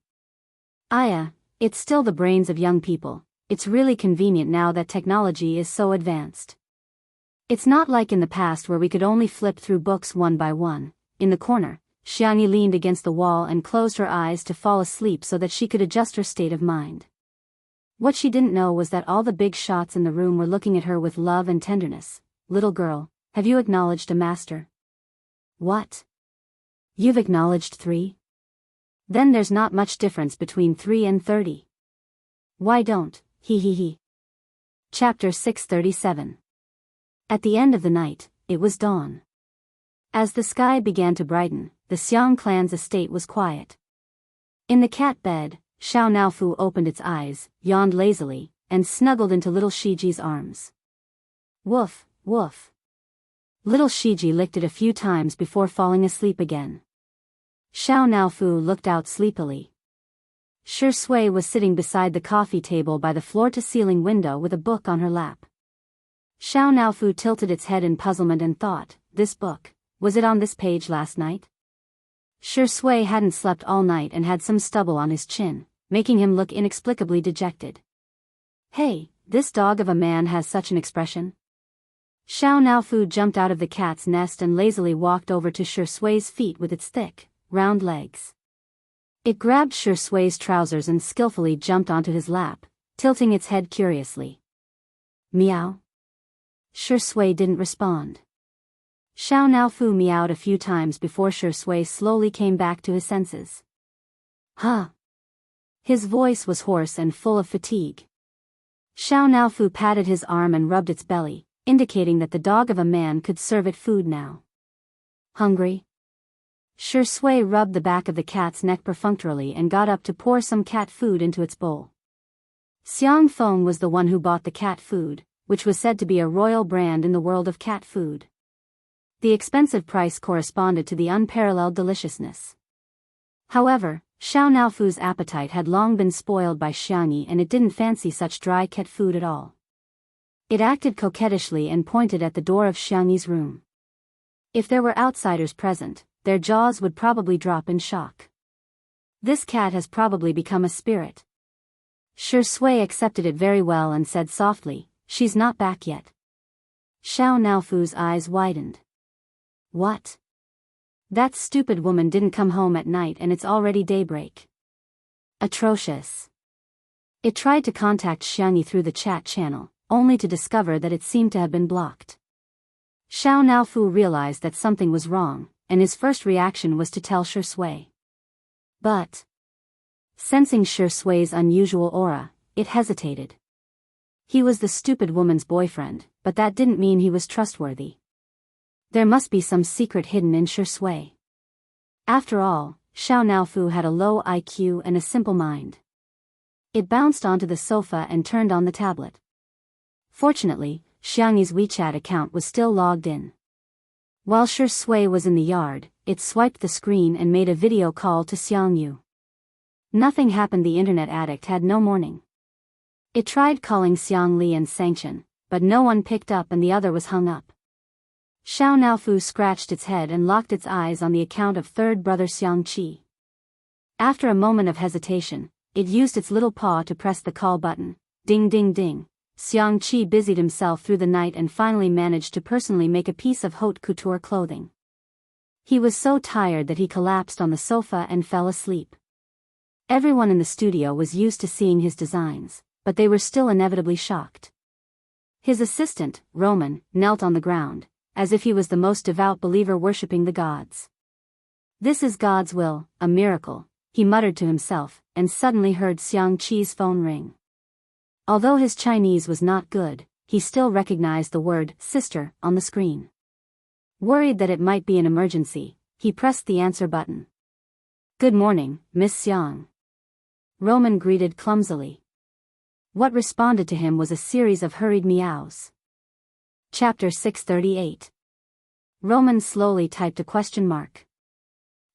Aya, it's still the brains of young people. It's really convenient now that technology is so advanced. It's not like in the past where we could only flip through books one by one. In the corner, Xiangyi leaned against the wall and closed her eyes to fall asleep so that she could adjust her state of mind. What she didn't know was that all the big shots in the room were looking at her with love and tenderness. "Little girl, have you acknowledged a master?" "What? You've acknowledged 3? Then there's not much difference between 3 and 30. Why don't, he. Chapter 637. At the end of the night, it was dawn. As the sky began to brighten, the Xiang clan's estate was quiet. In the cat bed, Xiao Naofu opened its eyes, yawned lazily, and snuggled into little Shiji's arms. Woof, woof. Little Shiji licked it a few times before falling asleep again. Xiao Naofu looked out sleepily. Shui was sitting beside the coffee table by the floor-to-ceiling window with a book on her lap. Xiao Naofu tilted its head in puzzlement and thought, "This book, was it on this page last night?" Shui hadn't slept all night and had some stubble on his chin, making him look inexplicably dejected. "Hey, this dog of a man has such an expression." Xiao Naofu jumped out of the cat's nest and lazily walked over to Shui's feet with its thick, round legs. It grabbed Shui's trousers and skillfully jumped onto his lap, tilting its head curiously. "Meow?" Shui didn't respond. Xiao Naofu meowed a few times before Shui slowly came back to his senses. "Huh?" His voice was hoarse and full of fatigue. Xiao Naofu patted his arm and rubbed its belly, indicating that the dog of a man could serve it food now. "Hungry?" Shui rubbed the back of the cat's neck perfunctorily and got up to pour some cat food into its bowl. Xiang Feng was the one who bought the cat food, which was said to be a royal brand in the world of cat food. The expensive price corresponded to the unparalleled deliciousness. However, Xiao Naofu's appetite had long been spoiled by Xiangyi and it didn't fancy such dry cat food at all. It acted coquettishly and pointed at the door of Xiangyi's room. If there were outsiders present, their jaws would probably drop in shock. This cat has probably become a spirit. Shui accepted it very well and said softly, "She's not back yet." Xiao Naofu's eyes widened. "What? That stupid woman didn't come home at night and it's already daybreak. Atrocious." It tried to contact Xiangyi through the chat channel, only to discover that it seemed to have been blocked. Xiao Naofu realized that something was wrong, and his first reaction was to tell Shi Sui. But, sensing Shi Sui's unusual aura, it hesitated. He was the stupid woman's boyfriend, but that didn't mean he was trustworthy. There must be some secret hidden in Shi Sui. After all, Xiao Naofu had a low IQ and a simple mind. It bounced onto the sofa and turned on the tablet. Fortunately, Xiangyi's WeChat account was still logged in. While Shi Sui was in the yard, it swiped the screen and made a video call to Xiangyu. Nothing happened. The internet addict had no morning. It tried calling Xiang Li and Sanction, but no one picked up and the other was hung up. Xiao Naofu scratched its head and locked its eyes on the account of third brother Xiang Qi. After a moment of hesitation, it used its little paw to press the call button. Ding ding ding. Xiang Qi busied himself through the night and finally managed to personally make a piece of haute couture clothing. He was so tired that he collapsed on the sofa and fell asleep. Everyone in the studio was used to seeing his designs, but they were still inevitably shocked. His assistant, Roman, knelt on the ground, as if he was the most devout believer worshipping the gods. "This is God's will, a miracle," he muttered to himself, and suddenly heard Xiang Qi's phone ring. Although his Chinese was not good, he still recognized the word "sister" on the screen. Worried that it might be an emergency, he pressed the answer button. "Good morning, Miss Xiang," Roman greeted clumsily. What responded to him was a series of hurried meows. Chapter 638. Roman slowly typed a question mark.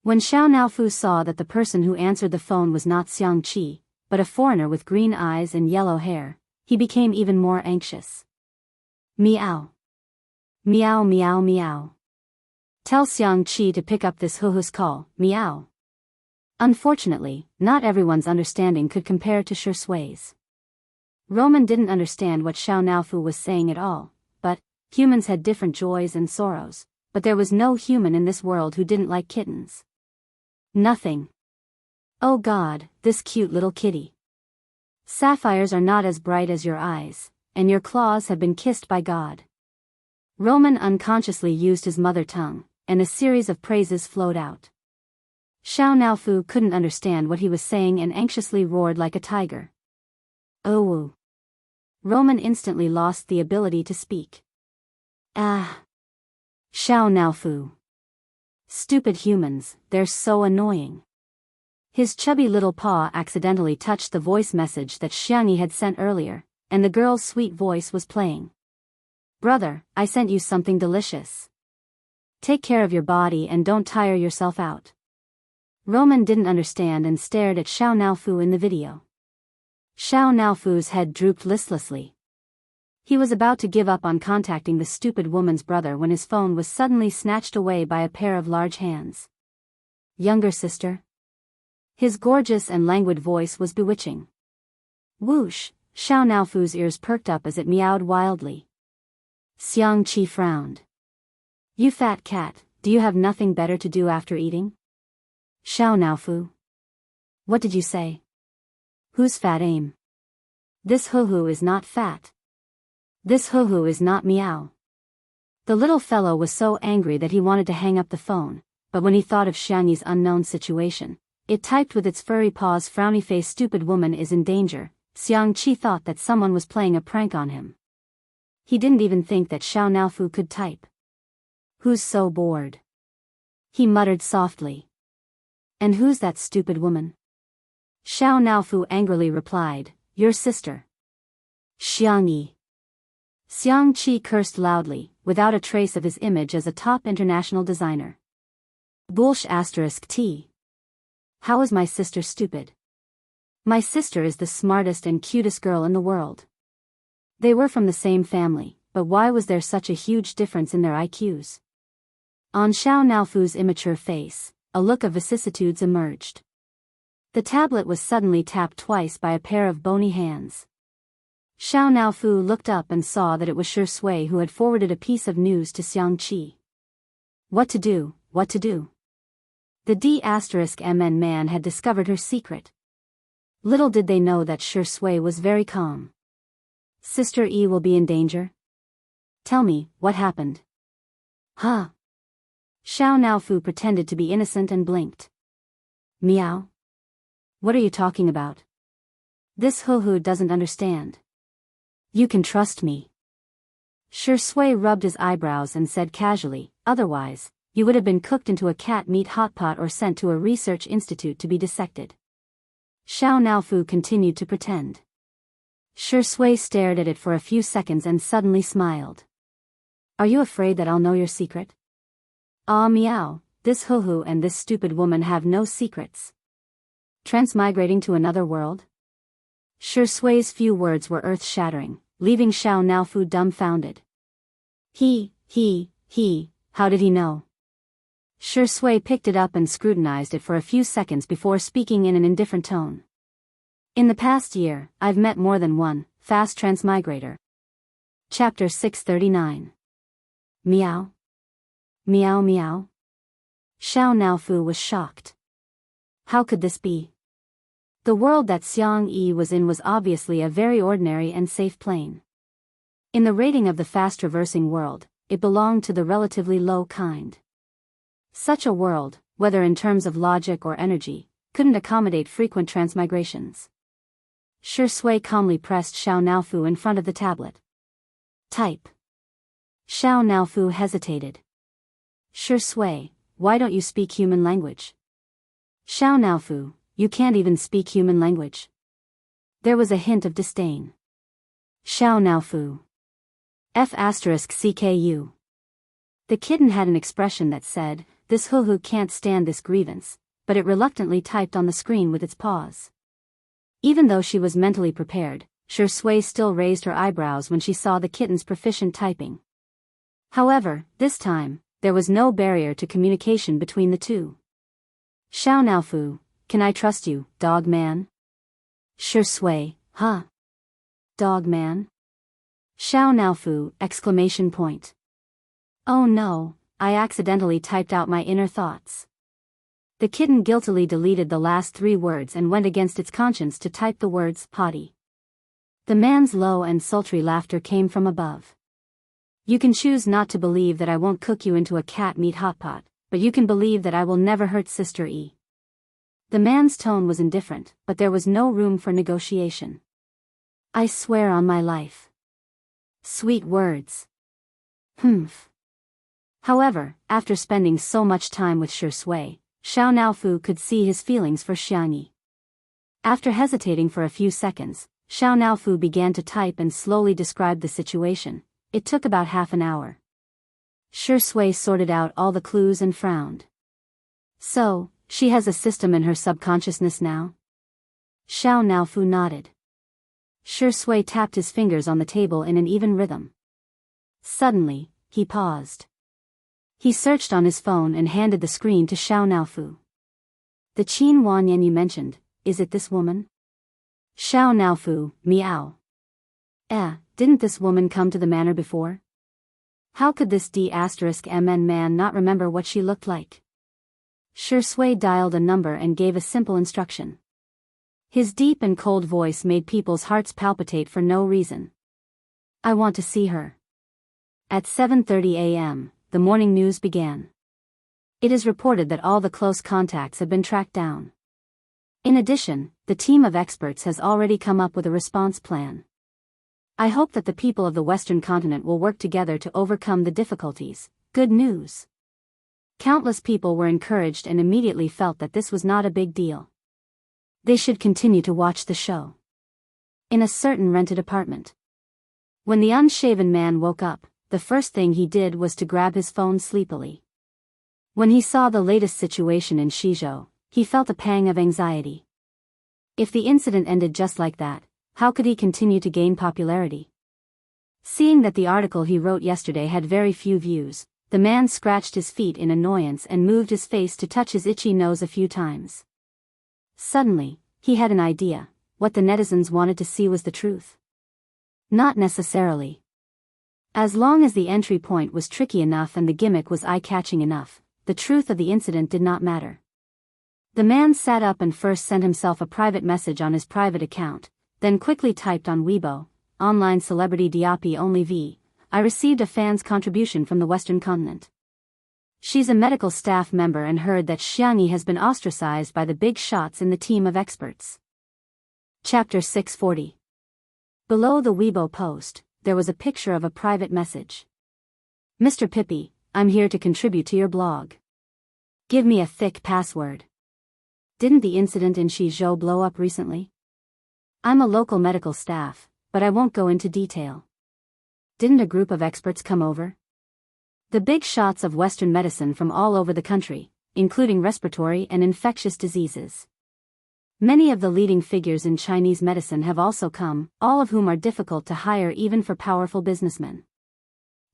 When Xiao Naofu saw that the person who answered the phone was not Xiang Qi, but a foreigner with green eyes and yellow hair, he became even more anxious. Meow. Meow meow meow. Tell Xiang Qi to pick up this huhus call, meow. Unfortunately, not everyone's understanding could compare to Shi Sui's. Roman didn't understand what Xiao Naofu was saying at all, but humans had different joys and sorrows, but there was no human in this world who didn't like kittens. Nothing. Oh God, this cute little kitty. Sapphires are not as bright as your eyes, and your claws have been kissed by God. Roman unconsciously used his mother tongue, and a series of praises flowed out. Xiao Naofu couldn't understand what he was saying and anxiously roared like a tiger. Oh! Roman instantly lost the ability to speak. Ah! Xiao Naofu. Stupid humans, they're so annoying. His chubby little paw accidentally touched the voice message that Xiangyi had sent earlier, and the girl's sweet voice was playing. "Brother, I sent you something delicious. Take care of your body and don't tire yourself out." Roman didn't understand and stared at Xiao Naofu in the video. Xiao Naofu's head drooped listlessly. He was about to give up on contacting the stupid woman's brother when his phone was suddenly snatched away by a pair of large hands. "Younger sister?" His gorgeous and languid voice was bewitching. Whoosh! Xiao Naofu's ears perked up as it meowed wildly. Xiang Qi frowned. "You fat cat, do you have nothing better to do after eating?" "Xiao Naofu. What did you say? Who's fat? Aim. This huhu is not fat. This huhu is not meow." The little fellow was so angry that he wanted to hang up the phone, but when he thought of Xiangyi's unknown situation, it typed with its furry paws, "Frowny face, stupid woman is in danger." Xiang Qi thought that someone was playing a prank on him. He didn't even think that Xiao Naofu could type. "Who's so bored?" he muttered softly. "And who's that stupid woman?" Xiao Naofu angrily replied, "Your sister." Xiangyi. Xiang Qi cursed loudly, without a trace of his image as a top international designer. Bullsh *T. How is my sister stupid? My sister is the smartest and cutest girl in the world. They were from the same family, but why was there such a huge difference in their IQs? On Xiao Naofu's immature face, a look of vicissitudes emerged. The tablet was suddenly tapped twice by a pair of bony hands. Xiao Naofu looked up and saw that it was Shi Sui who had forwarded a piece of news to Xiang Qi. What to do, what to do? The D*MN man had discovered her secret. Little did they know that Shi Sui was very calm. Sister E will be in danger? Tell me, what happened? Huh? Xiao Naofu pretended to be innocent and blinked. Meow? What are you talking about? This Hu doesn't understand. You can trust me. Shi Sui rubbed his eyebrows and said casually, otherwise, you would have been cooked into a cat meat hot pot or sent to a research institute to be dissected. Xiao Naofu continued to pretend. Shi Sui stared at it for a few seconds and suddenly smiled. Are you afraid that I'll know your secret? Ah meow, this Hu and this stupid woman have no secrets. Transmigrating to another world? Shi Sui's few words were earth-shattering, leaving Xiao Naofu dumbfounded. How did he know? Shi Sui picked it up and scrutinized it for a few seconds before speaking in an indifferent tone. In the past year, I've met more than one fast transmigrator. Chapter 639. Meow? Meow meow? Xiao Naofu was shocked. How could this be? The world that Xiang Yi was in was obviously a very ordinary and safe plane. In the rating of the fast-traversing world, it belonged to the relatively low kind. Such a world, whether in terms of logic or energy, couldn't accommodate frequent transmigrations. Shi Sui calmly pressed Xiao Naofu in front of the tablet. Type. Xiao Naofu hesitated. Shi Sui, why don't you speak human language? Xiao Naofu, you can't even speak human language. There was a hint of disdain. Xiao Naofu. F***CKU. The kitten had an expression that said, this Hu can't stand this grievance, but it reluctantly typed on the screen with its paws. Even though she was mentally prepared, Shi Sui still raised her eyebrows when she saw the kitten's proficient typing. However, this time, there was no barrier to communication between the two. Xiao Naofu, can I trust you, dog man? Shi Sui, huh? Dog man? Xiao Naofu, exclamation point. Oh no, I accidentally typed out my inner thoughts. The kitten guiltily deleted the last 3 words and went against its conscience to type the words, potty. The man's low and sultry laughter came from above. You can choose not to believe that I won't cook you into a cat meat hot pot, but you can believe that I will never hurt Sister E. The man's tone was indifferent, but there was no room for negotiation. I swear on my life. Sweet words. Humph. However, after spending so much time with Shi Sui, Xiao Naofu could see his feelings for Xiangyi. After hesitating for a few seconds, Xiao Naofu began to type and slowly describe the situation. It took about half an hour. Shi Sui sorted out all the clues and frowned. So, she has a system in her subconsciousness now? Xiao Naofu nodded. Shi Sui tapped his fingers on the table in an even rhythm. Suddenly, he paused. He searched on his phone and handed the screen to Xiao Naofu. The Qin Wanyan you mentioned, is it this woman? Xiao Naofu, meow. Didn't this woman come to the manor before? How could this D*MN man not remember what she looked like? Shi Sui dialed a number and gave a simple instruction. His deep and cold voice made people's hearts palpitate for no reason. I want to see her. At 7:30 a.m., the morning news began. It is reported that all the close contacts have been tracked down. In addition, the team of experts has already come up with a response plan. I hope that the people of the Western continent will work together to overcome the difficulties. Good news. Countless people were encouraged and immediately felt that this was not a big deal. They should continue to watch the show. In a certain rented apartment. When the unshaven man woke up, the first thing he did was to grab his phone sleepily. When he saw the latest situation in Shizhou, he felt a pang of anxiety. If the incident ended just like that, how could he continue to gain popularity? Seeing that the article he wrote yesterday had very few views, the man scratched his feet in annoyance and moved his face to touch his itchy nose a few times. Suddenly, he had an idea. What the netizens wanted to see was the truth. Not necessarily. As long as the entry point was tricky enough and the gimmick was eye-catching enough, the truth of the incident did not matter. The man sat up and first sent himself a private message on his private account, then quickly typed on Weibo, online celebrity Diapi only V. I received a fan's contribution from the Western continent. She's a medical staff member and heard that Xiangyi has been ostracized by the big shots in the team of experts. Chapter 640. Below the Weibo post, there was a picture of a private message. Mr. Pippi, I'm here to contribute to your blog. Give me a thick password. Didn't the incident in Shizhou blow up recently? I'm a local medical staff, but I won't go into detail. Didn't a group of experts come over? The big shots of Western medicine from all over the country, including respiratory and infectious diseases. Many of the leading figures in Chinese medicine have also come, all of whom are difficult to hire even for powerful businessmen.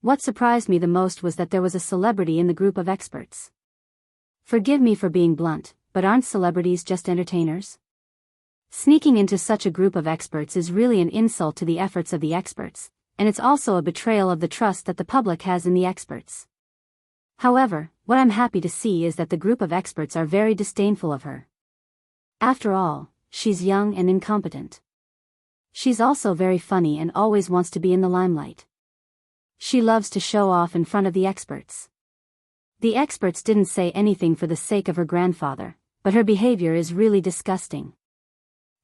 What surprised me the most was that there was a celebrity in the group of experts. Forgive me for being blunt, but aren't celebrities just entertainers? Sneaking into such a group of experts is really an insult to the efforts of the experts, and it's also a betrayal of the trust that the public has in the experts. However, what I'm happy to see is that the group of experts are very disdainful of her. After all, she's young and incompetent. She's also very funny and always wants to be in the limelight. She loves to show off in front of the experts. The experts didn't say anything for the sake of her grandfather, but her behavior is really disgusting.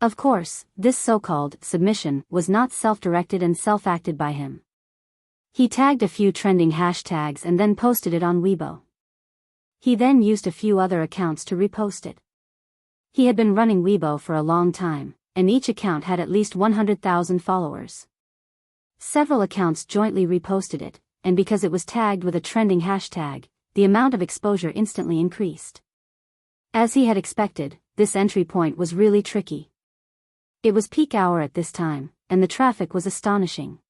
Of course, this so-called submission was not self-directed and self-acted by him. He tagged a few trending hashtags and then posted it on Weibo. He then used a few other accounts to repost it. He had been running Weibo for a long time, and each account had at least 100,000 followers. Several accounts jointly reposted it, and because it was tagged with a trending hashtag, the amount of exposure instantly increased. As he had expected, this entry point was really tricky. It was peak hour at this time, and the traffic was astonishing.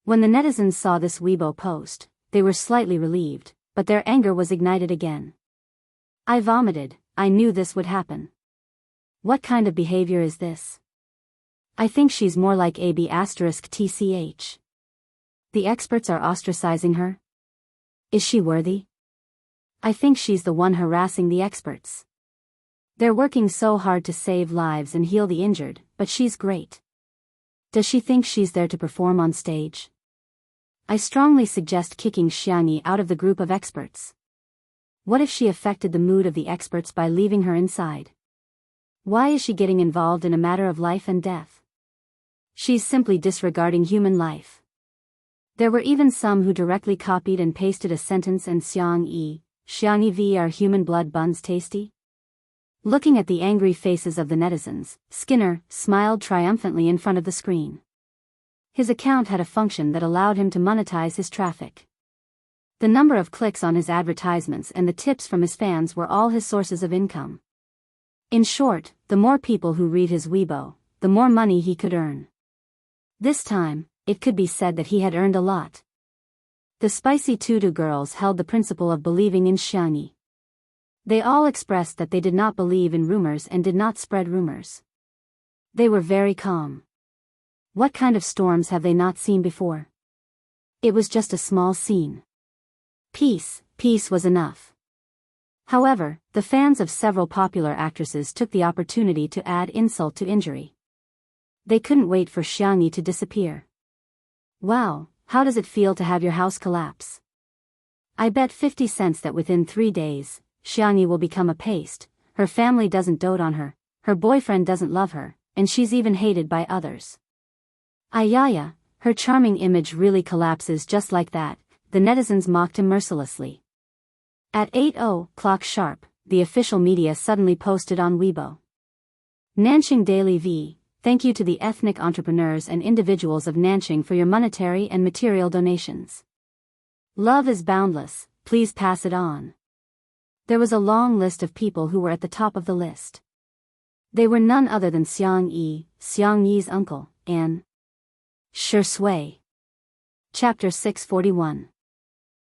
When the netizens saw this Weibo post, they were slightly relieved, but their anger was ignited again. I vomited. I knew this would happen. What kind of behavior is this? I think she's more like AB*TCH. The experts are ostracizing her? Is she worthy? I think she's the one harassing the experts. They're working so hard to save lives and heal the injured, but she's great. Does she think she's there to perform on stage? I strongly suggest kicking Xiangyi out of the group of experts. What if she affected the mood of the experts by leaving her inside? Why is she getting involved in a matter of life and death? She's simply disregarding human life. There were even some who directly copied and pasted a sentence and Xiangyi v are human blood buns tasty? Looking at the angry faces of the netizens, Skinner smiled triumphantly in front of the screen. His account had a function that allowed him to monetize his traffic. The number of clicks on his advertisements and the tips from his fans were all his sources of income. In short, the more people who read his Weibo, the more money he could earn. This time, it could be said that he had earned a lot. The spicy Tutu girls held the principle of believing in Xiangyi. They all expressed that they did not believe in rumors and did not spread rumors. They were very calm. What kind of storms have they not seen before? It was just a small scene. Peace was enough. However, the fans of several popular actresses took the opportunity to add insult to injury. They couldn't wait for Xiangyi to disappear. Wow, how does it feel to have your house collapse? I bet 50 cents that within 3 days, Xiangyi will become a paste. Her family doesn't dote on her, her boyfriend doesn't love her, and she's even hated by others. Ayaya, her charming image really collapses just like that, the netizens mocked him mercilessly. At 8:00 sharp, the official media suddenly posted on Weibo. Nanjing Daily V, thank you to the ethnic entrepreneurs and individuals of Nanjing for your monetary and material donations. Love is boundless, please pass it on. There was a long list of people who were at the top of the list. They were none other than Xiangyi's uncle, and Shui. Chapter 641.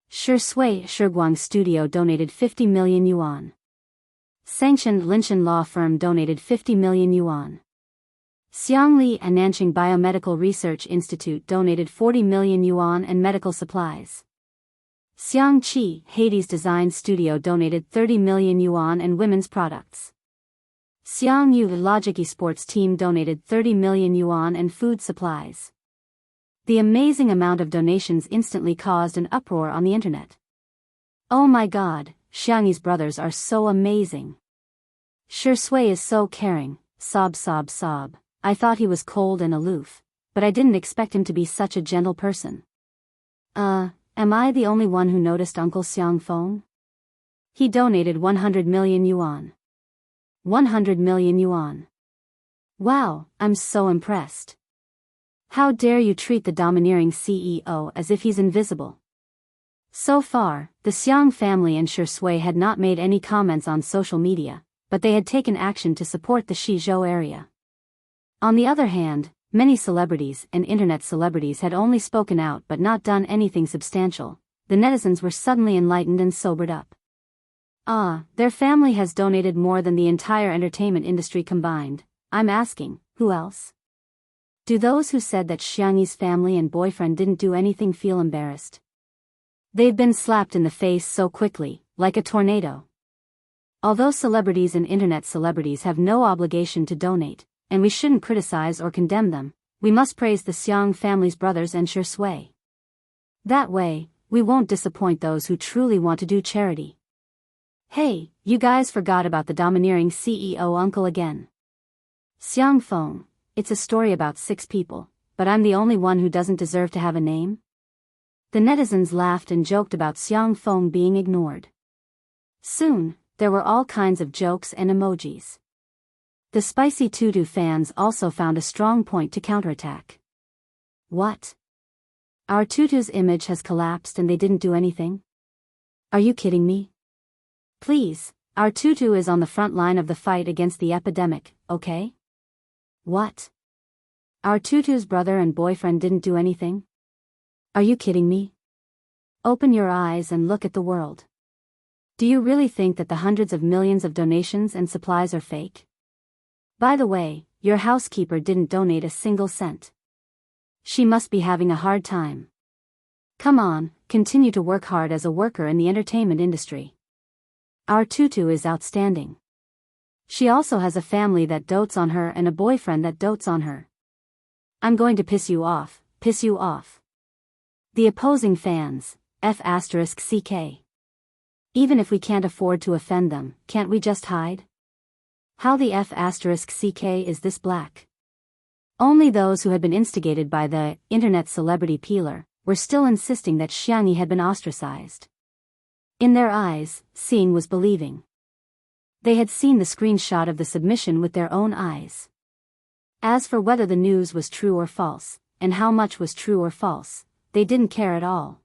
Shui Shiguang Studio donated 50 million yuan. Sanctioned Linshan Law Firm donated 50 million yuan. Xiangli and Nanjing Biomedical Research Institute donated 40 million yuan and medical supplies. Xiangqi Hades Design Studio donated 30 million yuan and women's products. Xiangyu Logic Esports Team donated 30 million yuan and food supplies. The amazing amount of donations instantly caused an uproar on the internet. Oh my god, Xiangyi's brothers are so amazing. Shui is so caring, sob sob sob. I thought he was cold and aloof, but I didn't expect him to be such a gentle person. Am I the only one who noticed Uncle Xiang Feng? He donated 100 million yuan. 100 million yuan. Wow, I'm so impressed. How dare you treat the domineering CEO as if he's invisible? So far, the Xiang family and Shui had not made any comments on social media, but they had taken action to support the Shizhou area. On the other hand, many celebrities and internet celebrities had only spoken out but not done anything substantial. The netizens were suddenly enlightened and sobered up. Their family has donated more than the entire entertainment industry combined. I'm asking, who else? Do those who said that Xiangyi's family and boyfriend didn't do anything feel embarrassed? They've been slapped in the face so quickly, like a tornado. Although celebrities and internet celebrities have no obligation to donate, and we shouldn't criticize or condemn them, we must praise the Xiang family's brothers and Shui. That way, we won't disappoint those who truly want to do charity. Hey, you guys forgot about the domineering CEO uncle again. Xiang Feng, it's a story about 6 people, but I'm the only one who doesn't deserve to have a name? The netizens laughed and joked about Xiang Feng being ignored. Soon, there were all kinds of jokes and emojis. The spicy tutu fans also found a strong point to counterattack. What? Our tutu's image has collapsed and they didn't do anything? Are you kidding me? Please, our tutu is on the front line of the fight against the epidemic, okay? What? Our tutu's brother and boyfriend didn't do anything? Are you kidding me? Open your eyes and look at the world. Do you really think that the hundreds of millions of donations and supplies are fake? By the way, your housekeeper didn't donate a single cent. She must be having a hard time. Come on, continue to work hard as a worker in the entertainment industry. Our tutu is outstanding. She also has a family that dotes on her and a boyfriend that dotes on her. I'm going to piss you off, piss you off. The opposing fans, F***CK. Even if we can't afford to offend them, can't we just hide? How the F***CK is this black? Only those who had been instigated by the internet celebrity peeler were still insisting that Xiangyi had been ostracized. In their eyes, seeing was believing. They had seen the screenshot of the submission with their own eyes. As for whether the news was true or false, and how much was true or false, they didn't care at all.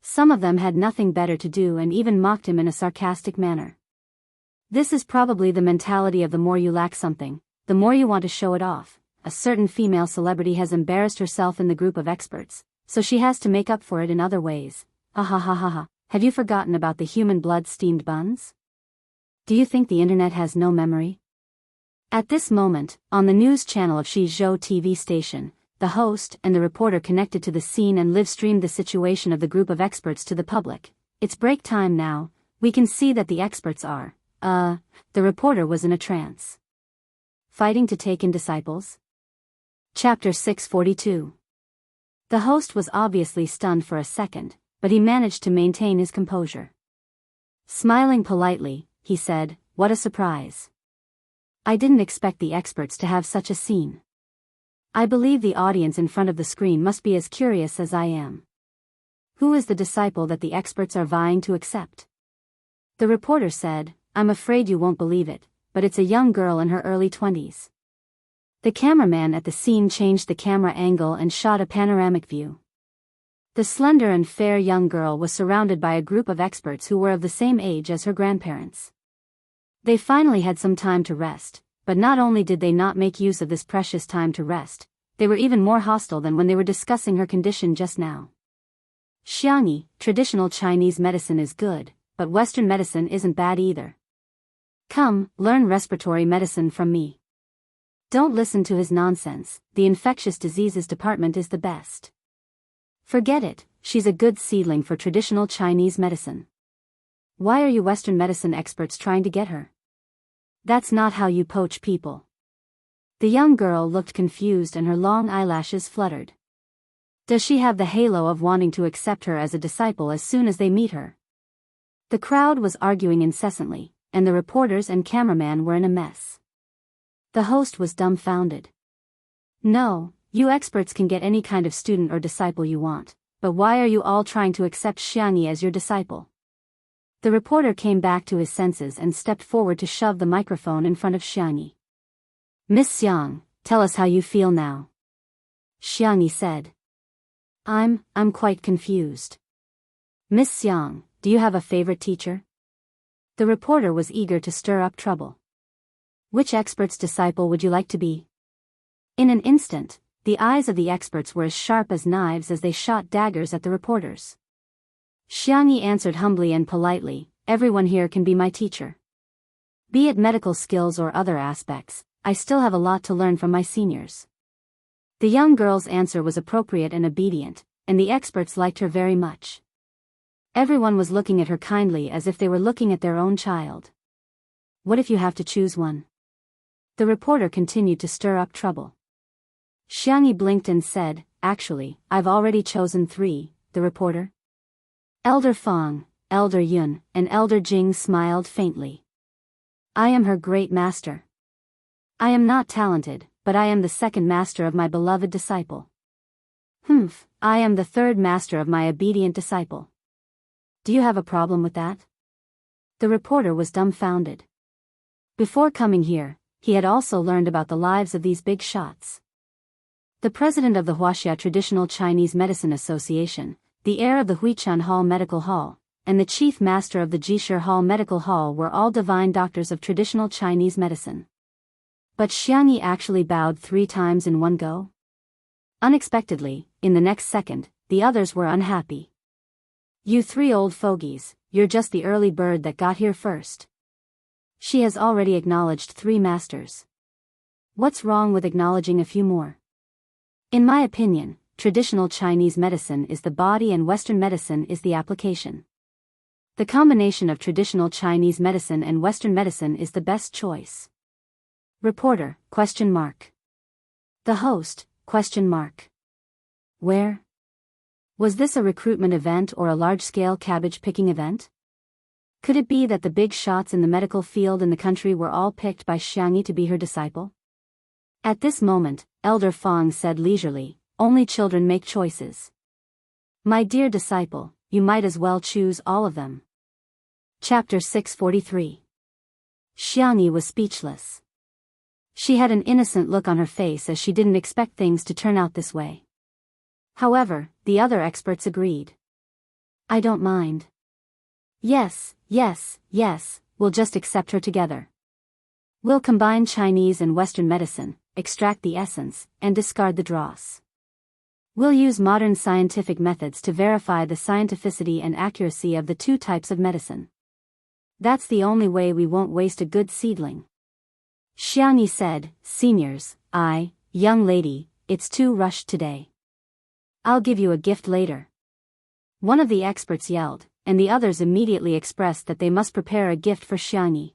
Some of them had nothing better to do and even mocked him in a sarcastic manner. This is probably the mentality of the more you lack something, the more you want to show it off. A certain female celebrity has embarrassed herself in the group of experts, so she has to make up for it in other ways. Ha. Have you forgotten about the human blood steamed buns? Do you think the internet has no memory? At this moment, on the news channel of Shizhou TV station, the host and the reporter connected to the scene and live-streamed the situation of the group of experts to the public. It's break time now, we can see that the experts are, the reporter was in a trance. Fighting to take in disciples? Chapter 642. The host was obviously stunned for a second, but he managed to maintain his composure. Smiling politely, he said, "What a surprise. I didn't expect the experts to have such a scene. I believe the audience in front of the screen must be as curious as I am. Who is the disciple that the experts are vying to accept?" The reporter said, "I'm afraid you won't believe it, but it's a young girl in her early 20s. The cameraman at the scene changed the camera angle and shot a panoramic view. The slender and fair young girl was surrounded by a group of experts who were of the same age as her grandparents. They finally had some time to rest, but not only did they not make use of this precious time to rest, they were even more hostile than when they were discussing her condition just now. Xiangyi, traditional Chinese medicine is good, but Western medicine isn't bad either. Come, learn respiratory medicine from me. Don't listen to his nonsense, the infectious diseases department is the best. Forget it, she's a good seedling for traditional Chinese medicine. Why are you Western medicine experts trying to get her? That's not how you poach people." The young girl looked confused and her long eyelashes fluttered. Does she have the halo of wanting to accept her as a disciple as soon as they meet her? The crowd was arguing incessantly, and the reporters and cameraman were in a mess. The host was dumbfounded. No, you experts can get any kind of student or disciple you want, but why are you all trying to accept Xiangyi as your disciple? The reporter came back to his senses and stepped forward to shove the microphone in front of Xiangyi. Miss Xiang, tell us how you feel now. Xiangyi said. I'm quite confused. Miss Xiang, do you have a favorite teacher? The reporter was eager to stir up trouble. Which expert's disciple would you like to be? In an instant, the eyes of the experts were as sharp as knives as they shot daggers at the reporters. Xiangyi answered humbly and politely, everyone here can be my teacher. Be it medical skills or other aspects, I still have a lot to learn from my seniors. The young girl's answer was appropriate and obedient, and the experts liked her very much. Everyone was looking at her kindly as if they were looking at their own child. What if you have to choose one? The reporter continued to stir up trouble. Xiangyi blinked and said, actually, I've already chosen 3, the reporter. Elder Fang, Elder Yun, and Elder Jing smiled faintly. I am her great master. I am not talented, but I am the second master of my beloved disciple. I am the third master of my obedient disciple. Do you have a problem with that? The reporter was dumbfounded. Before coming here, he had also learned about the lives of these big shots. The president of the Huaxia Traditional Chinese Medicine Association, the heir of the Huichan Hall Medical Hall, and the chief master of the Jishir Hall Medical Hall were all divine doctors of traditional Chinese medicine. But Xiangyi actually bowed 3 times in one go? Unexpectedly, in the next second, the others were unhappy. You 3 old fogies, you're just the early bird that got here first. She has already acknowledged 3 masters. What's wrong with acknowledging a few more? In my opinion, traditional Chinese medicine is the body and Western medicine is the application. The combination of traditional Chinese medicine and Western medicine is the best choice. Reporter, ? The host, ? Where? Was this a recruitment event or a large-scale cabbage-picking event? Could it be that the big shots in the medical field in the country were all picked by Xiangyi to be her disciple? At this moment, Elder Fang said leisurely, only children make choices. My dear disciple, you might as well choose all of them. Chapter 643. Xiangyi was speechless. She had an innocent look on her face as she didn't expect things to turn out this way. However, the other experts agreed. I don't mind. Yes, we'll just accept her together. We'll combine Chinese and Western medicine, extract the essence, and discard the dross. We'll use modern scientific methods to verify the scientificity and accuracy of the 2 types of medicine. That's the only way we won't waste a good seedling. Xiangyi said, seniors, young lady, it's too rushed today. I'll give you a gift later. One of the experts yelled, and the others immediately expressed that they must prepare a gift for Xiangyi.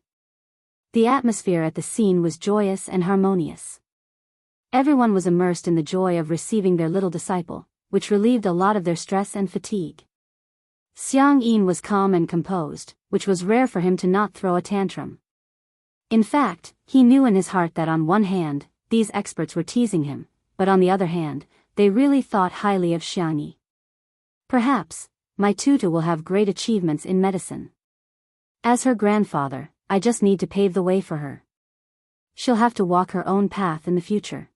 The atmosphere at the scene was joyous and harmonious. Everyone was immersed in the joy of receiving their little disciple, which relieved a lot of their stress and fatigue. Xiang Yin was calm and composed, which was rare for him to not throw a tantrum. In fact, he knew in his heart that on one hand, these experts were teasing him, but on the other hand, they really thought highly of Xiangyi. Perhaps, my tutor will have great achievements in medicine. As her grandfather, I just need to pave the way for her. She'll have to walk her own path in the future.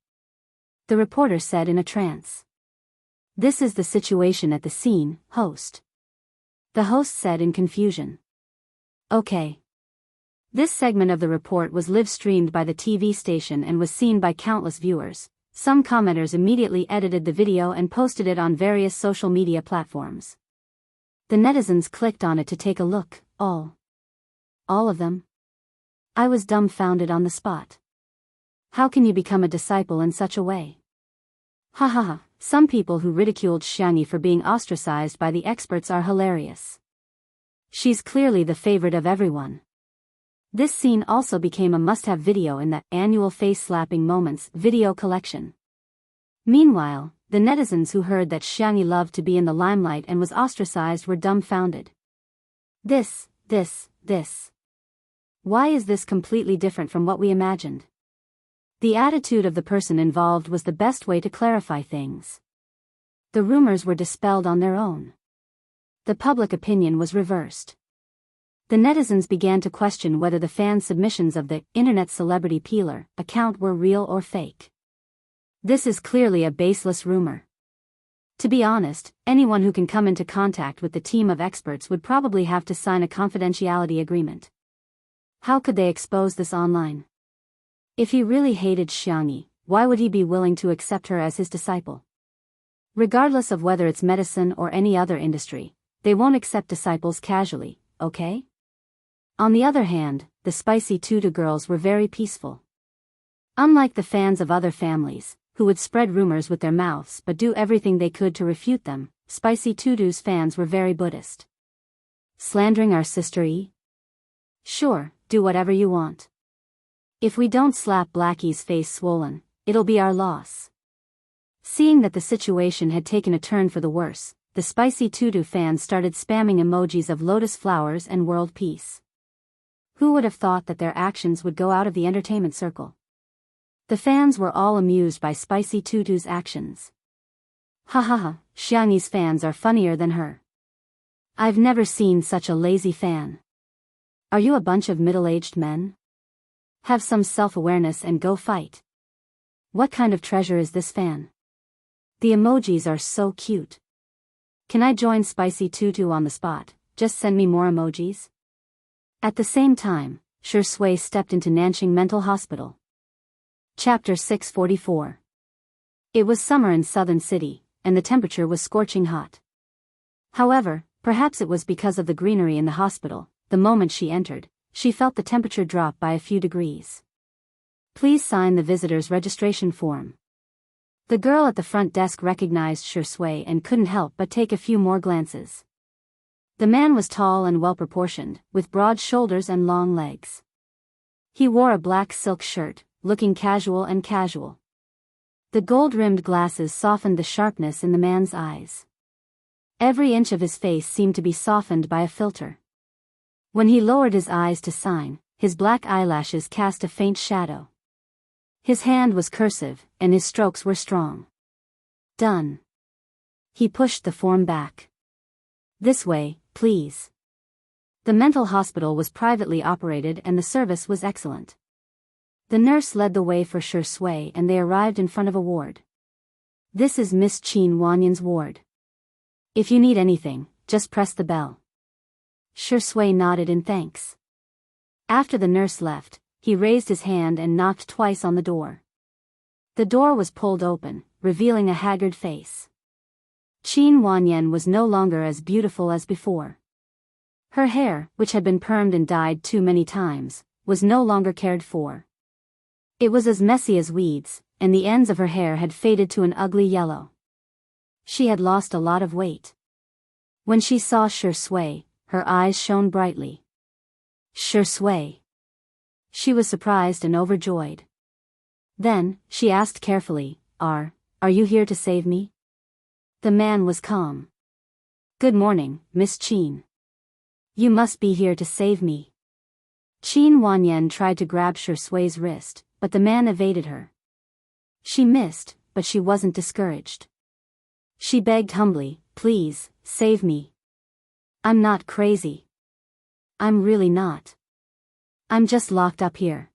The reporter said in a trance. This is the situation at the scene, host. The host said in confusion. Okay. This segment of the report was live-streamed by the TV station and was seen by countless viewers. Some commenters immediately edited the video and posted it on various social media platforms. The netizens clicked on it to take a look, all of them. I was dumbfounded on the spot. How can you become a disciple in such a way? Ha ha ha, some people who ridiculed Xiangyi for being ostracized by the experts are hilarious. She's clearly the favorite of everyone. This scene also became a must-have video in the annual face-slapping moments video collection. Meanwhile, the netizens who heard that Xiangyi loved to be in the limelight and was ostracized were dumbfounded. This This. Why is this completely different from what we imagined? The attitude of the person involved was the best way to clarify things. The rumors were dispelled on their own. The public opinion was reversed. The netizens began to question whether the fan submissions of the Internet Celebrity Peeler account were real or fake. This is clearly a baseless rumor. To be honest, anyone who can come into contact with the team of experts would probably have to sign a confidentiality agreement. How could they expose this online? If he really hated Xiangyi, why would he be willing to accept her as his disciple? Regardless of whether it's medicine or any other industry, they won't accept disciples casually, okay? On the other hand, the Spicy Tutu girls were very peaceful. Unlike the fans of other families, who would spread rumors with their mouths but do everything they could to refute them, Spicy Tutu's fans were very Buddhist. Slandering our sister E? Sure, do whatever you want. If we don't slap Blackie's face swollen, it'll be our loss. Seeing that the situation had taken a turn for the worse, the Spicy Tutu fans started spamming emojis of lotus flowers and world peace. Who would have thought that their actions would go out of the entertainment circle? The fans were all amused by Spicy Tutu's actions. Ha ha ha, Xiangyi's fans are funnier than her. I've never seen such a lazy fan. Are you a bunch of middle-aged men? Have some self-awareness and go fight. What kind of treasure is this fan? The emojis are so cute. Can I join Spicy Tutu on the spot? Just send me more emojis. At the same time, Shi Sui stepped into Nanjing Mental Hospital. Chapter 644. It was summer in Southern City, and the temperature was scorching hot. However, perhaps it was because of the greenery in the hospital, the moment she entered, she felt the temperature drop by a few degrees. Please sign the visitor's registration form. The girl at the front desk recognized Shi Sui and couldn't help but take a few more glances. The man was tall and well-proportioned, with broad shoulders and long legs. He wore a black silk shirt, looking casual. The gold-rimmed glasses softened the sharpness in the man's eyes. Every inch of his face seemed to be softened by a filter. When he lowered his eyes to sign, his black eyelashes cast a faint shadow. His hand was cursive, and his strokes were strong. Done. He pushed the form back. This way, please. The mental hospital was privately operated and the service was excellent. The nurse led the way for Shi Sui and they arrived in front of a ward. This is Miss Qin Wanyan's ward. If you need anything, just press the bell. Shi Sui nodded in thanks. After the nurse left, he raised his hand and knocked twice on the door. The door was pulled open, revealing a haggard face. Qin Wanyan was no longer as beautiful as before. Her hair, which had been permed and dyed too many times, was no longer cared for. It was as messy as weeds, and the ends of her hair had faded to an ugly yellow. She had lost a lot of weight. When she saw Shi Sui, her eyes shone brightly. Shi Sui. She was surprised and overjoyed. Then, she asked carefully, Are you here to save me? The man was calm. Good morning, Miss Qin. You must be here to save me. Qin Wanyan tried to grab Shi Sui's wrist, but the man evaded her. She missed, but she wasn't discouraged. She begged humbly, Please, save me. I'm not crazy. I'm really not. I'm just locked up here.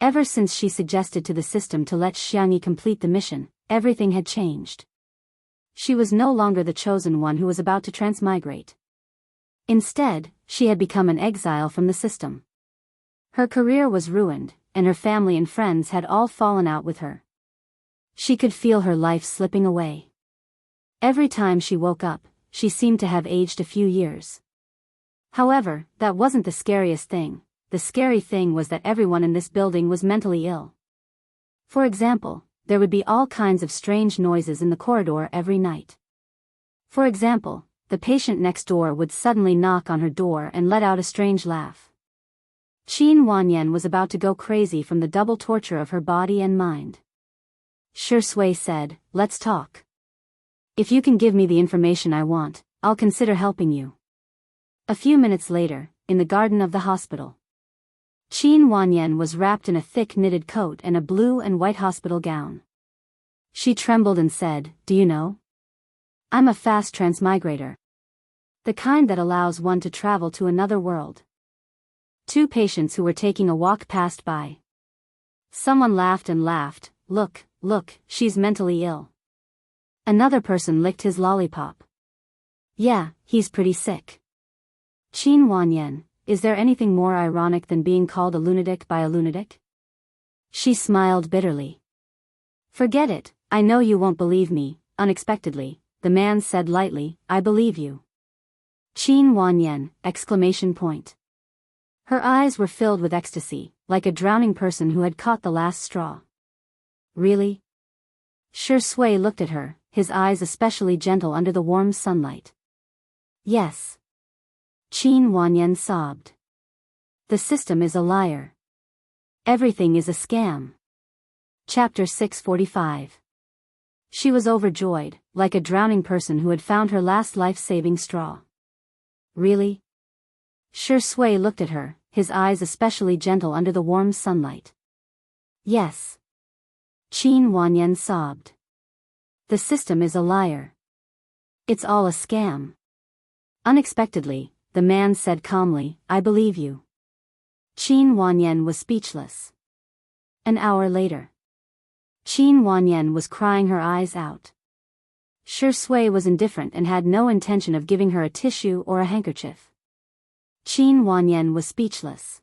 Ever since she suggested to the system to let Xiangyi complete the mission, everything had changed. She was no longer the chosen one who was about to transmigrate. Instead, she had become an exile from the system. Her career was ruined, and her family and friends had all fallen out with her. She could feel her life slipping away. Every time she woke up, she seemed to have aged a few years. However, that wasn't the scariest thing. The scary thing was that everyone in this building was mentally ill. For example, there would be all kinds of strange noises in the corridor every night. For example, the patient next door would suddenly knock on her door and let out a strange laugh. Qin Wanyan was about to go crazy from the double torture of her body and mind. Shi Sui said, Let's talk. If you can give me the information I want, I'll consider helping you. A few minutes later, in the garden of the hospital. Qin Wanyan was wrapped in a thick knitted coat and a blue and white hospital gown. She trembled and said, "Do you know? I'm a fast transmigrator. The kind that allows one to travel to another world." Two patients who were taking a walk passed by. Someone laughed and laughed. Look, she's mentally ill." Another person licked his lollipop. "Yeah, he's pretty sick." Qin Wanyan, is there anything more ironic than being called a lunatic by a lunatic? She smiled bitterly. "Forget it, I know you won't believe me." Unexpectedly, the man said lightly, "I believe you." Qin Wanyan, exclamation point. Her eyes were filled with ecstasy, like a drowning person who had caught the last straw. "Really?" Shi Sui looked at her, his eyes especially gentle under the warm sunlight. "Yes." Qin Wanyan sobbed. "The system is a liar. Everything is a scam." Chapter 645. She was overjoyed, like a drowning person who had found her last life-saving straw. "Really?" Shi Sui looked at her, his eyes especially gentle under the warm sunlight. "Yes." Qin Wanyan sobbed. "The system is a liar. It's all a scam." Unexpectedly, the man said calmly, "I believe you." Qin Wanyan was speechless. An hour later. Qin Wanyan was crying her eyes out. Shi Sui was indifferent and had no intention of giving her a tissue or a handkerchief. Qin Wanyan was speechless.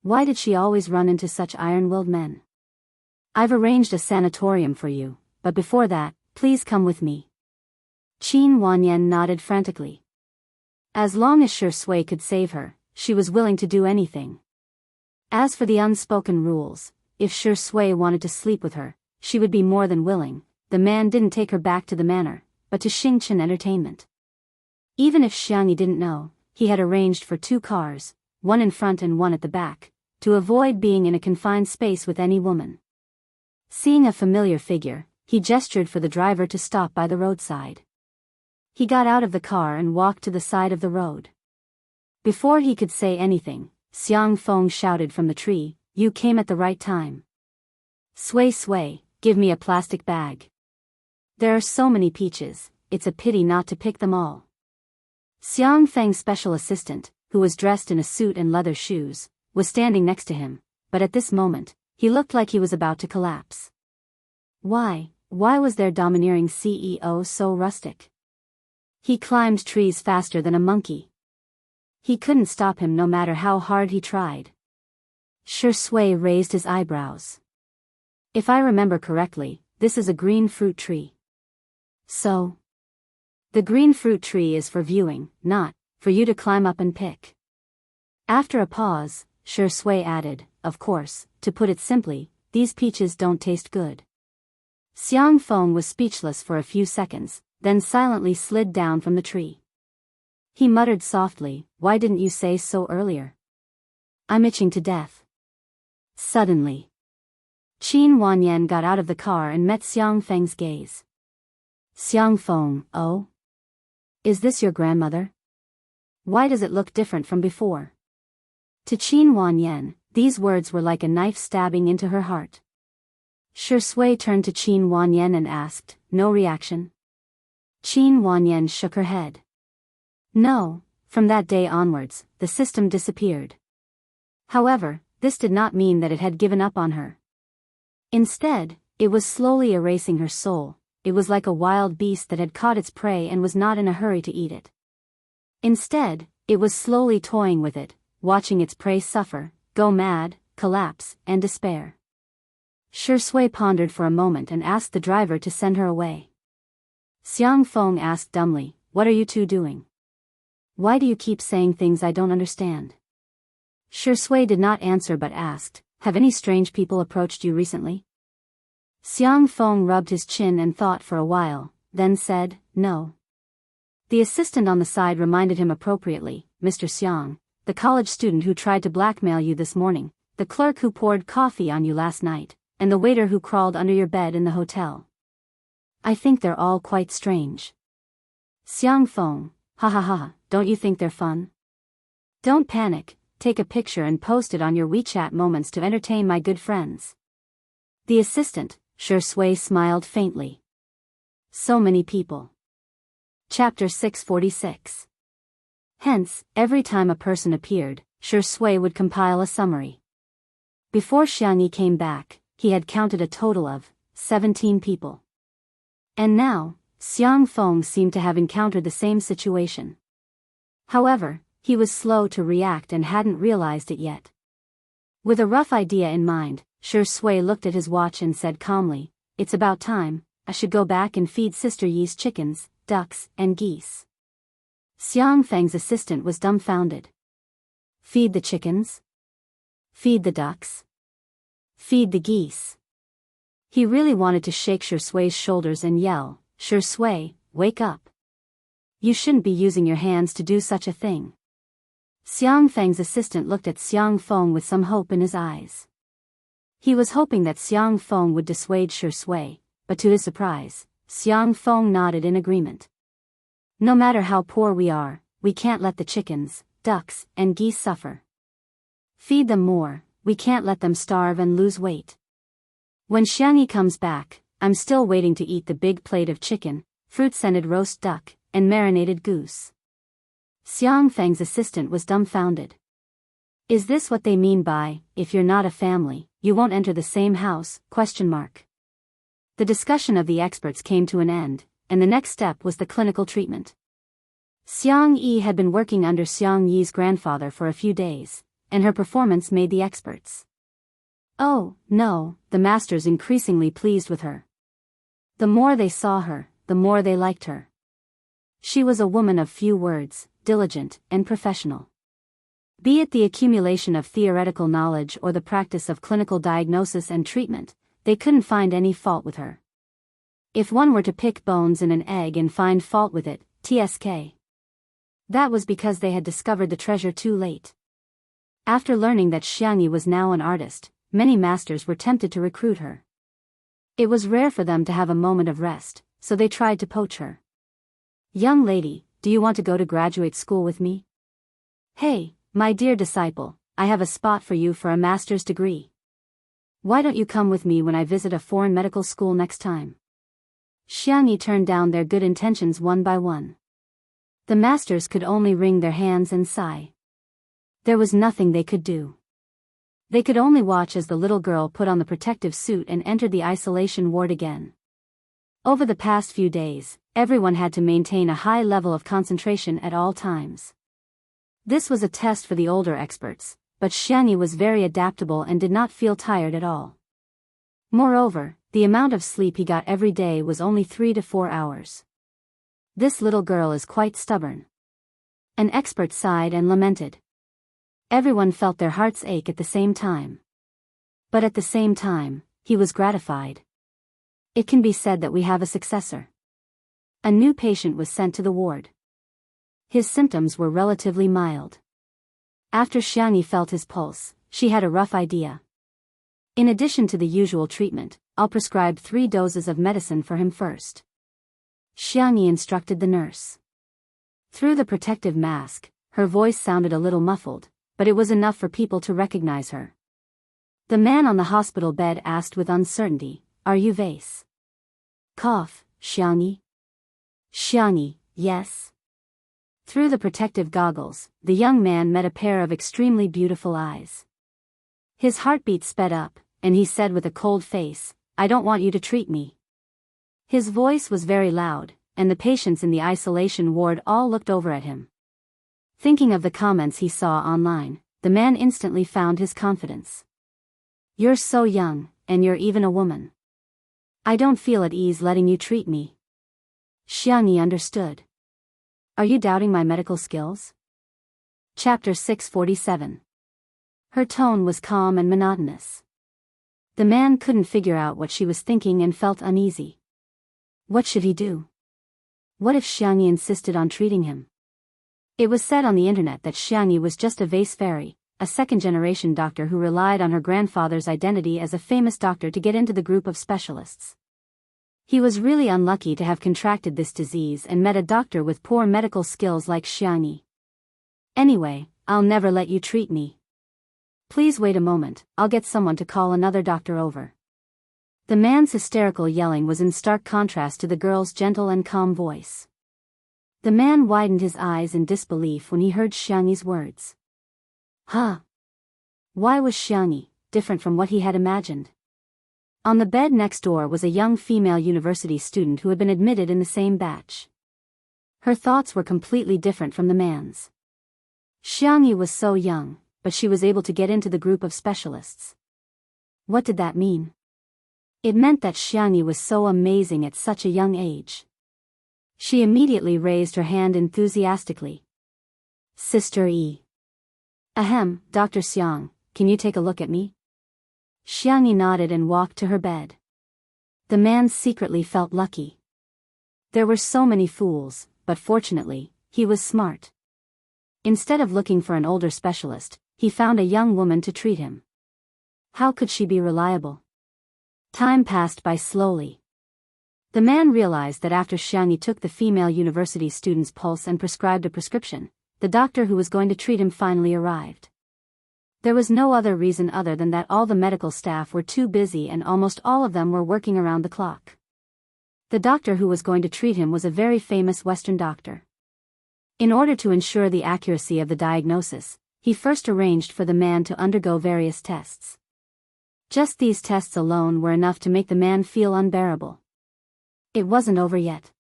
Why did she always run into such iron-willed men? "I've arranged a sanatorium for you, but before that, please come with me." Qin Wanyan nodded frantically. As long as Shi Sui could save her, she was willing to do anything. As for the unspoken rules, if Shi Sui wanted to sleep with her, she would be more than willing. The man didn't take her back to the manor, but to Xingchen Entertainment. Even if Xiangyi didn't know, he had arranged for 2 cars, one in front and one at the back, to avoid being in a confined space with any woman. Seeing a familiar figure, he gestured for the driver to stop by the roadside. He got out of the car and walked to the side of the road. Before he could say anything, Xiang Feng shouted from the tree, "You came at the right time. Sui, give me a plastic bag. There are so many peaches, it's a pity not to pick them all." Xiang Feng's special assistant, who was dressed in a suit and leather shoes, was standing next to him, but at this moment, he looked like he was about to collapse. Why was their domineering CEO so rustic? He climbed trees faster than a monkey. He couldn't stop him no matter how hard he tried. Shi Sui raised his eyebrows. "If I remember correctly, this is a green fruit tree." "So?" "The green fruit tree is for viewing, not for you to climb up and pick." After a pause, Shi Sui added, "Of course, to put it simply, these peaches don't taste good." Xiang Feng was speechless for a few seconds, then silently slid down from the tree. He muttered softly, "Why didn't you say so earlier? I'm itching to death." Suddenly, Qin Wanyan got out of the car and met Xiang Feng's gaze. "Xiang Feng, oh? Is this your grandmother? Why does it look different from before?" To Qin Wanyan, these words were like a knife stabbing into her heart. Shi Sui turned to Qin Wanyan and asked, "No reaction?" Qin Wanyan shook her head. "No, from that day onwards, the system disappeared." However, this did not mean that it had given up on her. Instead, it was slowly erasing her soul. It was like a wild beast that had caught its prey and was not in a hurry to eat it. Instead, it was slowly toying with it, watching its prey suffer, go mad, collapse, and despair. Shi Sui pondered for a moment and asked the driver to send her away. Xiang Feng asked dumbly, "What are you two doing? Why do you keep saying things I don't understand?" Shi Sui did not answer but asked, "Have any strange people approached you recently?" Xiang Feng rubbed his chin and thought for a while, then said, "No." The assistant on the side reminded him appropriately, "Mr. Xiang, the college student who tried to blackmail you this morning, the clerk who poured coffee on you last night, and the waiter who crawled under your bed in the hotel. I think they're all quite strange." Xiang Feng, ha ha ha, don't you think they're fun? Don't panic, take a picture and post it on your WeChat moments to entertain my good friends. The assistant, Shui, smiled faintly. So many people. Chapter 646. Hence, every time a person appeared, Shui would compile a summary. Before Xiangyi came back, he had counted a total of 17 people. And now, Xiang Feng seemed to have encountered the same situation. However, he was slow to react and hadn't realized it yet. With a rough idea in mind, Shui looked at his watch and said calmly, "It's about time, I should go back and feed Sister Yi's chickens, ducks, and geese." Xiang Feng's assistant was dumbfounded. Feed the chickens? Feed the ducks? Feed the geese? He really wanted to shake Shui's shoulders and yell, "Shui, wake up. You shouldn't be using your hands to do such a thing." Xiang Feng's assistant looked at Xiang Feng with some hope in his eyes. He was hoping that Xiang Feng would dissuade Shui, but to his surprise, Xiang Feng nodded in agreement. "No matter how poor we are, we can't let the chickens, ducks, and geese suffer. Feed them more, we can't let them starve and lose weight. When Xiangyi comes back, I'm still waiting to eat the big plate of chicken, fruit-scented roast duck, and marinated goose." Xiang Feng's assistant was dumbfounded. Is this what they mean by, "If you're not a family, you won't enter the same house?" The discussion of the experts came to an end, and the next step was the clinical treatment. Xiang Yi had been working under Xiang Yi's grandfather for a few days, and her performance made the experts. Oh, no, the masters increasingly pleased with her. The more they saw her, the more they liked her. She was a woman of few words, diligent, and professional. Be it the accumulation of theoretical knowledge or the practice of clinical diagnosis and treatment, they couldn't find any fault with her. If one were to pick bones in an egg and find fault with it, that was because they had discovered the treasure too late. After learning that Xiangyi was now an artist, many masters were tempted to recruit her. It was rare for them to have a moment of rest, so they tried to poach her. "Young lady, do you want to go to graduate school with me? Hey, my dear disciple, I have a spot for you for a master's degree. Why don't you come with me when I visit a foreign medical school next time?" Xiangyi turned down their good intentions one by one. The masters could only wring their hands and sigh. There was nothing they could do. They could only watch as the little girl put on the protective suit and entered the isolation ward again. Over the past few days, everyone had to maintain a high level of concentration at all times. This was a test for the older experts, but Xiangyi was very adaptable and did not feel tired at all. Moreover, the amount of sleep he got every day was only 3 to 4 hours. This little girl is quite stubborn. An expert sighed and lamented. Everyone felt their hearts ache at the same time. But at the same time, he was gratified. It can be said that we have a successor. A new patient was sent to the ward. His symptoms were relatively mild. After Xiangyi felt his pulse, she had a rough idea. In addition to the usual treatment, I'll prescribe 3 doses of medicine for him first. Xiangyi instructed the nurse. Through the protective mask, her voice sounded a little muffled, but it was enough for people to recognize her. The man on the hospital bed asked with uncertainty, "Are you Vase?" Cough, Xiangyi. Xiangyi, yes. Through the protective goggles, the young man met a pair of extremely beautiful eyes. His heartbeat sped up, and he said with a cold face, "I don't want you to treat me." His voice was very loud, and the patients in the isolation ward all looked over at him. Thinking of the comments he saw online, the man instantly found his confidence. "You're so young, and you're even a woman. I don't feel at ease letting you treat me." Xiangyi understood. Are you doubting my medical skills? Chapter 647. Her tone was calm and monotonous. The man couldn't figure out what she was thinking and felt uneasy. What should he do? What if Xiangyi insisted on treating him? It was said on the internet that Xiangyi was just a vase fairy, a second-generation doctor who relied on her grandfather's identity as a famous doctor to get into the group of specialists. He was really unlucky to have contracted this disease and met a doctor with poor medical skills like Xiangyi. Anyway, I'll never let you treat me. Please wait a moment, I'll get someone to call another doctor over. The man's hysterical yelling was in stark contrast to the girl's gentle and calm voice. The man widened his eyes in disbelief when he heard Xiangyi's words. Huh? Why was Xiangyi different from what he had imagined? On the bed next door was a young female university student who had been admitted in the same batch. Her thoughts were completely different from the man's. Xiangyi was so young, but she was able to get into the group of specialists. What did that mean? It meant that Xiangyi was so amazing at such a young age. She immediately raised her hand enthusiastically. Sister E. Ahem, Dr. Xiang, can you take a look at me? Xiangyi nodded and walked to her bed. The man secretly felt lucky. There were so many fools, but fortunately, he was smart. Instead of looking for an older specialist, he found a young woman to treat him. How could she be reliable? Time passed by slowly. The man realized that after Xiangyi took the female university student's pulse and prescribed a prescription, the doctor who was going to treat him finally arrived. There was no other reason other than that all the medical staff were too busy and almost all of them were working around the clock. The doctor who was going to treat him was a very famous Western doctor. In order to ensure the accuracy of the diagnosis, he first arranged for the man to undergo various tests. Just these tests alone were enough to make the man feel unbearable. It wasn't over yet.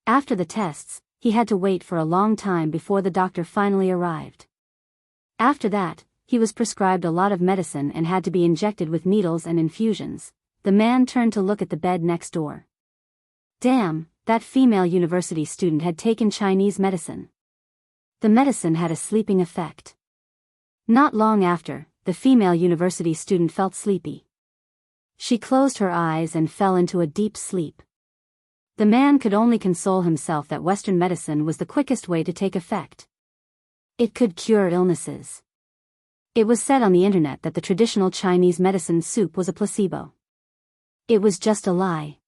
After the tests, he had to wait for a long time before the doctor finally arrived. After that, he was prescribed a lot of medicine and had to be injected with needles and infusions. The man turned to look at the bed next door. Damn, that female university student had taken Chinese medicine. The medicine had a sleeping effect. Not long after, the female university student felt sleepy. She closed her eyes and fell into a deep sleep. The man could only console himself that Western medicine was the quickest way to take effect. It could cure illnesses. It was said on the internet that the traditional Chinese medicine soup was a placebo. It was just a lie.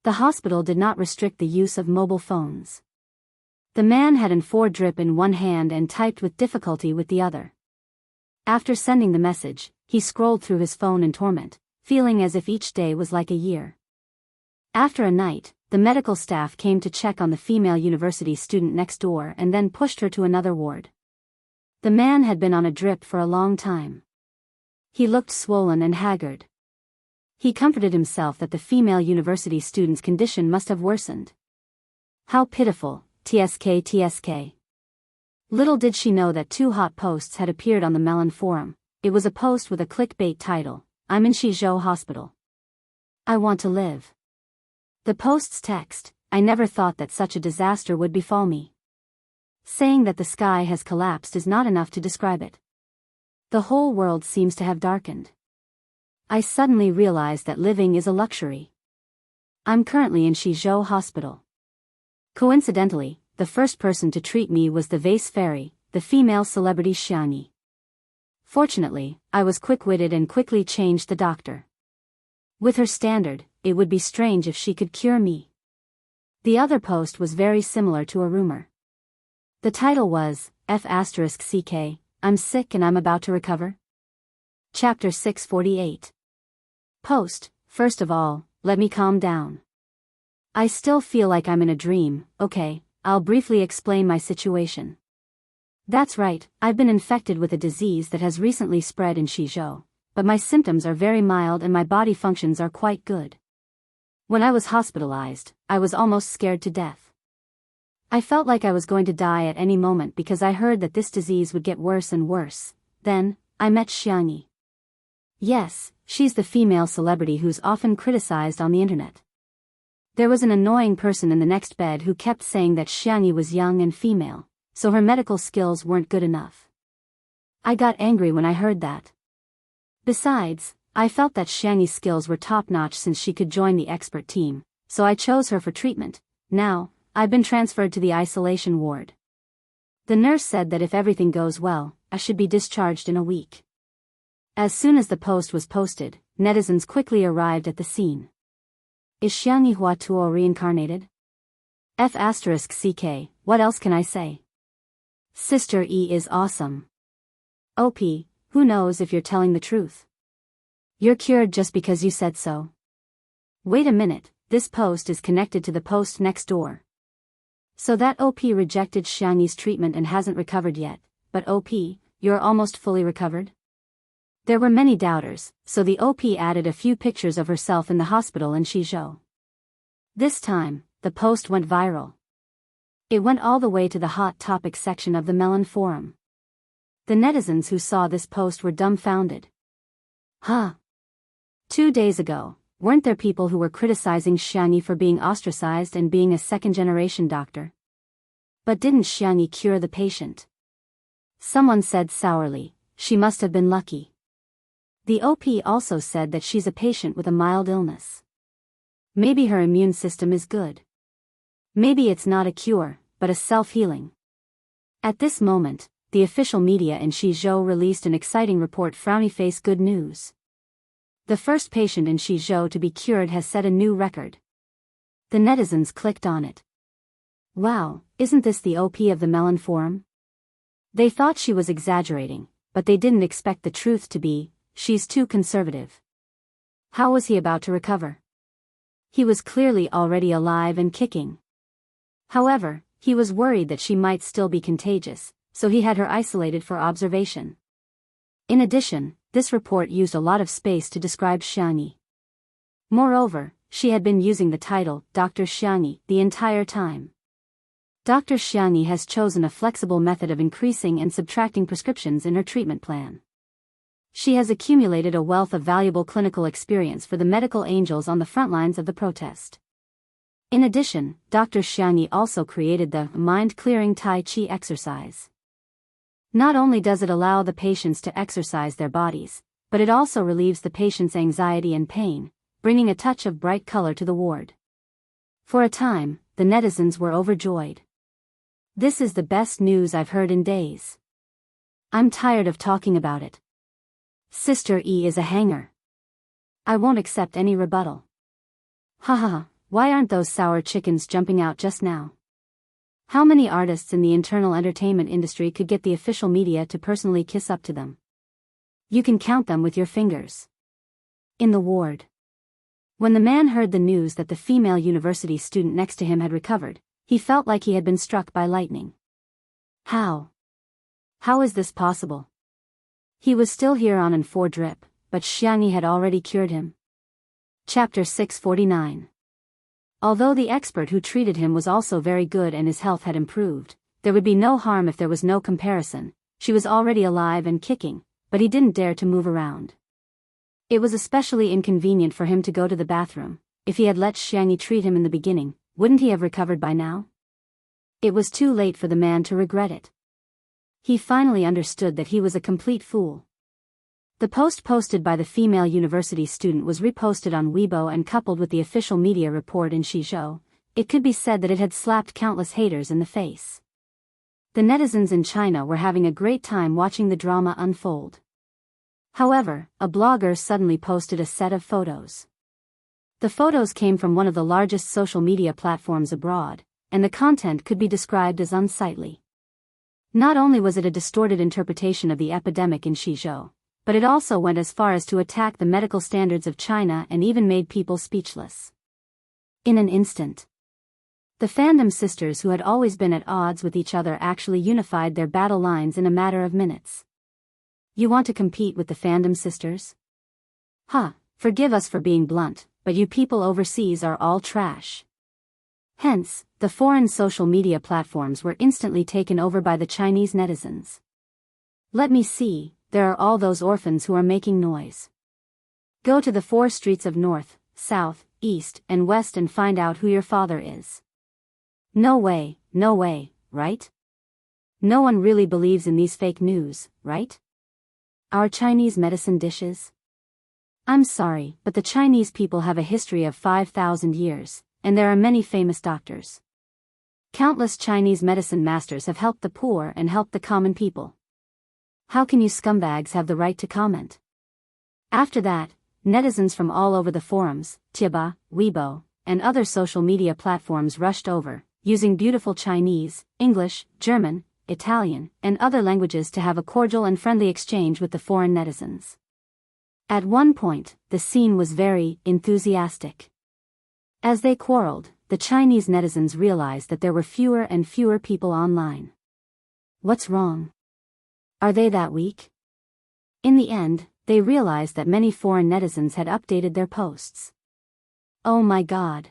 The hospital did not restrict the use of mobile phones. The man had an 4-drip in one hand and typed with difficulty with the other. After sending the message, he scrolled through his phone in torment, feeling as if each day was like a year. After a night, the medical staff came to check on the female university student next door and then pushed her to another ward. The man had been on a drip for a long time. He looked swollen and haggard. He comforted himself that the female university student's condition must have worsened. How pitiful, TSK. Little did she know that 2 hot posts had appeared on the Melon forum. It was a post with a clickbait title, "I'm in Shizhou Hospital. I want to live." The post's text, "I never thought that such a disaster would befall me. Saying that the sky has collapsed is not enough to describe it. The whole world seems to have darkened. I suddenly realized that living is a luxury. I'm currently in Shizhou Hospital. Coincidentally, the first person to treat me was the vase fairy, the female celebrity Xiangyi. Fortunately, I was quick-witted and quickly changed the doctor. With her standard, it would be strange if she could cure me." The other post was very similar to a rumor. The title was, F***CK, I'm sick and I'm about to recover. Chapter 648. Post, first of all, let me calm down. I still feel like I'm in a dream. Okay, I'll briefly explain my situation. That's right, I've been infected with a disease that has recently spread in Shizhou, but my symptoms are very mild and my body functions are quite good. When I was hospitalized, I was almost scared to death. I felt like I was going to die at any moment because I heard that this disease would get worse and worse. Then, I met Xiangyi. Yes, she's the female celebrity who's often criticized on the internet. There was an annoying person in the next bed who kept saying that Xiangyi was young and female, so her medical skills weren't good enough. I got angry when I heard that. Besides, I felt that Xiangyi's skills were top-notch since she could join the expert team, so I chose her for treatment. Now, I've been transferred to the isolation ward. The nurse said that if everything goes well, I should be discharged in a week. As soon as the post was posted, netizens quickly arrived at the scene. Is Xiangyi Huatuo reincarnated? F***CK, what else can I say? Sister E is awesome. OP, who knows if you're telling the truth? You're cured just because you said so. Wait a minute, this post is connected to the post next door. So that OP rejected Xiangyi's treatment and hasn't recovered yet, but OP, you're almost fully recovered? There were many doubters, so the OP added a few pictures of herself in the hospital in Xizhou. This time, the post went viral. It went all the way to the hot topics section of the Melon forum. The netizens who saw this post were dumbfounded. Huh? 2 days ago, weren't there people who were criticizing Xiangyi for being ostracized and being a second-generation doctor? But didn't Xiangyi cure the patient? Someone said sourly, she must have been lucky. The OP also said that she's a patient with a mild illness. Maybe her immune system is good. Maybe it's not a cure, but a self-healing. At this moment, the official media in Xizhou released an exciting report. Frowny face, good news. The first patient in Xizhou to be cured has set a new record. The netizens clicked on it. Wow, isn't this the OP of the Melon forum? They thought she was exaggerating, but they didn't expect the truth to be, she's too conservative. How was he about to recover? He was clearly already alive and kicking. However, he was worried that she might still be contagious, so he had her isolated for observation. In addition, this report used a lot of space to describe Xiangyi. Moreover, she had been using the title, Dr. Xiangyi, the entire time. Dr. Xiangyi has chosen a flexible method of increasing and subtracting prescriptions in her treatment plan. She has accumulated a wealth of valuable clinical experience for the medical angels on the front lines of the protest. In addition, Dr. Xiangyi also created the mind-clearing Tai Chi exercise. Not only does it allow the patients to exercise their bodies, but it also relieves the patient's anxiety and pain, bringing a touch of bright color to the ward. For a time, the netizens were overjoyed. This is the best news I've heard in days. I'm tired of talking about it. Sister E is a hanger. I won't accept any rebuttal. Haha, why aren't those sour chickens jumping out just now? How many artists in the internal entertainment industry could get the official media to personally kiss up to them? You can count them with your fingers. In the ward. When the man heard the news that the female university student next to him had recovered, he felt like he had been struck by lightning. How? How is this possible? He was still here on an 4 drip, but Xiangyi had already cured him. Chapter 649. Although the expert who treated him was also very good and his health had improved, there would be no harm if there was no comparison. She was already alive and kicking, but he didn't dare to move around. It was especially inconvenient for him to go to the bathroom. If he had let Xiangyi treat him in the beginning, wouldn't he have recovered by now? It was too late for the man to regret it. He finally understood that he was a complete fool. The post posted by the female university student was reposted on Weibo and coupled with the official media report in Xizhou, it could be said that it had slapped countless haters in the face. The netizens in China were having a great time watching the drama unfold. However, a blogger suddenly posted a set of photos. The photos came from one of the largest social media platforms abroad, and the content could be described as unsightly. Not only was it a distorted interpretation of the epidemic in Xizhou, but it also went as far as to attack the medical standards of China and even made people speechless. In an instant, the fandom sisters who had always been at odds with each other actually unified their battle lines in a matter of minutes. You want to compete with the fandom sisters? Forgive us for being blunt, but you people overseas are all trash. Hence, the foreign social media platforms were instantly taken over by the Chinese netizens. Let me see, there are all those orphans who are making noise. Go to the 4 streets of North, South, East, and West and find out who your father is. No way, right? No one really believes in these fake news, right? Our Chinese medicine dishes? I'm sorry, but the Chinese people have a history of 5,000 years, and there are many famous doctors. Countless Chinese medicine masters have helped the poor and helped the common people. How can you scumbags have the right to comment? After that, netizens from all over the forums, Tieba, Weibo, and other social media platforms rushed over, using beautiful Chinese, English, German, Italian, and other languages to have a cordial and friendly exchange with the foreign netizens. At one point, the scene was very enthusiastic. As they quarreled, the Chinese netizens realized that there were fewer and fewer people online. What's wrong? Are they that weak? In the end, they realized that many foreign netizens had updated their posts. Oh my God!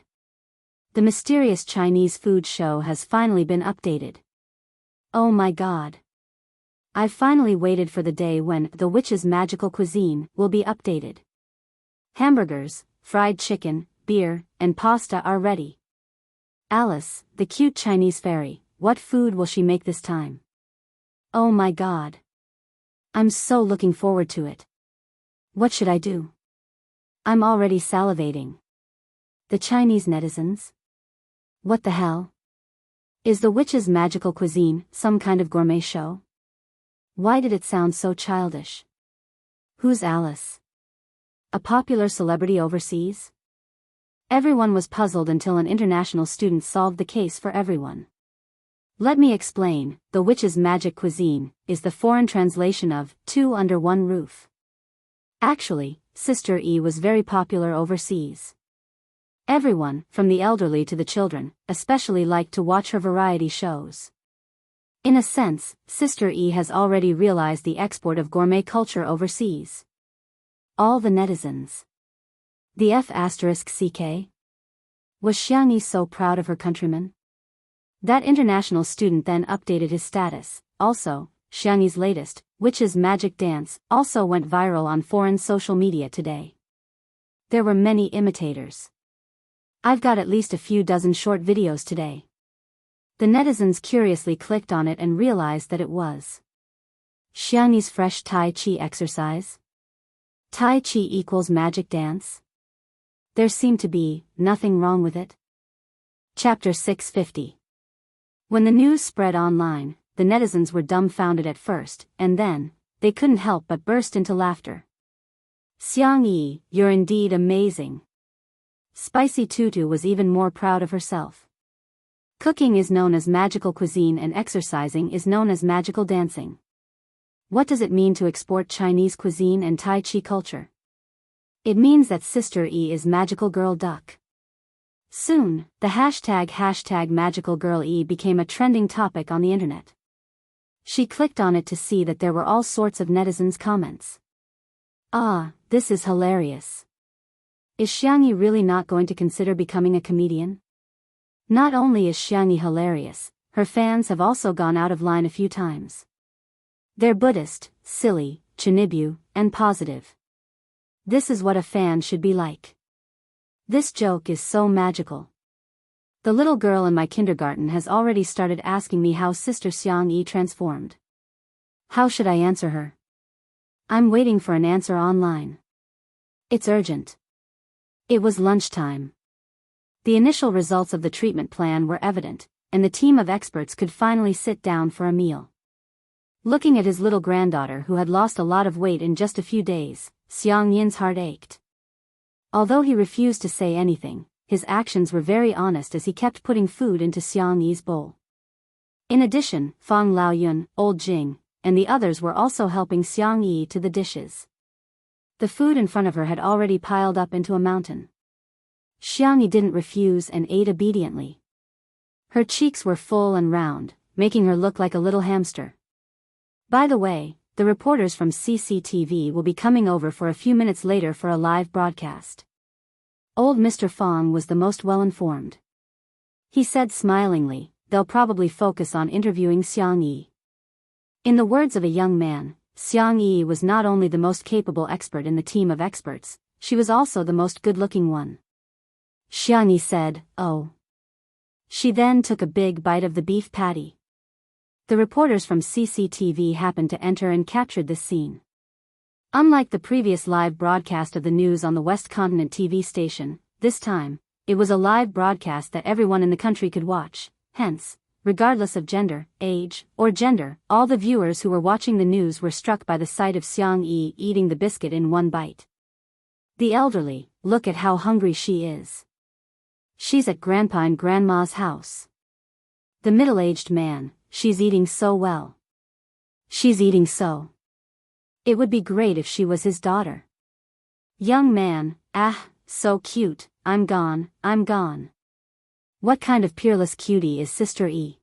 The mysterious Chinese food show has finally been updated. Oh my God! I've finally waited for the day when The Witch's Magical Cuisine will be updated. Hamburgers, fried chicken, beer, and pasta are ready. Alice, the cute Chinese fairy, what food will she make this time? Oh my God! I'm so looking forward to it. What should I do? I'm already salivating. The Chinese netizens? What the hell? Is The Witch's Magical Cuisine some kind of gourmet show? Why did it sound so childish? Who's Alice? A popular celebrity overseas? Everyone was puzzled until an international student solved the case for everyone. Let me explain. The Witch's Magic Cuisine is the foreign translation of Two Under One Roof. Actually, Sister E was very popular overseas. Everyone, from the elderly to the children, especially liked to watch her variety shows. In a sense, Sister E has already realized the export of gourmet culture overseas. All the netizens. The F***CK? Was Xiangyi so proud of her countrymen? That international student then updated his status. Also, Xiangyi's latest, Witch's Magic Dance, also went viral on foreign social media today. There were many imitators. I've got at least a few dozen short videos today. The netizens curiously clicked on it and realized that it was Xiangyi's fresh Tai Chi exercise. Tai Chi equals magic dance? There seemed to be nothing wrong with it. Chapter 650. When the news spread online, the netizens were dumbfounded at first, and then, they couldn't help but burst into laughter. Xiangyi, you're indeed amazing. Spicy Tutu was even more proud of herself. Cooking is known as magical cuisine and exercising is known as magical dancing. What does it mean to export Chinese cuisine and Tai Chi culture? It means that Sister E is magical girl duck. Soon, the hashtag magical girl E became a trending topic on the internet. She clicked on it to see that there were all sorts of netizens' comments. Ah, this is hilarious. Is Xiangyi really not going to consider becoming a comedian? Not only is Xiangyi hilarious, her fans have also gone out of line a few times. They're Buddhist, silly, Chinibu, and positive. This is what a fan should be like. This joke is so magical. The little girl in my kindergarten has already started asking me how Sister Xiangyi transformed. How should I answer her? I'm waiting for an answer online. It's urgent. It was lunchtime. The initial results of the treatment plan were evident, and the team of experts could finally sit down for a meal. Looking at his little granddaughter who had lost a lot of weight in just a few days, Xiang Yin's heart ached. Although he refused to say anything, his actions were very honest as he kept putting food into Xiang Yi's bowl. In addition, Fang Laoyun, Old Jing, and the others were also helping Xiang Yi to the dishes. The food in front of her had already piled up into a mountain. Xiang Yi didn't refuse and ate obediently. Her cheeks were full and round, making her look like a little hamster. By the way, the reporters from CCTV will be coming over for a few minutes later for a live broadcast. Old Mr. Fang was the most well-informed. He said smilingly, they'll probably focus on interviewing Xiang Yi. In the words of a young man, Xiang Yi was not only the most capable expert in the team of experts, she was also the most good-looking one. Xiang Yi said, "Oh." She then took a big bite of the beef patty. The reporters from CCTV happened to enter and captured this scene. Unlike the previous live broadcast of the news on the West Continent TV station, this time, it was a live broadcast that everyone in the country could watch, hence, regardless of gender, age, or gender, all the viewers who were watching the news were struck by the sight of Xiang Yi eating the biscuit in one bite. The elderly, look at how hungry she is. She's at Grandpa and Grandma's house. The middle-aged man, she's eating so well. She's eating so. It would be great if she was his daughter. Young man, so cute, I'm gone, I'm gone. What kind of peerless cutie is Sister E?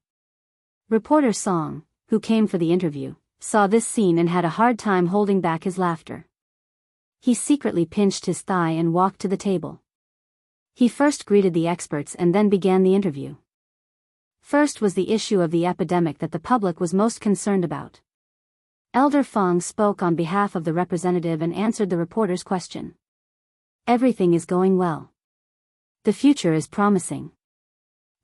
Reporter Song, who came for the interview, saw this scene and had a hard time holding back his laughter. He secretly pinched his thigh and walked to the table. He first greeted the experts and then began the interview. First was the issue of the epidemic that the public was most concerned about. Elder Fong spoke on behalf of the representative and answered the reporter's question. Everything is going well. The future is promising.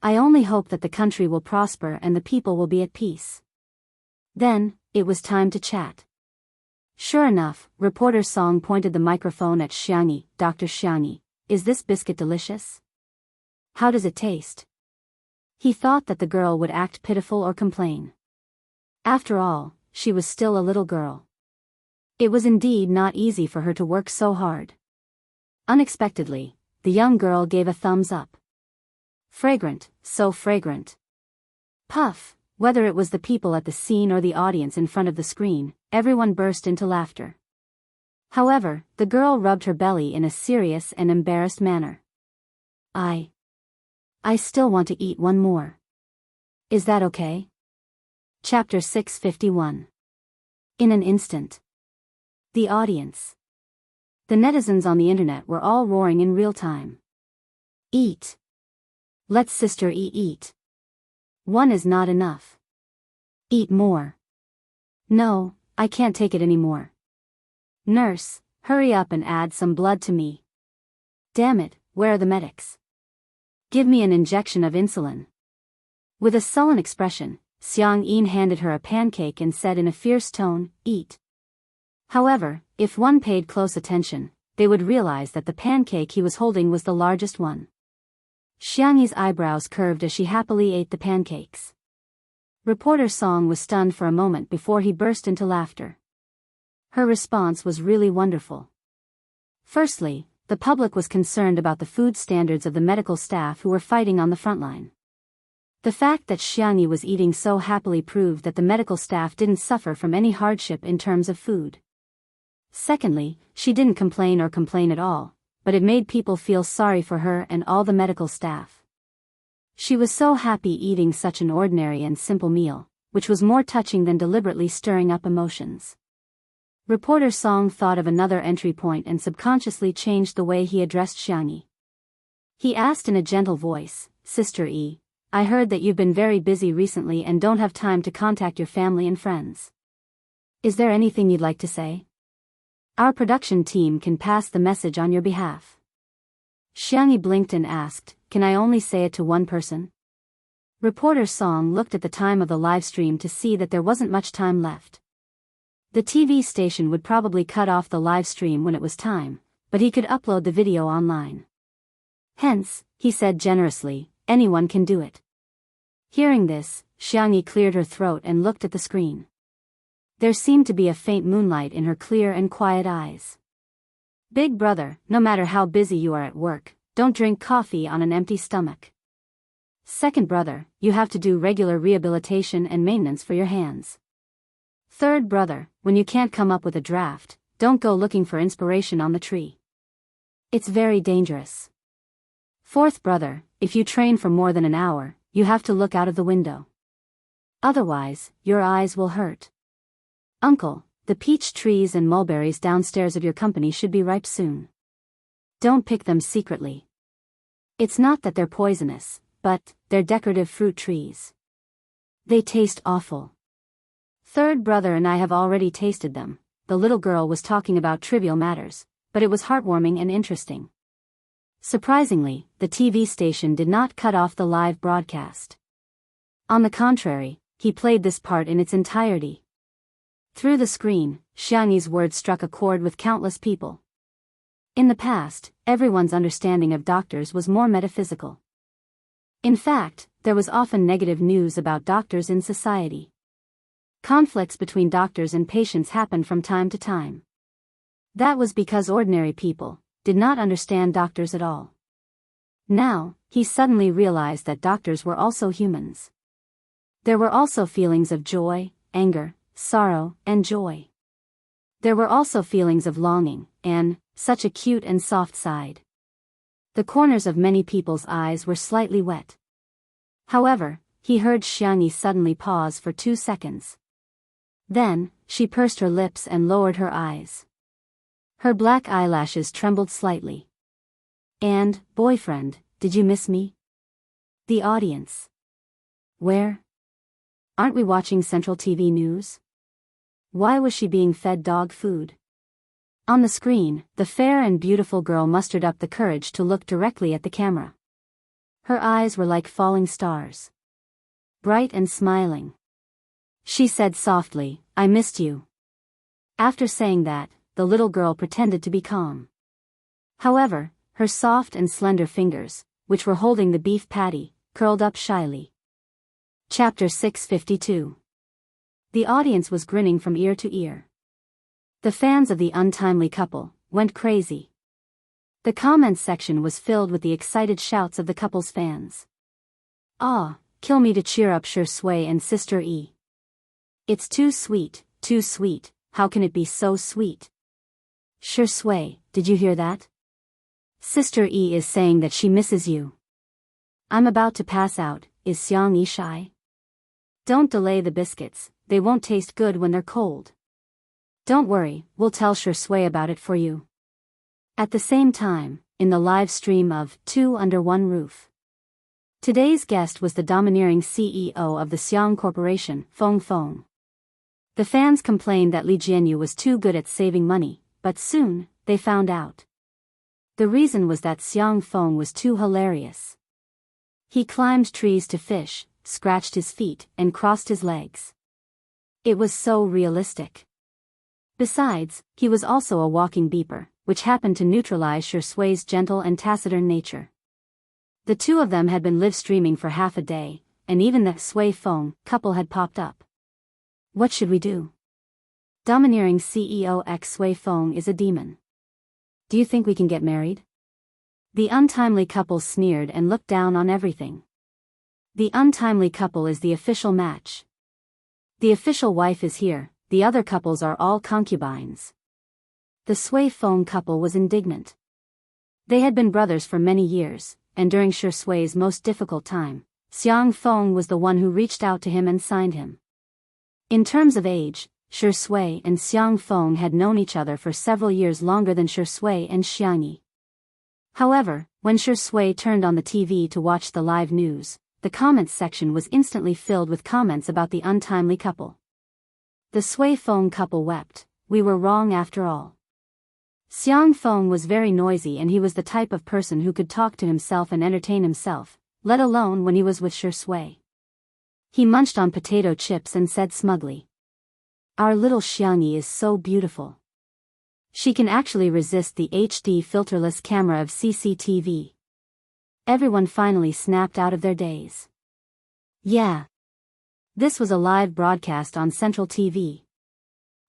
I only hope that the country will prosper and the people will be at peace. Then, it was time to chat. Sure enough, Reporter Song pointed the microphone at Xiangyi. Dr. Xiangyi, is this biscuit delicious? How does it taste? He thought that the girl would act pitiful or complain. After all, she was still a little girl. It was indeed not easy for her to work so hard. Unexpectedly, the young girl gave a thumbs up. Fragrant, so fragrant. Puff, whether it was the people at the scene or the audience in front of the screen, everyone burst into laughter. However, the girl rubbed her belly in a serious and embarrassed manner. I still want to eat one more. Is that okay? Chapter 651. In an instant. The audience. The netizens on the internet were all roaring in real time. Eat. Let Sister E eat. One is not enough. Eat more. No, I can't take it anymore. Nurse, hurry up and add some blood to me. Damn it, where are the medics? Give me an injection of insulin. With a sullen expression, Xiang Yin handed her a pancake and said in a fierce tone, eat. However, if one paid close attention, they would realize that the pancake he was holding was the largest one. Xiang Yi's eyebrows curved as she happily ate the pancakes. Reporter Song was stunned for a moment before he burst into laughter. Her response was really wonderful. Firstly, the public was concerned about the food standards of the medical staff who were fighting on the front line. The fact that Xiang Yi was eating so happily proved that the medical staff didn't suffer from any hardship in terms of food. Secondly, she didn't complain at all, but it made people feel sorry for her and all the medical staff. She was so happy eating such an ordinary and simple meal, which was more touching than deliberately stirring up emotions. Reporter Song thought of another entry point and subconsciously changed the way he addressed Xiang Yi. He asked in a gentle voice, Sister E, I heard that you've been very busy recently and don't have time to contact your family and friends. Is there anything you'd like to say? Our production team can pass the message on your behalf. Xiang Yi blinked and asked, can I only say it to one person? Reporter Song looked at the time of the live stream to see that there wasn't much time left. The TV station would probably cut off the live stream when it was time, but he could upload the video online. Hence, he said generously, anyone can do it. Hearing this, Xiang Yi cleared her throat and looked at the screen. There seemed to be a faint moonlight in her clear and quiet eyes. Big brother, no matter how busy you are at work, don't drink coffee on an empty stomach. Second brother, you have to do regular rehabilitation and maintenance for your hands. Third brother, when you can't come up with a draft, don't go looking for inspiration on the tree. It's very dangerous. Fourth brother, if you train for more than an hour, you have to look out of the window. Otherwise, your eyes will hurt. Uncle, the peach trees and mulberries downstairs of your company should be ripe soon. Don't pick them secretly. It's not that they're poisonous, but they're decorative fruit trees. They taste awful. Third brother and I have already tasted them. The little girl was talking about trivial matters, but it was heartwarming and interesting. Surprisingly, the TV station did not cut off the live broadcast. On the contrary, he played this part in its entirety. Through the screen, Xiang Yi's words struck a chord with countless people. In the past, everyone's understanding of doctors was more metaphysical. In fact, there was often negative news about doctors in society. Conflicts between doctors and patients happened from time to time. That was because ordinary people did not understand doctors at all. Now, he suddenly realized that doctors were also humans. There were also feelings of joy, anger, sorrow, and joy. There were also feelings of longing, and such a cute and soft side. The corners of many people's eyes were slightly wet. However, he heard Xiangyi suddenly pause for 2 seconds. Then, she pursed her lips and lowered her eyes. Her black eyelashes trembled slightly. And, boyfriend, did you miss me? The audience. Where? Aren't we watching Central TV News? Why was she being fed dog food? On the screen, the fair and beautiful girl mustered up the courage to look directly at the camera. Her eyes were like falling stars. Bright and smiling. She said softly, "I missed you." After saying that, the little girl pretended to be calm. However, her soft and slender fingers, which were holding the beef patty, curled up shyly. Chapter 652. The audience was grinning from ear to ear. The fans of the untimely couple went crazy. The comments section was filled with the excited shouts of the couple's fans. "Ah, kill me to cheer up Shui and Sister E. It's too sweet, how can it be so sweet? Shui, did you hear that? Sister E is saying that she misses you. I'm about to pass out, is Xiangyi shy? Don't delay the biscuits, they won't taste good when they're cold. Don't worry, we'll tell Shui about it for you." At the same time, in the live stream of Two Under One Roof. Today's guest was the domineering CEO of the Xiang Corporation, Feng Feng. The fans complained that Li Jianyu was too good at saving money, but soon, they found out. The reason was that Xiang Feng was too hilarious. He climbed trees to fish, scratched his feet, and crossed his legs. It was so realistic. Besides, he was also a walking beeper, which happened to neutralize Shui's gentle and taciturn nature. The two of them had been live streaming for half a day, and even the Sui Feng couple had popped up. What should we do? Domineering CEO X Sui Feng is a demon. Do you think we can get married? The untimely couple sneered and looked down on everything. The untimely couple is the official match. The official wife is here, the other couples are all concubines. The Sui Feng couple was indignant. They had been brothers for many years, and during Shui's most difficult time, Xiang Feng was the one who reached out to him and signed him. In terms of age, Shui and Xiang Feng had known each other for several years longer than Shui and Xiangyi. However, when Shui turned on the TV to watch the live news, the comments section was instantly filled with comments about the untimely couple. The Sui Feng couple wept, "We were wrong after all." Xiang Feng was very noisy and he was the type of person who could talk to himself and entertain himself, let alone when he was with Shui. He munched on potato chips and said smugly, "Our little Xiangyi is so beautiful. She can actually resist the HD filterless camera of CCTV." Everyone finally snapped out of their daze. Yeah. This was a live broadcast on Central TV.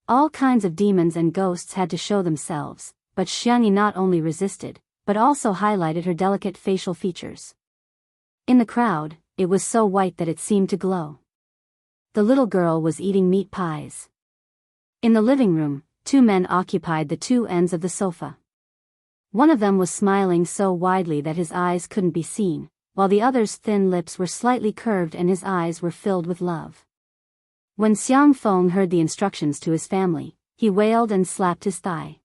All kinds of demons and ghosts had to show themselves, but Xiangyi not only resisted, but also highlighted her delicate facial features. In the crowd, it was so white that it seemed to glow. The little girl was eating meat pies. In the living room, two men occupied the two ends of the sofa. One of them was smiling so widely that his eyes couldn't be seen, while the other's thin lips were slightly curved and his eyes were filled with love. When Xiang Feng heard the instructions to his family, he wailed and slapped his thigh.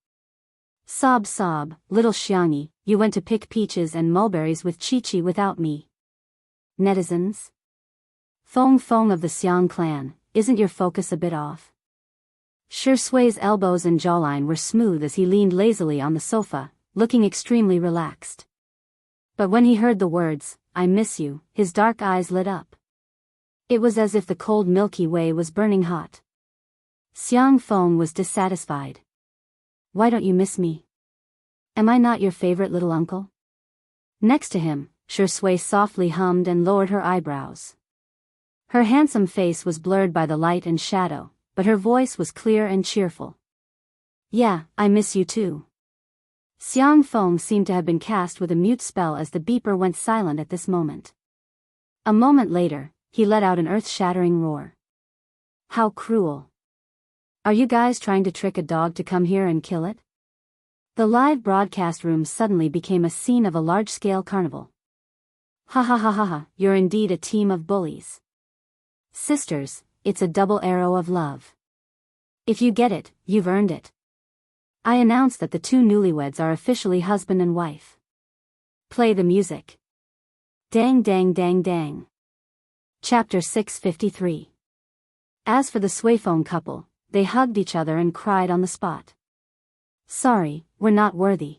"Sob sob, little Xiangyi, you went to pick peaches and mulberries with Chi-Chi without me." Netizens? Feng Feng of the Xiang clan, isn't your focus a bit off? Shui's elbows and jawline were smooth as he leaned lazily on the sofa, looking extremely relaxed. But when he heard the words, "I miss you," his dark eyes lit up. It was as if the cold Milky Way was burning hot. Xiang Feng was dissatisfied. "Why don't you miss me? Am I not your favorite little uncle?" Next to him, Shui softly hummed and lowered her eyebrows. Her handsome face was blurred by the light and shadow, but her voice was clear and cheerful. "Yeah, I miss you too." Xiang Feng seemed to have been cast with a mute spell as the beeper went silent at this moment. A moment later, he let out an earth-shattering roar. How cruel. Are you guys trying to trick a dog to come here and kill it? The live broadcast room suddenly became a scene of a large-scale carnival. Ha ha ha ha ha, you're indeed a team of bullies. Sisters, it's a double arrow of love. If you get it, you've earned it. I announce that the two newlyweds are officially husband and wife. Play the music. Dang dang dang dang. Chapter 653. As for the Swayphone couple, they hugged each other and cried on the spot. Sorry, we're not worthy.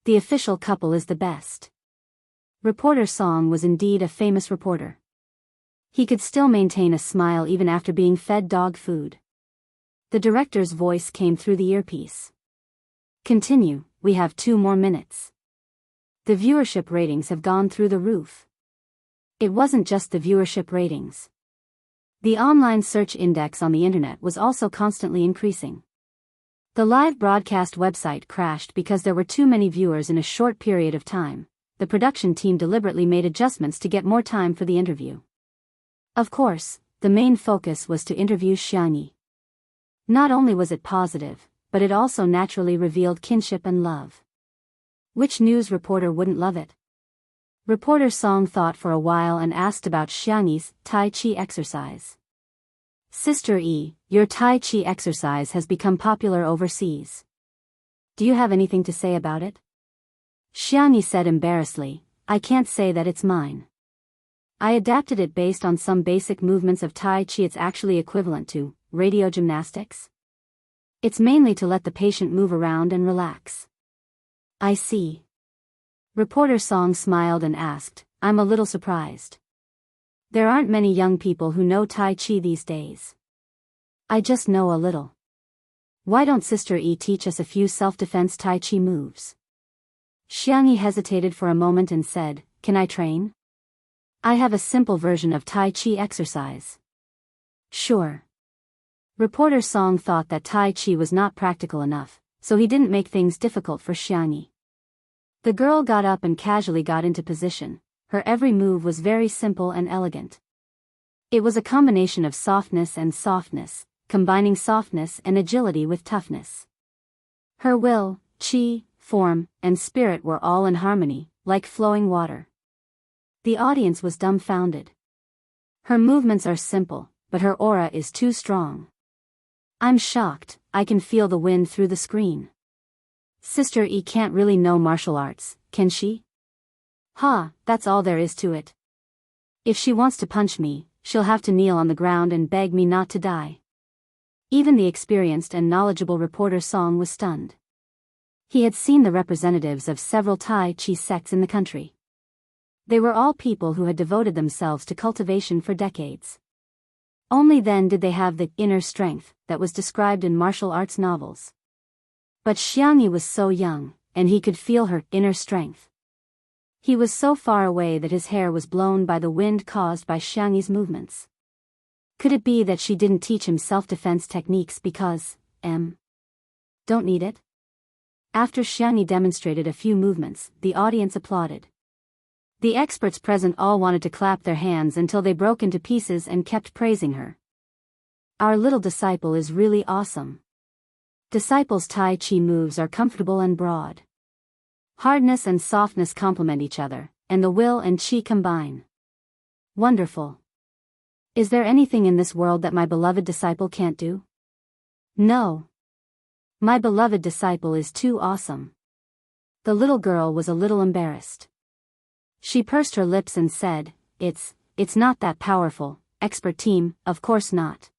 The official couple is the best. Reporter Song was indeed a famous reporter. He could still maintain a smile even after being fed dog food. The director's voice came through the earpiece. Continue, we have 2 more minutes. The viewership ratings have gone through the roof. It wasn't just the viewership ratings. The online search index on the internet was also constantly increasing. The live broadcast website crashed because there were too many viewers in a short period of time. The production team deliberately made adjustments to get more time for the interview. Of course, the main focus was to interview Xiangyi. Not only was it positive, but it also naturally revealed kinship and love. Which news reporter wouldn't love it? Reporter Song thought for a while and asked about Xiangyi's Tai Chi exercise. Sister E, your Tai Chi exercise has become popular overseas. Do you have anything to say about it? Xiangyi said embarrassedly, I can't say that it's mine. I adapted it based on some basic movements of Tai Chi. It's actually equivalent to radio gymnastics. It's mainly to let the patient move around and relax. I see. Reporter Song smiled and asked, I'm a little surprised. There aren't many young people who know Tai Chi these days. I just know a little. Why don't Sister E teach us a few self-defense Tai Chi moves? Xiangyi hesitated for a moment and said, Can I train? I have a simple version of Tai Chi exercise. Sure. Reporter Song thought that Tai Chi was not practical enough, so he didn't make things difficult for Xiangyi. The girl got up and casually got into position. Her every move was very simple and elegant. It was a combination of softness and softness, combining softness and agility with toughness. Her will, chi, form, and spirit were all in harmony, like flowing water. The audience was dumbfounded. Her movements are simple, but her aura is too strong. I'm shocked, I can feel the wind through the screen. Sister E can't really know martial arts, can she? Ha, that's all there is to it. If she wants to punch me, she'll have to kneel on the ground and beg me not to die. Even the experienced and knowledgeable reporter Song was stunned. He had seen the representatives of several Tai Chi sects in the country. They were all people who had devoted themselves to cultivation for decades. Only then did they have the inner strength that was described in martial arts novels. But Xiangyi was so young, and he could feel her inner strength. He was so far away that his hair was blown by the wind caused by Xiangyi's movements. Could it be that she didn't teach him self-defense techniques because, don't need it? After Xiangyi demonstrated a few movements, the audience applauded. The experts present all wanted to clap their hands until they broke into pieces and kept praising her. Our little disciple is really awesome. Disciples' Tai Chi moves are comfortable and broad. Hardness and softness complement each other, and the will and chi combine. Wonderful. Is there anything in this world that my beloved disciple can't do? No. My beloved disciple is too awesome. The little girl was a little embarrassed. She pursed her lips and said, It's not that powerful, expert team, of course not.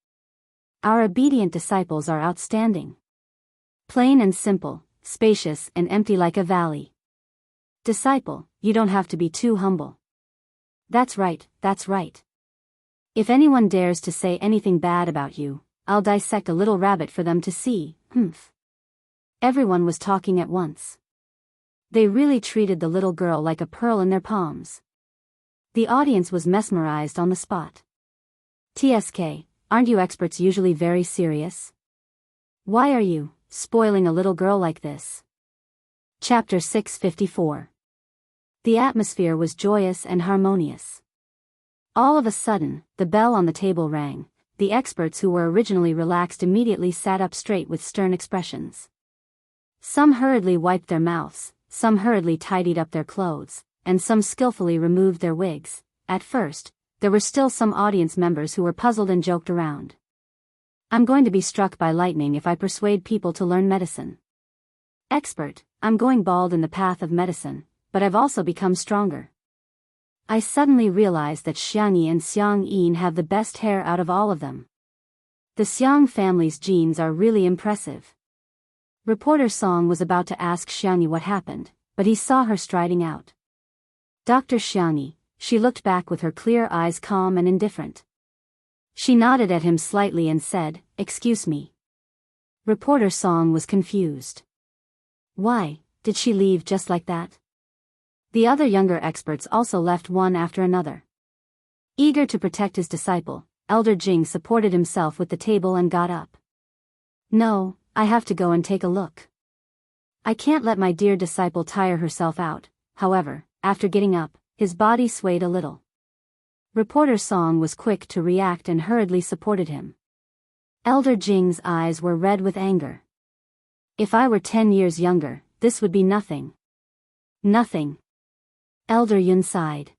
Our obedient disciples are outstanding. Plain and simple, spacious and empty like a valley. Disciple, you don't have to be too humble. That's right, that's right. If anyone dares to say anything bad about you, I'll dissect a little rabbit for them to see, Everyone was talking at once. They really treated the little girl like a pearl in their palms. The audience was mesmerized on the spot. TSK, aren't you experts usually very serious? Why are you spoiling a little girl like this? Chapter 654. The atmosphere was joyous and harmonious. All of a sudden, the bell on the table rang. The experts who were originally relaxed immediately sat up straight with stern expressions. Some hurriedly wiped their mouths, some hurriedly tidied up their clothes, and some skillfully removed their wigs. At first, there were still some audience members who were puzzled and joked around. I'm going to be struck by lightning if I persuade people to learn medicine. Expert, I'm going bald in the path of medicine, but I've also become stronger. I suddenly realized that Xiangyi and Xiang Yin have the best hair out of all of them. The Xiang family's genes are really impressive. Reporter Song was about to ask Xiangyi what happened, but he saw her striding out. Dr. Xiangyi, she looked back with her clear eyes calm and indifferent. She nodded at him slightly and said, "Excuse me." Reporter Song was confused. Why, did she leave just like that? The other younger experts also left one after another. Eager to protect his disciple, Elder Jing supported himself with the table and got up. No, I have to go and take a look. I can't let my dear disciple tire herself out. However, after getting up, his body swayed a little. Reporter Song was quick to react and hurriedly supported him. Elder Jing's eyes were red with anger. If I were 10 years younger, this would be nothing. Nothing. Elder Yun sighed.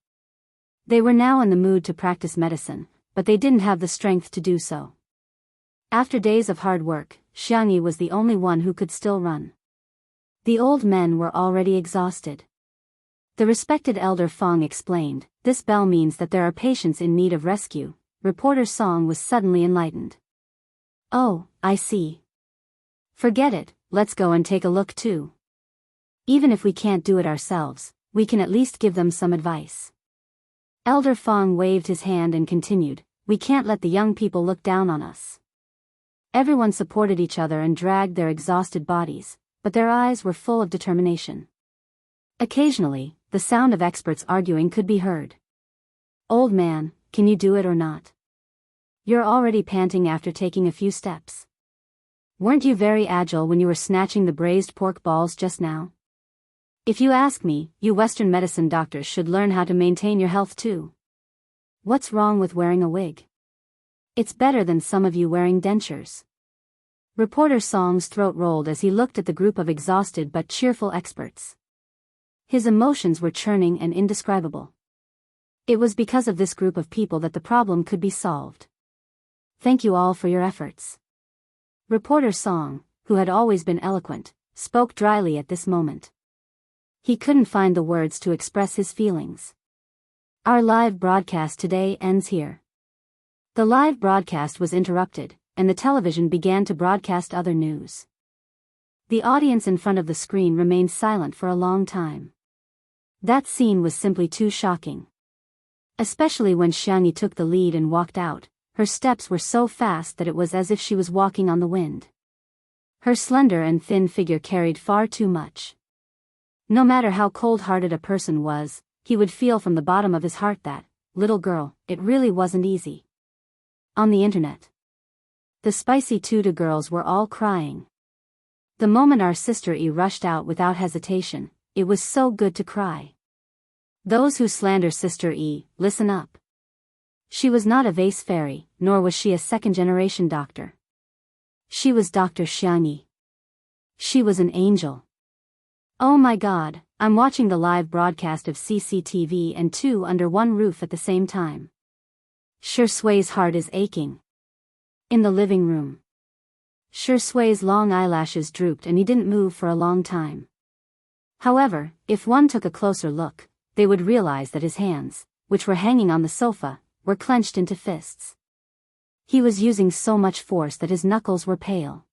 They were now in the mood to practice medicine, but they didn't have the strength to do so. After days of hard work, Xiangyi was the only one who could still run. The old men were already exhausted. The respected Elder Fong explained, "This bell means that there are patients in need of rescue." Reporter Song was suddenly enlightened. Oh, I see. Forget it, let's go and take a look too. Even if we can't do it ourselves, we can at least give them some advice. Elder Fong waved his hand and continued, "We can't let the young people look down on us." Everyone supported each other and dragged their exhausted bodies, but their eyes were full of determination. Occasionally, the sound of experts arguing could be heard. "Old man, can you do it or not? You're already panting after taking a few steps. Weren't you very agile when you were snatching the braised pork balls just now? If you ask me, you Western medicine doctors should learn how to maintain your health too. What's wrong with wearing a wig? It's better than some of you wearing dentures." Reporter Song's throat rolled as he looked at the group of exhausted but cheerful experts. His emotions were churning and indescribable. It was because of this group of people that the problem could be solved. "Thank you all for your efforts." Reporter Song, who had always been eloquent, spoke dryly at this moment. He couldn't find the words to express his feelings. Our live broadcast today ends here. The live broadcast was interrupted, and the television began to broadcast other news. The audience in front of the screen remained silent for a long time. That scene was simply too shocking. Especially when Xiangyi took the lead and walked out, her steps were so fast that it was as if she was walking on the wind. Her slender and thin figure carried far too much. No matter how cold-hearted a person was, he would feel from the bottom of his heart that, little girl, it really wasn't easy. On the internet, the spicy Tuda girls were all crying. The moment our sister E rushed out without hesitation, it was so good to cry. Those who slander Sister E, listen up. She was not a vase fairy, nor was she a second-generation doctor. She was Dr. Xiangyi. She was an angel. Oh my God, I'm watching the live broadcast of CCTV and two under one roof at the same time. Sure Sui's heart is aching. In the living room, Sure Sui's long eyelashes drooped and he didn't move for a long time. However, if one took a closer look, they would realize that his hands, which were hanging on the sofa, were clenched into fists. He was using so much force that his knuckles were pale.